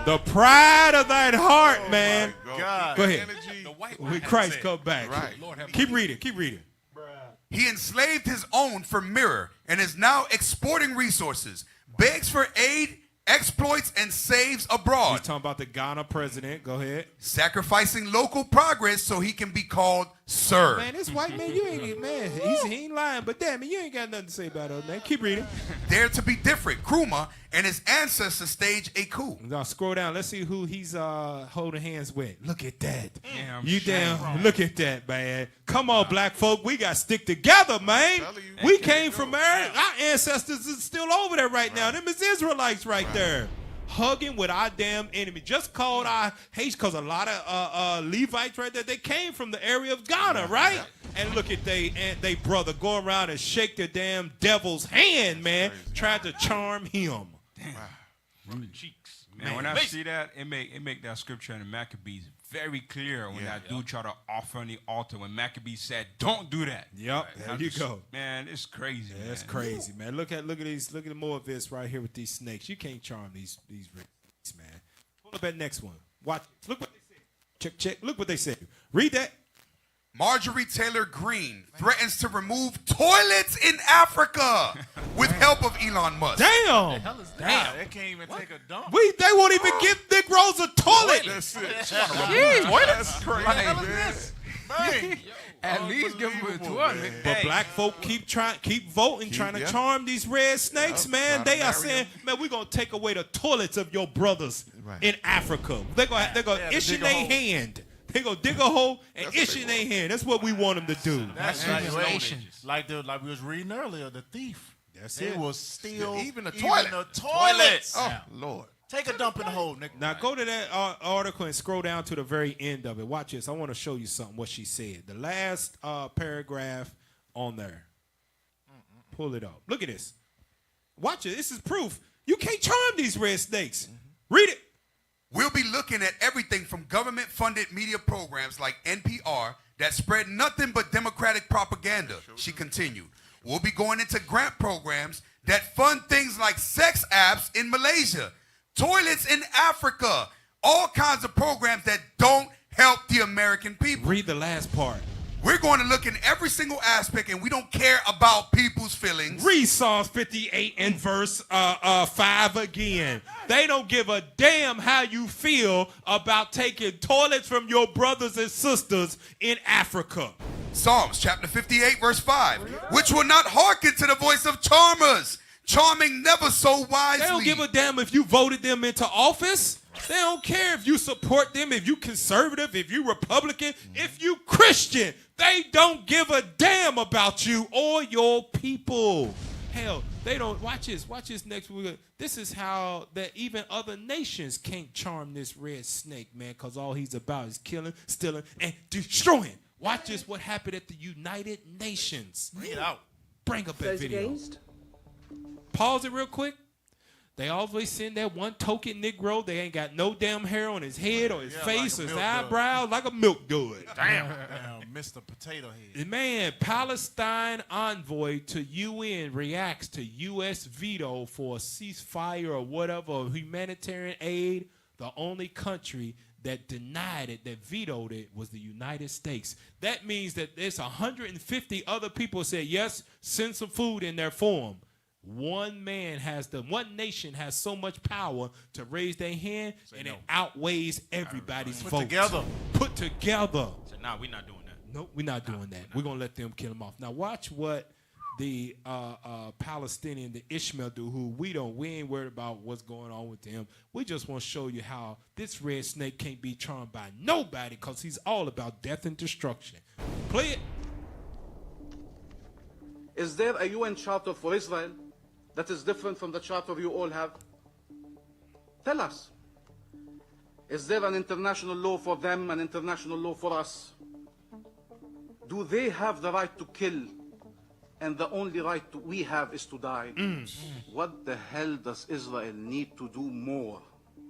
The pride of thine heart, man. God. Go ahead. The white When Christ come back. Right. Keep reading. He enslaved his own for mirror and is now exporting resources, begs for aid, exploits, and saves abroad. He's talking about the Ghana president. Go ahead. Sacrificing local progress so he can be called sir. Man, this white man, you ain't, man, he ain't lying, but damn it, you ain't got nothing to say about us, man. Keep reading. Dare to be different. Krumah and his ancestors stage a coup. Now scroll down. Let's see who he's holding hands with. Look at that. Look at that, man. Come on, black folk. We got to stick together, man. We came from there. Our ancestors is still over there right now. Them is Israelites right there. Hugging with our damn enemy. Just called our Haitians, because a lot of Levites right there, they came from the area of Ghana, right? And look at they brother go around and shake the damn devil's hand, man. Tried to charm him. From the cheeks. Man, when I see that, it make that scripture in the Maccabees very clear when that dude tried to offer on the altar when Maccabees said, "Don't do that." Yep, there you go. Man, it's crazy. Yeah, it's crazy, man. Look at these. Look at more of this right here with these snakes. You can't charm these snakes, man. Pull up that next one. Watch. Look what they said. Check. Look what they said. Read that. Marjorie Taylor Greene threatens to remove toilets in Africa with help of Elon Musk. Damn. Damn. They can't even take a dump. They won't even give Big Rose a toilet. That's it. That's crazy, man. At least give them a toilet. But black folk keep voting, trying to charm these red snakes, man. They are saying, man, we're going to take away the toilets of your brothers in Africa. They're going to issue their hand. They're going to dig a hole and issue their hand. That's what we want them to do. That's like we was reading earlier, the thief. That's it. It was steal even the toilet. toilets. Oh, Lord. Take a dump in the hole, nigga. Now go to that article and scroll down to the very end of it. Watch this. I want to show you something, what she said. The last paragraph on there. Pull it up. Look at this. Watch it. This is proof. You can't charm these red snakes. Read it. We'll be looking at everything from government-funded media programs like NPR that spread nothing but Democratic propaganda, she continued. We'll be going into grant programs that fund things like sex apps in Malaysia, toilets in Africa, all kinds of programs that don't help the American people. Read the last part. We're going to look in every single aspect, and we don't care about people's feelings. Read Psalms 58 and verse 5 again. They don't give a damn how you feel about taking toilets from your brothers and sisters in Africa. Psalms chapter 58 verse 5, which will not hearken to the voice of charmers, charming never so wisely. They don't give a damn if you voted them into office. They don't care if you support them, if you conservative, if you Republican, if you Christian. They don't give a damn about you or your people. Hell, they don't. Watch this. Watch this next week. This is how that even other nations can't charm this red snake, man, because all he's about is killing, stealing, and destroying. Watch this, what happened at the United Nations. Bring it out. Bring up that video. Pause it real quick. They always send that one token Negro. They ain't got no damn hair on his head or his face or his eyebrows, like a milk dud. Damn, Mr. Potato Head. Man, Palestine envoy to UN reacts to U.S. veto for a ceasefire or whatever, or humanitarian aid. The only country that denied it, that vetoed it, was the United States. That means that there's 150 other people said, yes, send some food in their form. One nation has so much power to raise their hand, and it outweighs everybody's vote. Put together. So nah, we're not doing that. Nope, we're not doing that. We're going to let them kill them off. Now watch what the Palestinian, the Ishmael dude, who we ain't worried about what's going on with him. We just want to show you how this red snake can't be charmed by nobody, because he's all about death and destruction. Play it. Is there a UN charter for Israel that is different from the charter you all have? Tell us. Is there an international law for them, an international law for us? Do they have the right to kill, and the only right we have is to die? What the hell does Israel need to do more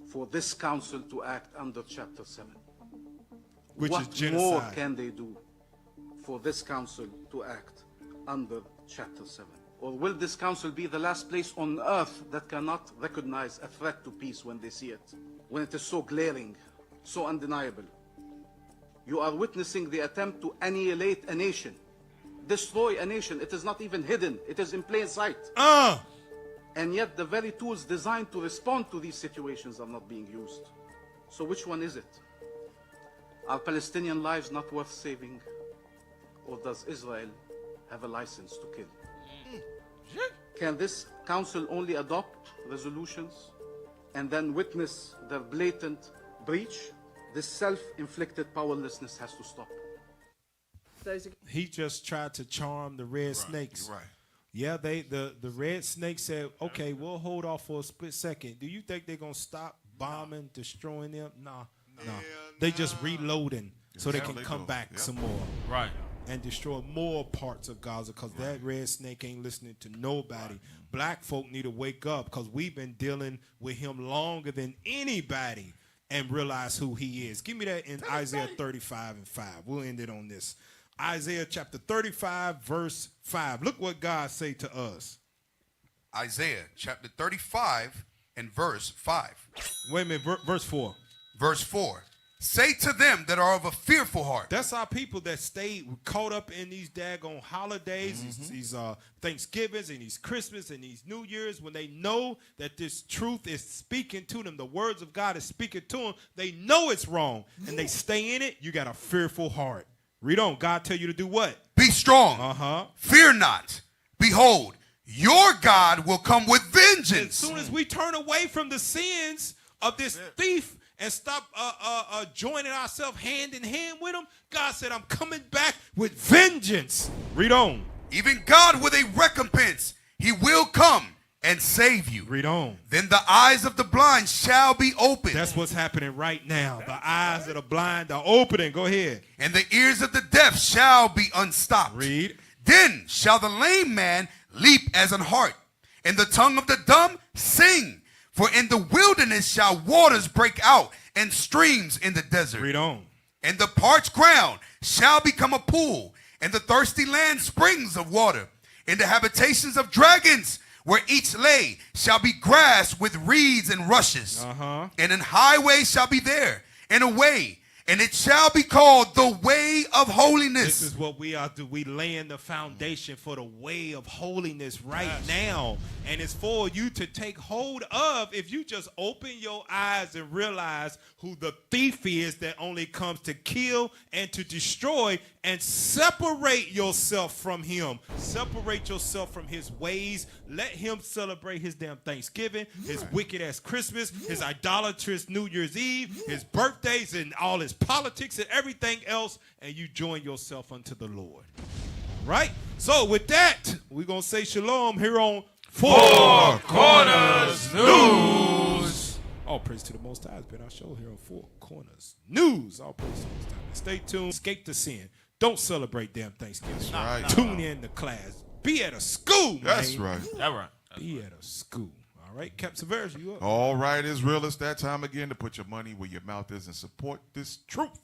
for this council to act under Chapter 7? Which what is genocide. more can they do for this council to act under Chapter 7? Or will this council be the last place on earth that cannot recognize a threat to peace when they see it? When it is so glaring, so undeniable? You are witnessing the attempt to annihilate a nation, destroy a nation. It is not even hidden. It is in plain sight. And yet the very tools designed to respond to these situations are not being used. So which one is it? Are Palestinian lives not worth saving? Or does Israel have a license to kill? Can this council only adopt resolutions and then witness their blatant breach? This self-inflicted powerlessness has to stop. He just tried to charm the red snakes. You're right. Yeah, the red snake said, okay, we'll hold off for a split second. Do you think they're going to stop bombing, destroying them? Nah. They just reloading so they can come back some more. Right. And destroy more parts of Gaza, because that red snake ain't listening to nobody. Black folk need to wake up, because we've been dealing with him longer than anybody, and realize who he is. Give me that in Isaiah 35 and 5. We'll end it on this. Isaiah chapter 35, verse 5. Look what God say to us. Isaiah chapter 35 and verse 5. Wait a minute, verse 4. Verse 4. Say to them that are of a fearful heart. That's our people that stayed caught up in these daggone holidays, these Thanksgivings and these Christmas and these New Years, when they know that this truth is speaking to them, the words of God is speaking to them, they know it's wrong, and they stay in it. You got a fearful heart. Read on. God tell you to do what? Be strong. Fear not. Behold, your God will come with vengeance. As soon as we turn away from the sins of this thief and stop joining ourselves hand in hand with him, God said, I'm coming back with vengeance. Read on. Even God with a recompense. He will come and save you. Read on. Then the eyes of the blind shall be opened. That's what's happening right now. The eyes of the blind are opening. Go ahead. And the ears of the deaf shall be unstopped. Read. Then shall the lame man leap as an hart, and the tongue of the dumb sing. For in the wilderness shall waters break out, and streams in the desert. Read on. And the parched ground shall become a pool, and the thirsty land springs of water. And the habitations of dragons, where each lay, shall be grass with reeds and rushes. And an highway shall be there, and a way, and it shall be called the way of holiness. This is what we are doing. We laying the foundation for the way of holiness right now. And it's for you to take hold of if you just open your eyes and realize who the thief is that only comes to kill and to destroy, and separate yourself from him. Separate yourself from his ways. Let him celebrate his damn Thanksgiving, his wicked ass Christmas, his idolatrous New Year's Eve, his birthdays, and all his politics and everything else, and you join yourself unto the Lord. All right? So with that, we're going to say shalom here on Four Corners News. All praise to the Most High. It's been our show here on Four Corners News. All praise to the Most High. Stay tuned. Escape the sin. Don't celebrate damn Thanksgiving. That's right. Tune in to class. Be at a school, man. That's right. That's right. Be at a school. All right, Captain Severus, you up? All right, Israel, it's that time again to put your money where your mouth is and support this truth.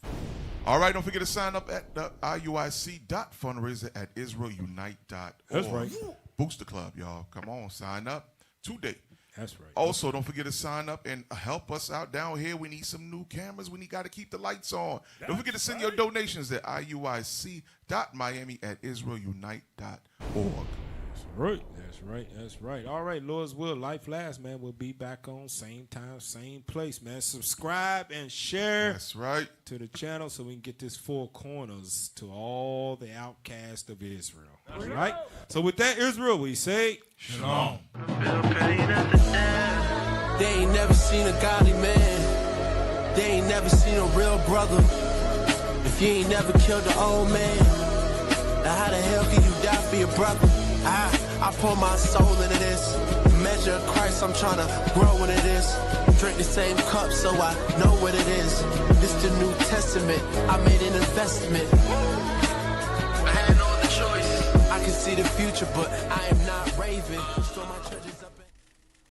All right, don't forget to sign up at the IUIC.fundraiser at IsraelUnite.org. That's right. Booster Club, y'all. Come on, sign up today. That's right. Also, don't forget to sign up and help us out down here. We need some new cameras. We got to keep the lights on. Don't forget to send your donations at IUIC.Miami@IsraelUnite.org. Right. That's right. That's right. All right, Lord's will, life last, man. We'll be back on same time, same place, man. Subscribe and share. That's right. To the channel so we can get this Four Corners to all the outcasts of Israel. All right. So with that, Israel, we say shalom. They ain't never seen a godly man. They ain't never seen a real brother. If you ain't never killed an old man, now how the hell can you die for your brother? I pour my soul into this. Measure of Christ, I'm trying to grow into this. Drink the same cup so I know what it is. This the New Testament. I made an investment. I had no other choice. I can see the future, but I am not raving. So my church is up in